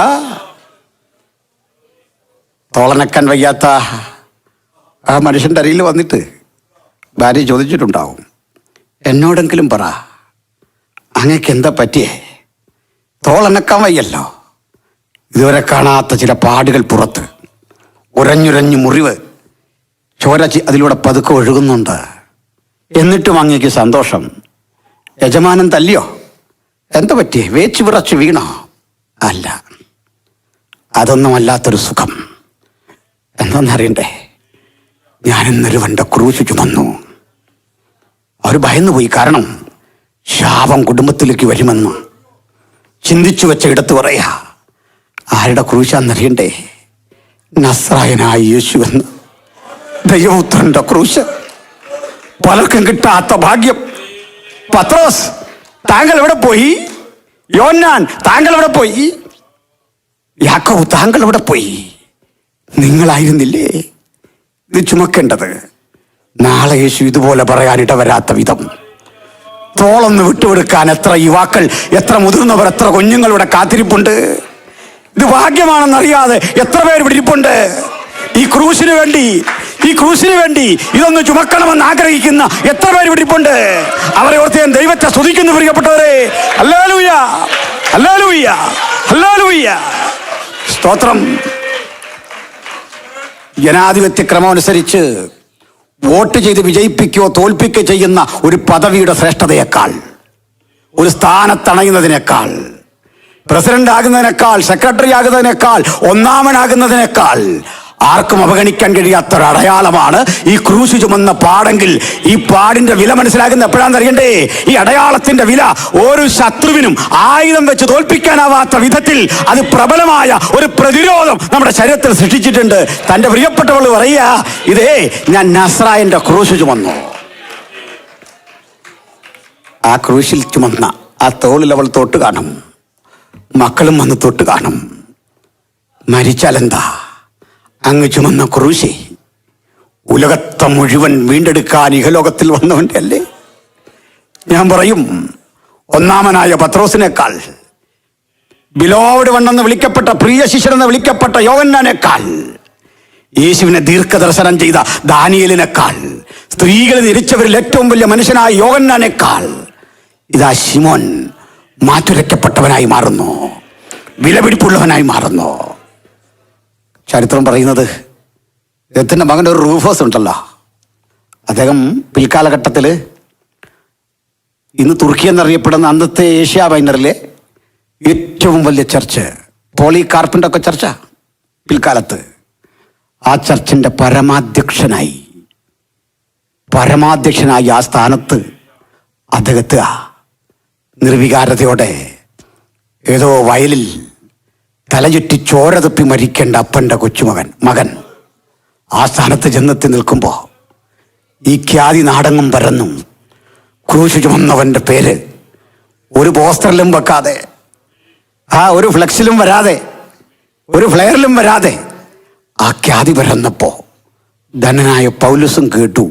തോളനക്കാൻ വയ്യാത്ത ആ മനുഷ്യൻ്റെ അരിയിൽ വന്നിട്ട് ഭാര്യ ചോദിച്ചിട്ടുണ്ടാവും, എന്നോടെങ്കിലും പറ, അങ്ങക്ക് എന്താ പറ്റിയേ? തോളനക്കാൻ വയ്യല്ലോ. ഇതുവരെ കാണാത്ത ചില പാടുകൾ പുറത്ത്, ഉരഞ്ഞുരഞ്ഞു മുറിവ്, ചോര അതിലൂടെ പതുക്കെ ഒഴുകുന്നുണ്ട്. എന്നിട്ടും അങ്ങേക്ക് സന്തോഷം. യജമാനൻ തല്ലിയോ? എന്താ പറ്റിയേ? വേച്ചു വിറച്ച് വീണോ? അല്ല, അതൊന്നുമല്ലാത്തൊരു സുഖം. എന്താണെന്നറിയണ്ടേ? ഞാനിന്നൊരു വണ്ട ക്രൂശ് ചുമന്നു. അവർ ഭയന്നുപോയി. കാരണം ശാപം കുടുംബത്തിലേക്ക് വരുമെന്ന് ചിന്തിച്ചു വെച്ച ഇടത്ത് പറയാ. ആരുടെ ക്രൂശാന്നറിയണ്ടേ? നസ്രായനായ യേശുവെന്ന് ദൈവപുത്രന്റെ ക്രൂശ്. പലർക്കും കിട്ടാത്ത ഭാഗ്യം. പത്രോസ്, താങ്കൾ എവിടെ പോയി? യോഹന്നാൻ, താങ്കൾ എവിടെ പോയി? യാക്കോബ്, താങ്കൾ എവിടെ പോയി? നിങ്ങളായിരുന്നില്ലേ ഇത് ചുമക്കേണ്ടത്? നാളെ യേശു ഇതുപോലെ പറയാനിട വരാത്ത വിധം തോളൊന്ന് വിട്ടുകൊടുക്കാൻ എത്ര യുവാക്കൾ, എത്ര മുതിർന്നവർ, എത്ര കുഞ്ഞുങ്ങളുടെ കാത്തിരിപ്പുണ്ട്. ഇത് ഭാഗ്യമാണെന്നറിയാതെ എത്ര പേര് ഇവിടെ ഇരിപ്പുണ്ട്. ഈ ക്രൂശിന് വേണ്ടി, ഈ ക്രൂശിന് വേണ്ടി ഇതൊന്ന് ചുമക്കണമെന്ന് ആഗ്രഹിക്കുന്ന എത്ര പേര് ഇവിടെ ഇരിപ്പുണ്ട്. അവരെ ഓർത്ത് ഞാൻ ദൈവത്തെ സ്തുതിക്കുന്നു പ്രിയപ്പെട്ടവരെ. Hallelujah, hallelujah, hallelujah. സ്തോത്രം. ജനാധിപത്യ ക്രമം അനുസരിച്ച് വോട്ട് ചെയ്ത് വിജയിപ്പിക്കുകയോ തോൽപ്പിക്കുകയോ ചെയ്യുന്ന ഒരു പദവിയുടെ ശ്രേഷ്ഠതയേക്കാൾ, ഒരു സ്ഥാനത്തണയുന്നതിനേക്കാൾ, പ്രസിഡന്റ് ആകുന്നതിനേക്കാൾ, സെക്രട്ടറി ആകുന്നതിനേക്കാൾ, ഒന്നാമനാകുന്നതിനേക്കാൾ ആർക്കും അവഗണിക്കാൻ കഴിയാത്ത ഒരു അടയാളമാണ് ഈ ക്രൂശ് ചുമന്ന പാടെങ്കിൽ ഈ പാടിന്റെ വില മനസ്സിലാക്കുന്ന എപ്പോഴാണെന്ന് അറിയണ്ടേ? ഈ അടയാളത്തിന്റെ വില ഒരു ശത്രുവിനും ആയുധം വെച്ച് തോൽപ്പിക്കാനാവാത്ത വിധത്തിൽ അത് പ്രബലമായ ഒരു പ്രതിരോധം നമ്മുടെ ശരീരത്തിൽ സൃഷ്ടിച്ചിട്ടുണ്ട്. തന്റെ പ്രിയപ്പെട്ടവൾ പറയുക, ഇതേ ഞാൻ നസ്രായന്റെ ക്രൂശ് ചുമന്നു. ആ ക്രൂശിൽ ചുമന്ന ആ തോളിൽ അവൾ തൊട്ട് കാണും, മക്കളും വന്ന് തൊട്ട് കാണും. മരിച്ചാലെന്താ? അങ്ങ് ചുമന്ന ക്രൂശി ഉലകത്തെ മുഴുവൻ വീണ്ടെടുക്കാൻ ഇഹലോകത്തിൽ വന്നവൻ്റെ അല്ലേ? ഞാൻ പറയും, ഒന്നാമനായ പത്രോസിനേക്കാൾ, ബിലോവഡ് വണ്ണെന്ന് വിളിക്കപ്പെട്ട പ്രിയ ശിഷ്യനെന്ന് വിളിക്കപ്പെട്ട യോഹന്നാനേക്കാൾ, യേശുവിനെ ദീർഘദർശനം ചെയ്ത ദാനിയേലിനേക്കാൾ, സ്ത്രീകളിൽ ഇരിച്ചവരിൽ ഏറ്റവും വലിയ മനുഷ്യനായ യോഹന്നാനേക്കാൾ ഇതാ ശിമോൻ മാറ്റുരയ്ക്കപ്പെട്ടവനായി മാറുന്നു, വിലപിടിപ്പുള്ളവനായി മാറുന്നു. ചരിത്രം പറയുന്നത്, അദ്ദേഹത്തിൻ്റെ മകൻ്റെ ഒരു റൂഫോസ് ഉണ്ടല്ലോ, അദ്ദേഹം പിൽക്കാലഘട്ടത്തിൽ ഇന്ന് തുർക്കി എന്നറിയപ്പെടുന്ന അന്നത്തെ ഏഷ്യ മൈനറിലെ ഏറ്റവും വലിയ ചർച്ച്, പോളികാർപ്പിൻ്റെ ഒക്കെ ചർച്ച, പിൽക്കാലത്ത് ആ ചർച്ചിൻ്റെ പരമാധ്യക്ഷനായി ആ സ്ഥാനത്ത് അദ്ദേഹത്തെ നിർവികാരതയോടെ ഏതോ വയലിൽ തലചുറ്റി ചോര തുപ്പി മരിക്കേണ്ട അപ്പൻ്റെ മകൻ ആ സ്ഥാനത്ത് ചെന്നെത്തി നിൽക്കുമ്പോൾ ഈ ഖ്യാതി നാടങ്ങും പരന്നും ക്രൂശ് ചുമന്നവൻ്റെ പേര് ഒരു പോസ്റ്ററിലും വെക്കാതെ, ഒരു ഫ്ലെക്സിലും വരാതെ, ഒരു ഫ്ലെയറിലും വരാതെ ആ ഖ്യാതി പരന്നപ്പോൾ ധനനായ പൗലോസും കേട്ടു,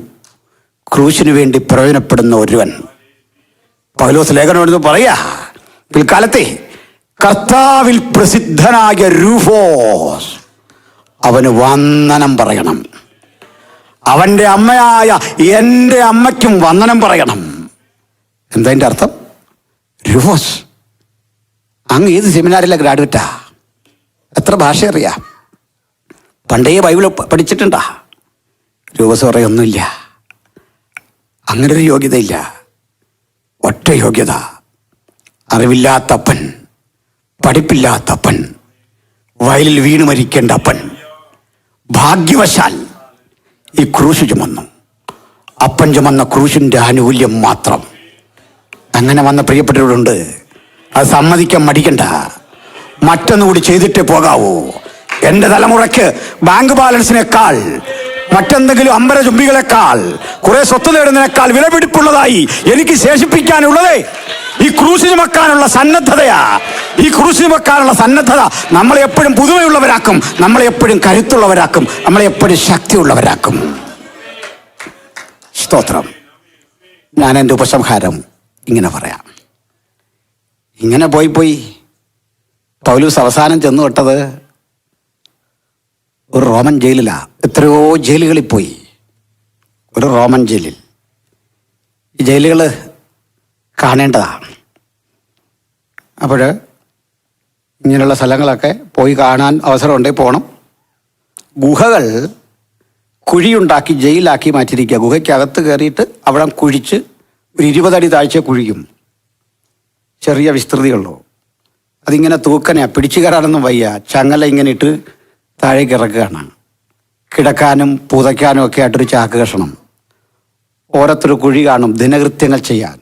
ക്രൂശിന് വേണ്ടി പ്രയോജനപ്പെടുന്ന ഒരുവൻ. പൗലോസ് ലേഖനം പറയാ, പിൽക്കാലത്തെ കർത്താവിൽ പ്രസിദ്ധനായ രൂഫോസ് അവന് വന്ദനം പറയണം. അവൻ്റെ അമ്മയായ എൻ്റെ അമ്മയ്ക്കും വന്ദനം പറയണം. എന്താ എൻ്റെ അർത്ഥം? രൂഫോസ്, അങ്ങ് ഏത് സെമിനാറിലെ ഗ്രാജുവേറ്റാ? എത്ര ഭാഷ അറിയാം? പണ്ടേ ബൈബിൾ പഠിച്ചിട്ടുണ്ടാ? രൂഫോസ് പറയൊന്നുമില്ല, അങ്ങനൊരു യോഗ്യതയില്ല. ഒറ്റ യോഗ്യത, അറിവില്ലാത്തപ്പൻ, പഠിപ്പില്ലാത്തപ്പൻ, വയലിൽ വീണ് മരിക്കേണ്ട അപ്പൻ ഭാഗ്യവശാൽ ഈ ക്രൂശ് ചുമന്നു. അപ്പൻ ചുമന്ന ക്രൂശിൻ്റെ ആനുകൂല്യം മാത്രം. അങ്ങനെ വന്ന പ്രിയപ്പെട്ടവരുണ്ട്, അത് സമ്മതിക്കാൻ മടിക്കണ്ട. മറ്റൊന്നുകൂടി ചെയ്തിട്ടേ പോകാവൂ. എൻ്റെ തലമുറയ്ക്ക് ബാങ്ക് ബാലൻസിനേക്കാൾ മറ്റെന്തെങ്കിലും അമ്പര ചുംബികളെക്കാൾ, കുറെ സ്വത്ത് നേടുന്നതിനേക്കാൾ വിലപിടിപ്പുള്ളതായി എനിക്ക് ശേഷിപ്പിക്കാനുള്ളത് ഈ ക്രൂശ് ചുമക്കാനുള്ള സന്നദ്ധതയാ. ഈ ക്രൂശ് ചുമക്കാനുള്ള സന്നദ്ധത നമ്മളെ എപ്പോഴും പുതുമയുള്ളവരാക്കും, നമ്മളെ എപ്പോഴും കരുത്തുള്ളവരാക്കും, നമ്മളെ എപ്പോഴും ശക്തിയുള്ളവരാക്കും. സ്തോത്രം. ഞാൻ എൻ്റെ ഉപസംഹാരം ഇങ്ങനെ പറയാം. ഇങ്ങനെ പോയി പൗലോസ് അവസാനം ചെന്നു വിട്ടത് ഒരു റോമൻ ജയിലിലാ. എത്രയോ ജയിലുകളിൽ പോയി, ഒരു റോമൻ ജയിലിൽ. ഈ ജയിലുകൾ കാണേണ്ടതാണ്. അപ്പോൾ ഇങ്ങനെയുള്ള സ്ഥലങ്ങളൊക്കെ പോയി കാണാൻ അവസരമുണ്ടെങ്കിൽ പോകണം. ഗുഹകൾ കുഴിയുണ്ടാക്കി ജയിലാക്കി മാറ്റിയിരിക്കുക. ഗുഹയ്ക്കകത്ത് കയറിയിട്ട് അവിടെ കുഴിച്ച് ഒരു 20 അടി താഴ്ച കുഴിക്കും. ചെറിയ വിസ്തൃതിയുള്ളൂ. അതിങ്ങനെ തൂക്കനെയാ, പിടിച്ചു കയറാനൊന്നും വയ്യ. ചങ്ങല ഇങ്ങനെ ഇട്ട് താഴേക്ക് ഇറക്കുകയാണ്. കിടക്കാനും പുതയ്ക്കാനും ഒക്കെ ആയിട്ടൊരു ചാക്ക് കഷണം. ഓരോരുത്തർ കുഴി കാണും ദിനകൃത്യങ്ങൾ ചെയ്യാൻ.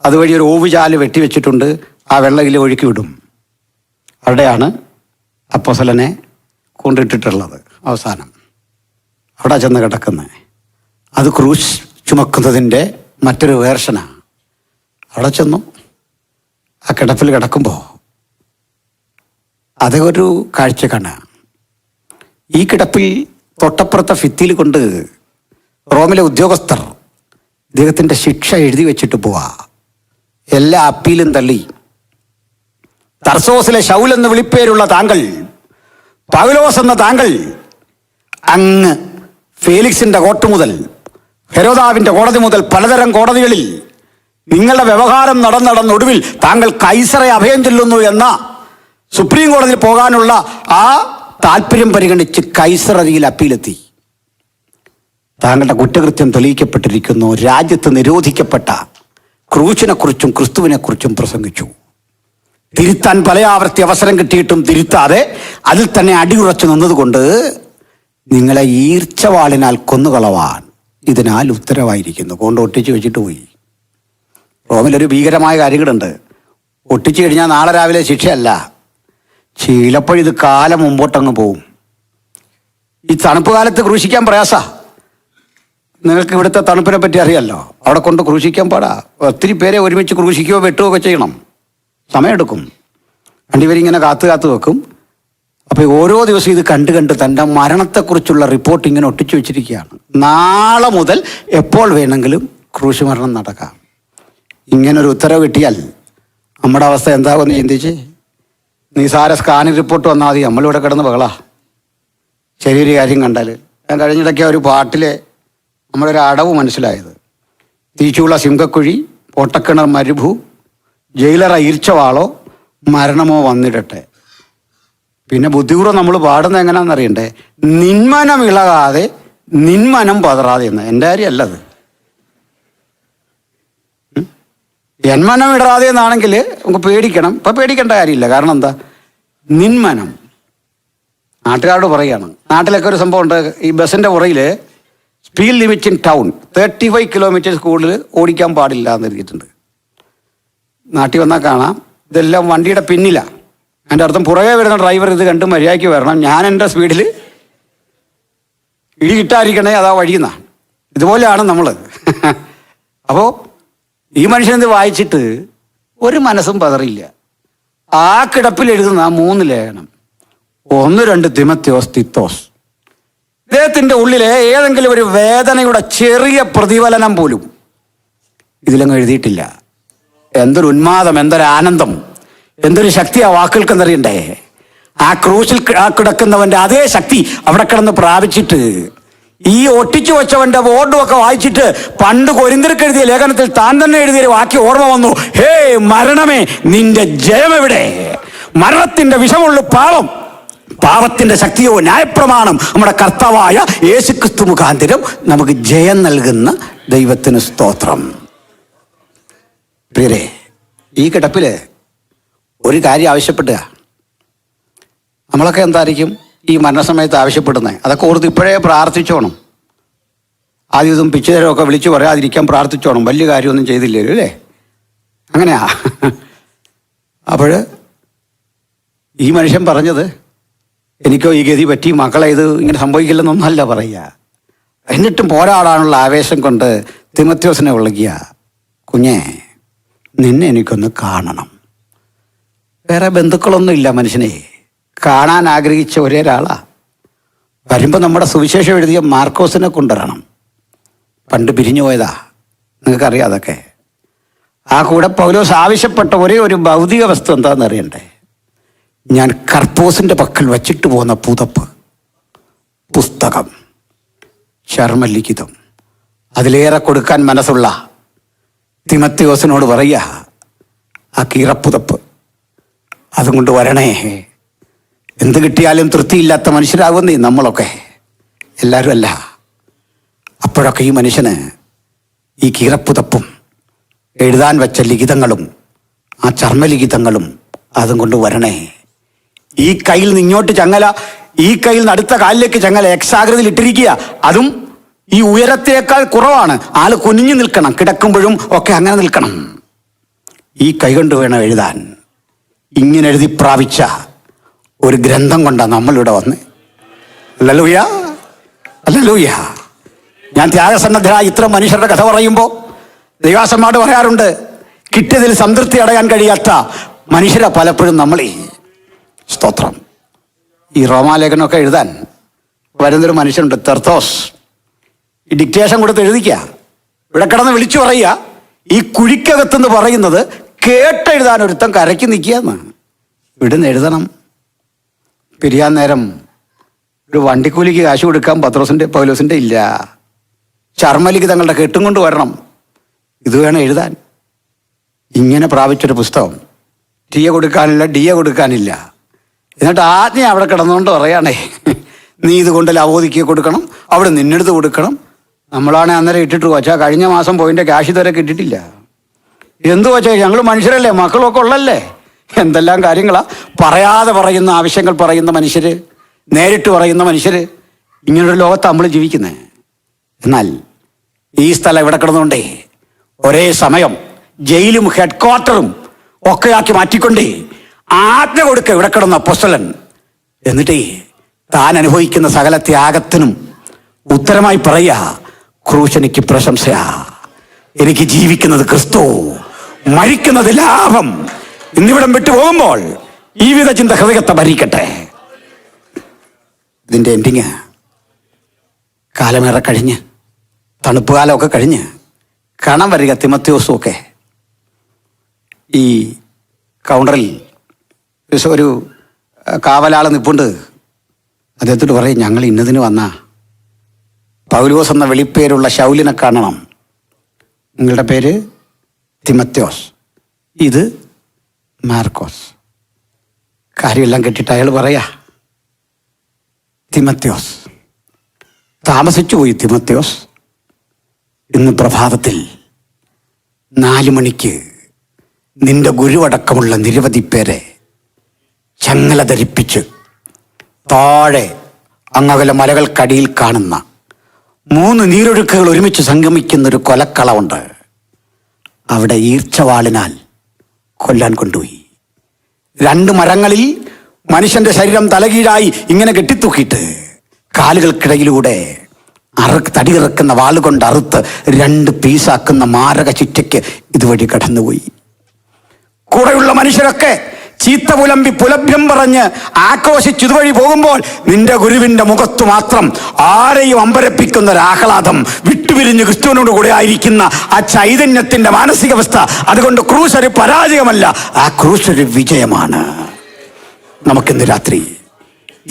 അതുവഴി ഒരു ഓവുചാല് വെട്ടിവെച്ചിട്ടുണ്ട്. ആ വെള്ളയിൽ ഒഴുക്കി വിടും. അവിടെയാണ് അപ്പോസ്തലനെ കൊണ്ടിട്ടിട്ടുള്ളത്. അവസാനം അവിടെ ചെന്ന് കിടക്കുന്നത്. അത് ക്രൂശ് ചുമക്കുന്നതിൻ്റെ മറ്റൊരു വേർഷനാണ്. അവിടെ ചെന്നു ആ കിടപ്പിൽ കിടക്കുമ്പോൾ അതൊരു കാഴ്ച കാണുക. ഈ കിടപ്പിൽ തൊട്ടപ്പുറത്തെ ഭിത്തിയിൽ കൊണ്ട് റോമിലെ ഉദ്യോഗസ്ഥർ ഇദ്ദേഹത്തിൻ്റെ ശിക്ഷ എഴുതി വെച്ചിട്ട് പോവാ. എല്ലാ അപ്പീലും തള്ളി. തർസോസിലെ ശൗൽ എന്ന് വിളിപ്പേരുള്ള താങ്കൾ, പൗലോസ് എന്ന താങ്കൾ, അങ്ങ് ഫേലിക്സിന്റെ കോർട്ട് മുതൽ ഹെരോദാവിന്റെ കോടതി മുതൽ പലതരം കോടതികളിൽ നിങ്ങളുടെ വ്യവഹാരം നടന്നൊടുവിൽ താങ്കൾ കൈസറെ അഭയം ചെല്ലുന്നു എന്ന സുപ്രീം കോടതിയിൽ പോകാനുള്ള ആ താല്പര്യം പരിഗണിച്ച് കൈസർ അരികിൽ അപ്പീലെത്തി. താങ്കളുടെ കുറ്റകൃത്യം തെളിയിക്കപ്പെട്ടിരിക്കുന്നു. രാജ്യത്ത് നിരോധിക്കപ്പെട്ട ക്രൂശിനെക്കുറിച്ചും ക്രിസ്തുവിനെക്കുറിച്ചും പ്രസംഗിച്ചു. തിരുത്താൻ പല ആവർത്തി അവസരം കിട്ടിയിട്ടും തിരുത്താതെ അതിൽ തന്നെ അടിയുറച്ചു നിന്നതുകൊണ്ട് നിങ്ങളെ ഈർച്ചവാളിനാൽ കൊന്നുകളവാൻ ഇതിനാൽ ഉത്തരവായിരിക്കുന്നു. കൊണ്ട് ഒട്ടിച്ച് വെച്ചിട്ട് പോയി. റോമിലൊരു ഭീകരമായ കാര്യങ്ങളുണ്ട്. ഒട്ടിച്ചു കഴിഞ്ഞാൽ നാളെ രാവിലെ ശിക്ഷയല്ല, ചിലപ്പോഴിത് കാലം മുമ്പോട്ടങ്ങ് പോവും. ഈ തണുപ്പ് കാലത്ത് ക്രൂശിക്കാൻ പ്രയാസാ. നിങ്ങൾക്ക് ഇവിടുത്തെ തണുപ്പിനെ പറ്റി അറിയാമല്ലോ. അവിടെ കൊണ്ട് ക്രൂശിക്കാൻ പാടാ. ഒത്തിരി പേരെ ഒരുമിച്ച് ക്രൂശിക്കുകയോ വെട്ടുകയോ ഒക്കെ ചെയ്യണം. സമയമെടുക്കും. രണ്ടുപേരിങ്ങനെ കാത്തു വെക്കും. അപ്പോൾ ഓരോ ദിവസവും ഇത് കണ്ട് തൻ്റെ മരണത്തെക്കുറിച്ചുള്ള റിപ്പോർട്ട് ഇങ്ങനെ ഒട്ടിച്ചു വെച്ചിരിക്കുകയാണ്. നാളെ മുതൽ എപ്പോൾ വേണമെങ്കിലും ക്രൂശ് മരണം നടക്കാം. ഇങ്ങനൊരു ഉത്തരവ് കിട്ടിയാൽ നമ്മുടെ അവസ്ഥ എന്താകുമെന്ന് ചിന്തിച്ച് നിസാര സ്കാനിങ് റിപ്പോർട്ട് വന്നാൽ മതി. നമ്മളിവിടെ കിടന്ന് ബഹളാ ചെറിയൊരു കാര്യം കണ്ടാൽ. ഞാൻ കഴിഞ്ഞിടയ്ക്ക് ഒരു പാട്ടിലെ നമ്മളൊരു അടവ് മനസ്സിലായത്. തീച്ചുള്ള സിംഹക്കുഴി, പൊട്ടക്കിണർ മരുഭൂ, ജയിലറ ഈർച്ചവാളോ, മരണമോ വന്നിടട്ടെ. പിന്നെ ബുദ്ധിപൂർവ്വം നമ്മൾ പാടുന്നത് എങ്ങനെയാണെന്നറിയണ്ടേ? നിന്മനം ഇളകാതെ നിന്മനം പതറാതെ എന്ന്. എൻ്റെ കാര്യമല്ലത്. എന്മനം ഇടറാതെ എന്നാണെങ്കിൽ നമുക്ക് പേടിക്കണം. ഇപ്പം പേടിക്കേണ്ട കാര്യമില്ല. കാരണം എന്താ? നിന്മനം. നാട്ടുകാരോട് പറയുകയാണ്. നാട്ടിലൊക്കെ ഒരു സംഭവം ഉണ്ട്. ഈ ബസ്സിൻ്റെ പുറയിൽ speed limit in town 35 kilometres കൂടുതൽ ഓടിക്കാൻ പാടില്ല എന്ന് എഴുതിയിട്ടുണ്ട്. നാട്ടിൽ വന്നാൽ കാണാം ഇതെല്ലാം വണ്ടിയുടെ പിന്നിലാണ്. അതിൻ്റെ അർത്ഥം പുറകെ വരുന്ന ഡ്രൈവർ ഇത് കണ്ട് മര്യാദയ്ക്ക് വരണം. ഞാൻ എൻ്റെ സ്പീഡിൽ ഇടി കിട്ടാതിരിക്കണേ, അതാ വഴിയുന്നാണ്. ഇതുപോലെയാണ് നമ്മൾ. അപ്പോൾ ഈ മനുഷ്യനെന്ത് വായിച്ചിട്ട് ഒരു മനസ്സും പതറിയില്ല. ആ കിടപ്പിൽ എഴുതുന്ന 3 ലേഖനം, 1-2 തിമോത്തിയോസ്, തിത്തോസ്. ഇദ്ദേഹത്തിൻ്റെ ഉള്ളിലെ ഏതെങ്കിലും ഒരു വേദനയുടെ ചെറിയ പ്രതിഫലനം പോലും ഇതിലങ്ങ് എഴുതിയിട്ടില്ല. എന്തൊരു ഉന്മാദം, എന്തൊരു ആനന്ദം, എന്തൊരു ശക്തി ആ വാക്കുകൾക്കെന്നറിയണ്ടേ? ആ ക്രൂശിൽ കിടക്കുന്നവൻ്റെ അതേ ശക്തി അവിടെ കിടന്ന് പ്രാപിച്ചിട്ട് ഈ ഒട്ടിച്ചു വെച്ചവൻ്റെ ബോർഡും ഒക്കെ വായിച്ചിട്ട് പണ്ട് കൊരിന്ത്യർക്ക് എഴുതിയ ലേഖനത്തിൽ താൻ തന്നെ എഴുതിയ വാക്യം ഓർമ്മ വന്നു. ഹേ മരണമേ, നിന്റെ ജയമെവിടെ? മരണത്തിന്റെ വിഷമുള്ള പാവം, പാവത്തിന്റെ ശക്തിയോ ന്യായപ്രമാണം നമ്മുടെ കർത്താവായ യേശുക്രിസ്തു മുഖാന്തരം നമുക്ക് ജയം നൽകുന്ന ദൈവത്തിന് സ്തോത്രം. പ്രിയരെ, ഈ കിടപ്പില് ഒരു കാര്യം ആവശ്യപ്പെടുക. നമ്മളൊക്കെ എന്തായിരിക്കും ഈ മരണസമയത്ത് ആവശ്യപ്പെടുന്നത്? അതൊക്കെ ഓർത്ത് ഇപ്പോഴേ പ്രാർത്ഥിച്ചോണം. ആദ്യം ഇതും പിച്ചുതരമൊക്കെ വിളിച്ചു പറയാതിരിക്കാൻ പ്രാർത്ഥിച്ചോണം. വലിയ കാര്യമൊന്നും ചെയ്തില്ലല്ലോ അല്ലേ? അങ്ങനെയാ. അപ്പോൾ ഈ മനുഷ്യൻ പറഞ്ഞത് എനിക്കോ ഈ ഗതി പറ്റി, മക്കളെ ഇത് ഇങ്ങനെ സംഭവിക്കില്ലെന്നൊന്നല്ല പറയുക. എന്നിട്ടും പോരാടാനുള്ള ആവേശം കൊണ്ട് തിമത്യോസിനെ വിളിക്കുക, കുഞ്ഞെ നിന്നെ എനിക്കൊന്ന് കാണണം. വേറെ ബന്ധുക്കളൊന്നും ഇല്ല മനുഷ്യനെ, കാണാൻ ആഗ്രഹിച്ച ഒരേ ഒരാളാ. വരുമ്പോൾ നമ്മുടെ സുവിശേഷം എഴുതിയ മാർക്കോസിനെ കൊണ്ടുവരണം. പണ്ട് പിരിഞ്ഞു പോയതാ, നിങ്ങൾക്കറിയാം അതൊക്കെ. ആ കൂടെ പൗലോസ് ആവശ്യപ്പെട്ട ഒരേ ഒരു ഭൗതിക വസ്തു എന്താണെന്ന് അറിയണ്ടേ? ഞാൻ കർപ്പോസിൻ്റെ പക്കൽ വച്ചിട്ട് പോകുന്ന പുതപ്പ്, പുസ്തകം, ചർമ്മലിഖിതം. അതിലേറെ കൊടുക്കാൻ മനസ്സുള്ള തിമത്യോസിനോട് പറയുക, ആ കീറപ്പുതപ്പ് അതും കൊണ്ട് വരണേ. എന്ത് കിട്ടിയാലും തൃപ്തിയില്ലാത്ത മനുഷ്യരാകുന്നേ നമ്മളൊക്കെ, എല്ലാവരും അല്ല. അപ്പോഴൊക്കെ ഈ മനുഷ്യന് ഈ കീറപ്പുതപ്പും എഴുതാൻ വെച്ച ലിഖിതങ്ങളും ആ ചർമ്മലിഖിതങ്ങളും അതും കൊണ്ട് വരണേ. ഈ കയ്യിൽ നിന്ന് ഇങ്ങോട്ട് ചങ്ങല, ഈ കയ്യിൽ നിന്ന് അടുത്ത കാലിലേക്ക് ചങ്ങല എക്സാകൃതിയിൽ ഇട്ടിരിക്കുക. അതും ഈ ഉയരത്തേക്കാൾ കുറവാണ്. ആള് കുനിഞ്ഞു നിൽക്കണം, കിടക്കുമ്പോഴും ഒക്കെ അങ്ങനെ നിൽക്കണം. ഈ കൈ കൊണ്ട് വേണം എഴുതാൻ. ഇങ്ങനെ എഴുതി പ്രാപിച്ച ഒരു ഗ്രന്ഥം കൊണ്ടാണ് നമ്മളിവിടെ വന്ന്. Hallelujah, hallelujah. ഞാൻ ത്യാഗസന്നദ്ധരായ ഇത്ര മനുഷ്യരുടെ കഥ പറയുമ്പോൾ ദൈവാസന്മാരോട് പറയാറുണ്ട്, കിട്ടിയതിൽ സംതൃപ്തി അടയാൻ കഴിയാത്ത മനുഷ്യരെ പലപ്പോഴും നമ്മളീ. സ്തോത്രം. ഈ റോമാലേഖനമൊക്കെ എഴുതാൻ വരുന്നൊരു മനുഷ്യനുണ്ട്, തെർത്തോസ്. ഈ ഡിക്റ്റേഷൻ കൊടുത്ത് എഴുതിക്കുക, ഇവിടെ കിടന്ന് വിളിച്ചു പറയുക, ഈ കുഴിക്കകത്തെന്ന് പറയുന്നത് കേട്ടെഴുതാൻ ഒരുത്തം കരയ്ക്ക് നിൽക്കുകയെന്ന്. ഇവിടുന്ന് എഴുതണം. പിരിയാൻ നേരം ഒരു വണ്ടിക്കൂലിക്ക് കാശ് കൊടുക്കാൻ പൗലോസിൻ്റെ ഇല്ല. ചർമ്മലിഖിതങ്ങളുടെ കെട്ടും കൊണ്ട് വരണം. ഇത് വേണം എഴുതാൻ. ഇങ്ങനെ പ്രാപിച്ചൊരു പുസ്തകം. ടിയെ കൊടുക്കാനില്ല, ഡിയെ കൊടുക്കാനില്ല. എന്നിട്ട് ആജ്ഞ അവിടെ കിടന്നുകൊണ്ട് പറയാണേ, നീ ഇതുകൊണ്ട് ലവോദിക്ക് കൊടുക്കണം, അവിടെ നിന്നെടുത്ത് കൊടുക്കണം. നമ്മളാണെ അന്നേരം ഇട്ടിട്ട് വച്ചാൽ കഴിഞ്ഞ മാസം പോയിൻ്റെ ക്യാഷ് ഇതുവരെ കിട്ടിയിട്ടില്ല. എന്തു വച്ചാൽ ഞങ്ങൾ മനുഷ്യരല്ലേ, മക്കളൊക്കെ ഉള്ളല്ലേ. എന്തെല്ലാം കാര്യങ്ങളാ പറയാതെ പറയുന്ന, ആവശ്യങ്ങൾ പറയുന്ന മനുഷ്യർ, നേരിട്ട് പറയുന്ന മനുഷ്യർ. ഇങ്ങനൊരു ലോകത്ത് നമ്മൾ ജീവിക്കുന്നത്. എന്നാൽ ഈ സ്ഥലം ഇവിടെ കിടന്നുകൊണ്ടേ ഒരേ സമയം ജയിലും ഹെഡ് ക്വാർട്ടറും ഒക്കെയാക്കി മാറ്റിക്കൊണ്ടേ ആജ്ഞ കൊടുക്കുക ഇവിടെ കിടന്ന അപ്പോസ്തലൻ. എന്നിട്ടേ താൻ അനുഭവിക്കുന്ന സകല ത്യാഗത്തിനും ഉത്തരമായി പറയുക, ക്രൂശ് എനിക്ക് പ്രശംസയാ, എനിക്ക് ജീവിക്കുന്നത് ക്രിസ്തു, മരിക്കുന്നത് ലാഭം. ഇന്നിവിടം വിട്ടു പോകുമ്പോൾ ഈ വിധ ചിന്ത ഹൃദയത്തെ ഭരിക്കട്ടെ. ഇതിൻ്റെ എൻഡിങ് കാലമേറെ കഴിഞ്ഞ്, തണുപ്പ് കാലമൊക്കെ കഴിഞ്ഞ് കാണാൻ വരിക തിമത്യോസും ഒക്കെ. ഈ കൗണ്ടറിൽ ഒരു കാവലാൾ നിൽപ്പുണ്ട്. അദ്ദേഹത്തോട് പറയും, ഞങ്ങൾ ഇന്നതിന് വന്ന പൗലോസ് എന്ന വെളിപ്പേരുള്ള ശൗലിനെ കാണണം. നിങ്ങളുടെ പേര് തിമത്യോസ്, ഇത് മാർക്കോസ്. കാര്യമെല്ലാം കേട്ടിട്ട് അയാൾ പറയാ, തിമത്യോസ്, താമസിച്ചു പോയി തിമത്യോസ്. ഇന്ന് പ്രഭാതത്തിൽ 4 മണിക്ക് നിന്റെ ഗുരുവടക്കമുള്ള നിരവധി പേരെ ചങ്ങല ധരിപ്പിച്ച് താഴെ അങ്ങകല മലകൾക്കടിയിൽ കാണുന്ന 3 നീരൊഴുക്കുകൾ ഒരുമിച്ച് സംഗമിക്കുന്നൊരു കൊലക്കളമുണ്ട്. അവിടെ ഈർച്ചവാളിനാൽ കൊല്ലാൻ കൊണ്ടുപോയി. 2 മരങ്ങളിൽ മനുഷ്യന്റെ ശരീരം തലകീഴായി ഇങ്ങനെ കെട്ടിത്തൂക്കിയിട്ട് കാലുകൾക്കിടയിലൂടെ തടിയിറക്കുന്ന വാളുകൊണ്ട് അറുത്ത് 2 പീസാക്കുന്ന മാരക ചുറ്റയ്ക്ക് ഇതുവഴി കടന്നുപോയി. കൂടെയുള്ള മനുഷ്യരൊക്കെ ചീത്ത പുലമ്പി പുലഭ്യം പറഞ്ഞ് ആക്രോശിച്ച് ഇതുവഴി പോകുമ്പോൾ നിന്റെ ഗുരുവിന്റെ മുഖത്ത് മാത്രം ആരെയും അമ്പരപ്പിക്കുന്ന ഒരു ആഹ്ലാദം, വിട്ടുപിരിഞ്ഞ് ക്രിസ്തുവിനോട് കൂടെ ആയിരിക്കുന്ന ആ ചൈതന്യത്തിന്റെ മാനസികാവസ്ഥ. അതുകൊണ്ട് ക്രൂശ് ഒരു പരാജയമല്ല, ആ ക്രൂശ് ഒരു വിജയമാണ്. നമുക്കിന്ന് രാത്രി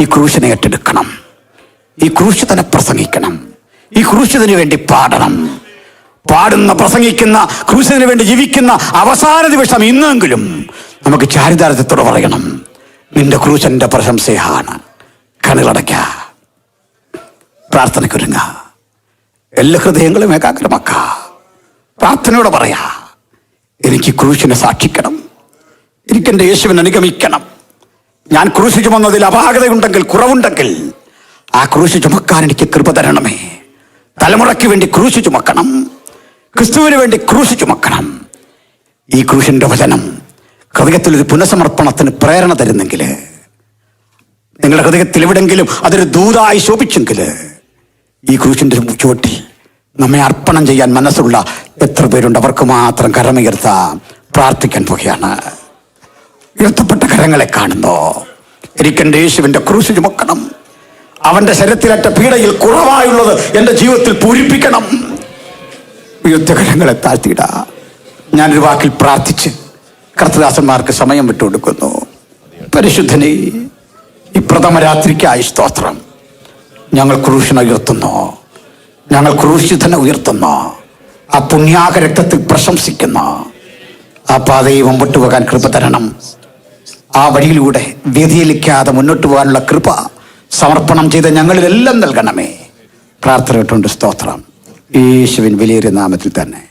ഈ ക്രൂശിനെ ഏറ്റെടുക്കണം. ഈ ക്രൂശ് തന്നെ പ്രസംഗിക്കണം. ഈ ക്രൂശിന് വേണ്ടി പാടണം. പാടുന്ന, പ്രസംഗിക്കുന്ന, ക്രൂശിന് വേണ്ടി ജീവിക്കുന്ന അവസാന ദിവസം ഇന്നെങ്കിലും നമുക്ക് ചാരിതാർത്ഥ്യത്തോടെ പറയണം, നിന്റെ ക്രൂശന്റെ പ്രശംസയാണ്. കണ്ണുകളടയ്ക്ക, പ്രാർത്ഥനയ്ക്കൊരുങ്ങ, എല്ലാ ഹൃദയങ്ങളും ഏകാഗ്രമാക്ക. പ്രാർത്ഥനയോടെ പറയാ, എനിക്ക് ക്രൂശിനെ സാക്ഷിക്കണം, എനിക്കെൻ്റെ യേശുവിനെ അനുഗമിക്കണം. ഞാൻ ക്രൂശ് ചുമന്നതിൽ അപാകതയുണ്ടെങ്കിൽ, കുറവുണ്ടെങ്കിൽ ആ ക്രൂശ് ചുമക്കാൻ എനിക്ക് കൃപ തരണമേ. തലമുറയ്ക്ക് വേണ്ടി ക്രൂശ് ചുമക്കണം, ക്രിസ്തുവിന് വേണ്ടി ക്രൂശ് ചുമക്കണം. ഈ ക്രൂശിന്റെ വചനം ഹൃദയത്തിലൊരു പുനഃസമർപ്പണത്തിന് പ്രേരണ തരുന്നെങ്കിൽ, നിങ്ങളുടെ ഹൃദയത്തിൽ എവിടെങ്കിലും അതൊരു ദൂതായി ശോഭിച്ചെങ്കിൽ, ഈ ക്രൂശിന്റെ ചുവട്ടിൽ നമ്മെ അർപ്പണം ചെയ്യാൻ മനസ്സുള്ള എത്ര പേരുണ്ട്? അവർക്ക് മാത്രം കരമുയർത്താം. പ്രാർത്ഥിക്കാൻ പോകുകയാണ്. ഉയർത്തപ്പെട്ട കരങ്ങളെ കാണുന്നോ? എനിക്കെൻ്റെ യേശുവിൻ്റെ ക്രൂശ് ചുമക്കണം. അവന്റെ ശരീരത്തിലേറ്റ പീഡയിൽ കുറവായുള്ളത് എൻ്റെ ജീവിതത്തിൽ പൂരിപ്പിക്കണം. ഉയർത്തിയ കരങ്ങളെ താഴ്ത്തിയിടാ. ഞാനൊരു വാക്കിൽ പ്രാർത്ഥിച്ച് കർത്തദാസന്മാർക്ക് സമയം വിട്ടുകൊടുക്കുന്നു. പരിശുദ്ധനെ, ഈ പ്രഥമ രാത്രിക്കായി സ്തോത്രം. ഞങ്ങൾ ക്രൂശിനെ ഉയർത്തുന്നു, ഞങ്ങൾ ക്രൂശിതനെ ഉയർത്തുന്നു. ആ പുണ്യാക രക്തത്തിൽ പ്രശംസിക്കുന്നു. ആ പാതയെ മുമ്പോട്ട് പോകാൻ കൃപ തരണം. ആ വഴിയിലൂടെ വ്യതിചലിക്കാതെ മുന്നോട്ട് പോകാനുള്ള കൃപ സമർപ്പണം ചെയ്ത് ഞങ്ങളിലെല്ലാം നൽകണമേ. പ്രാർത്ഥന ഇട്ടുകൊണ്ട് സ്തോത്രം. യേശുവിൻ വിലയേറിയ നാമത്തിൽ തന്നെ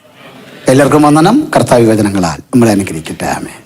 എല്ലാവർക്കും വന്ദനം. കർത്താവ് വചനങ്ങളാൽ നമ്മളെ അനുഗ്രഹിക്കട്ടെ. ആമേൻ.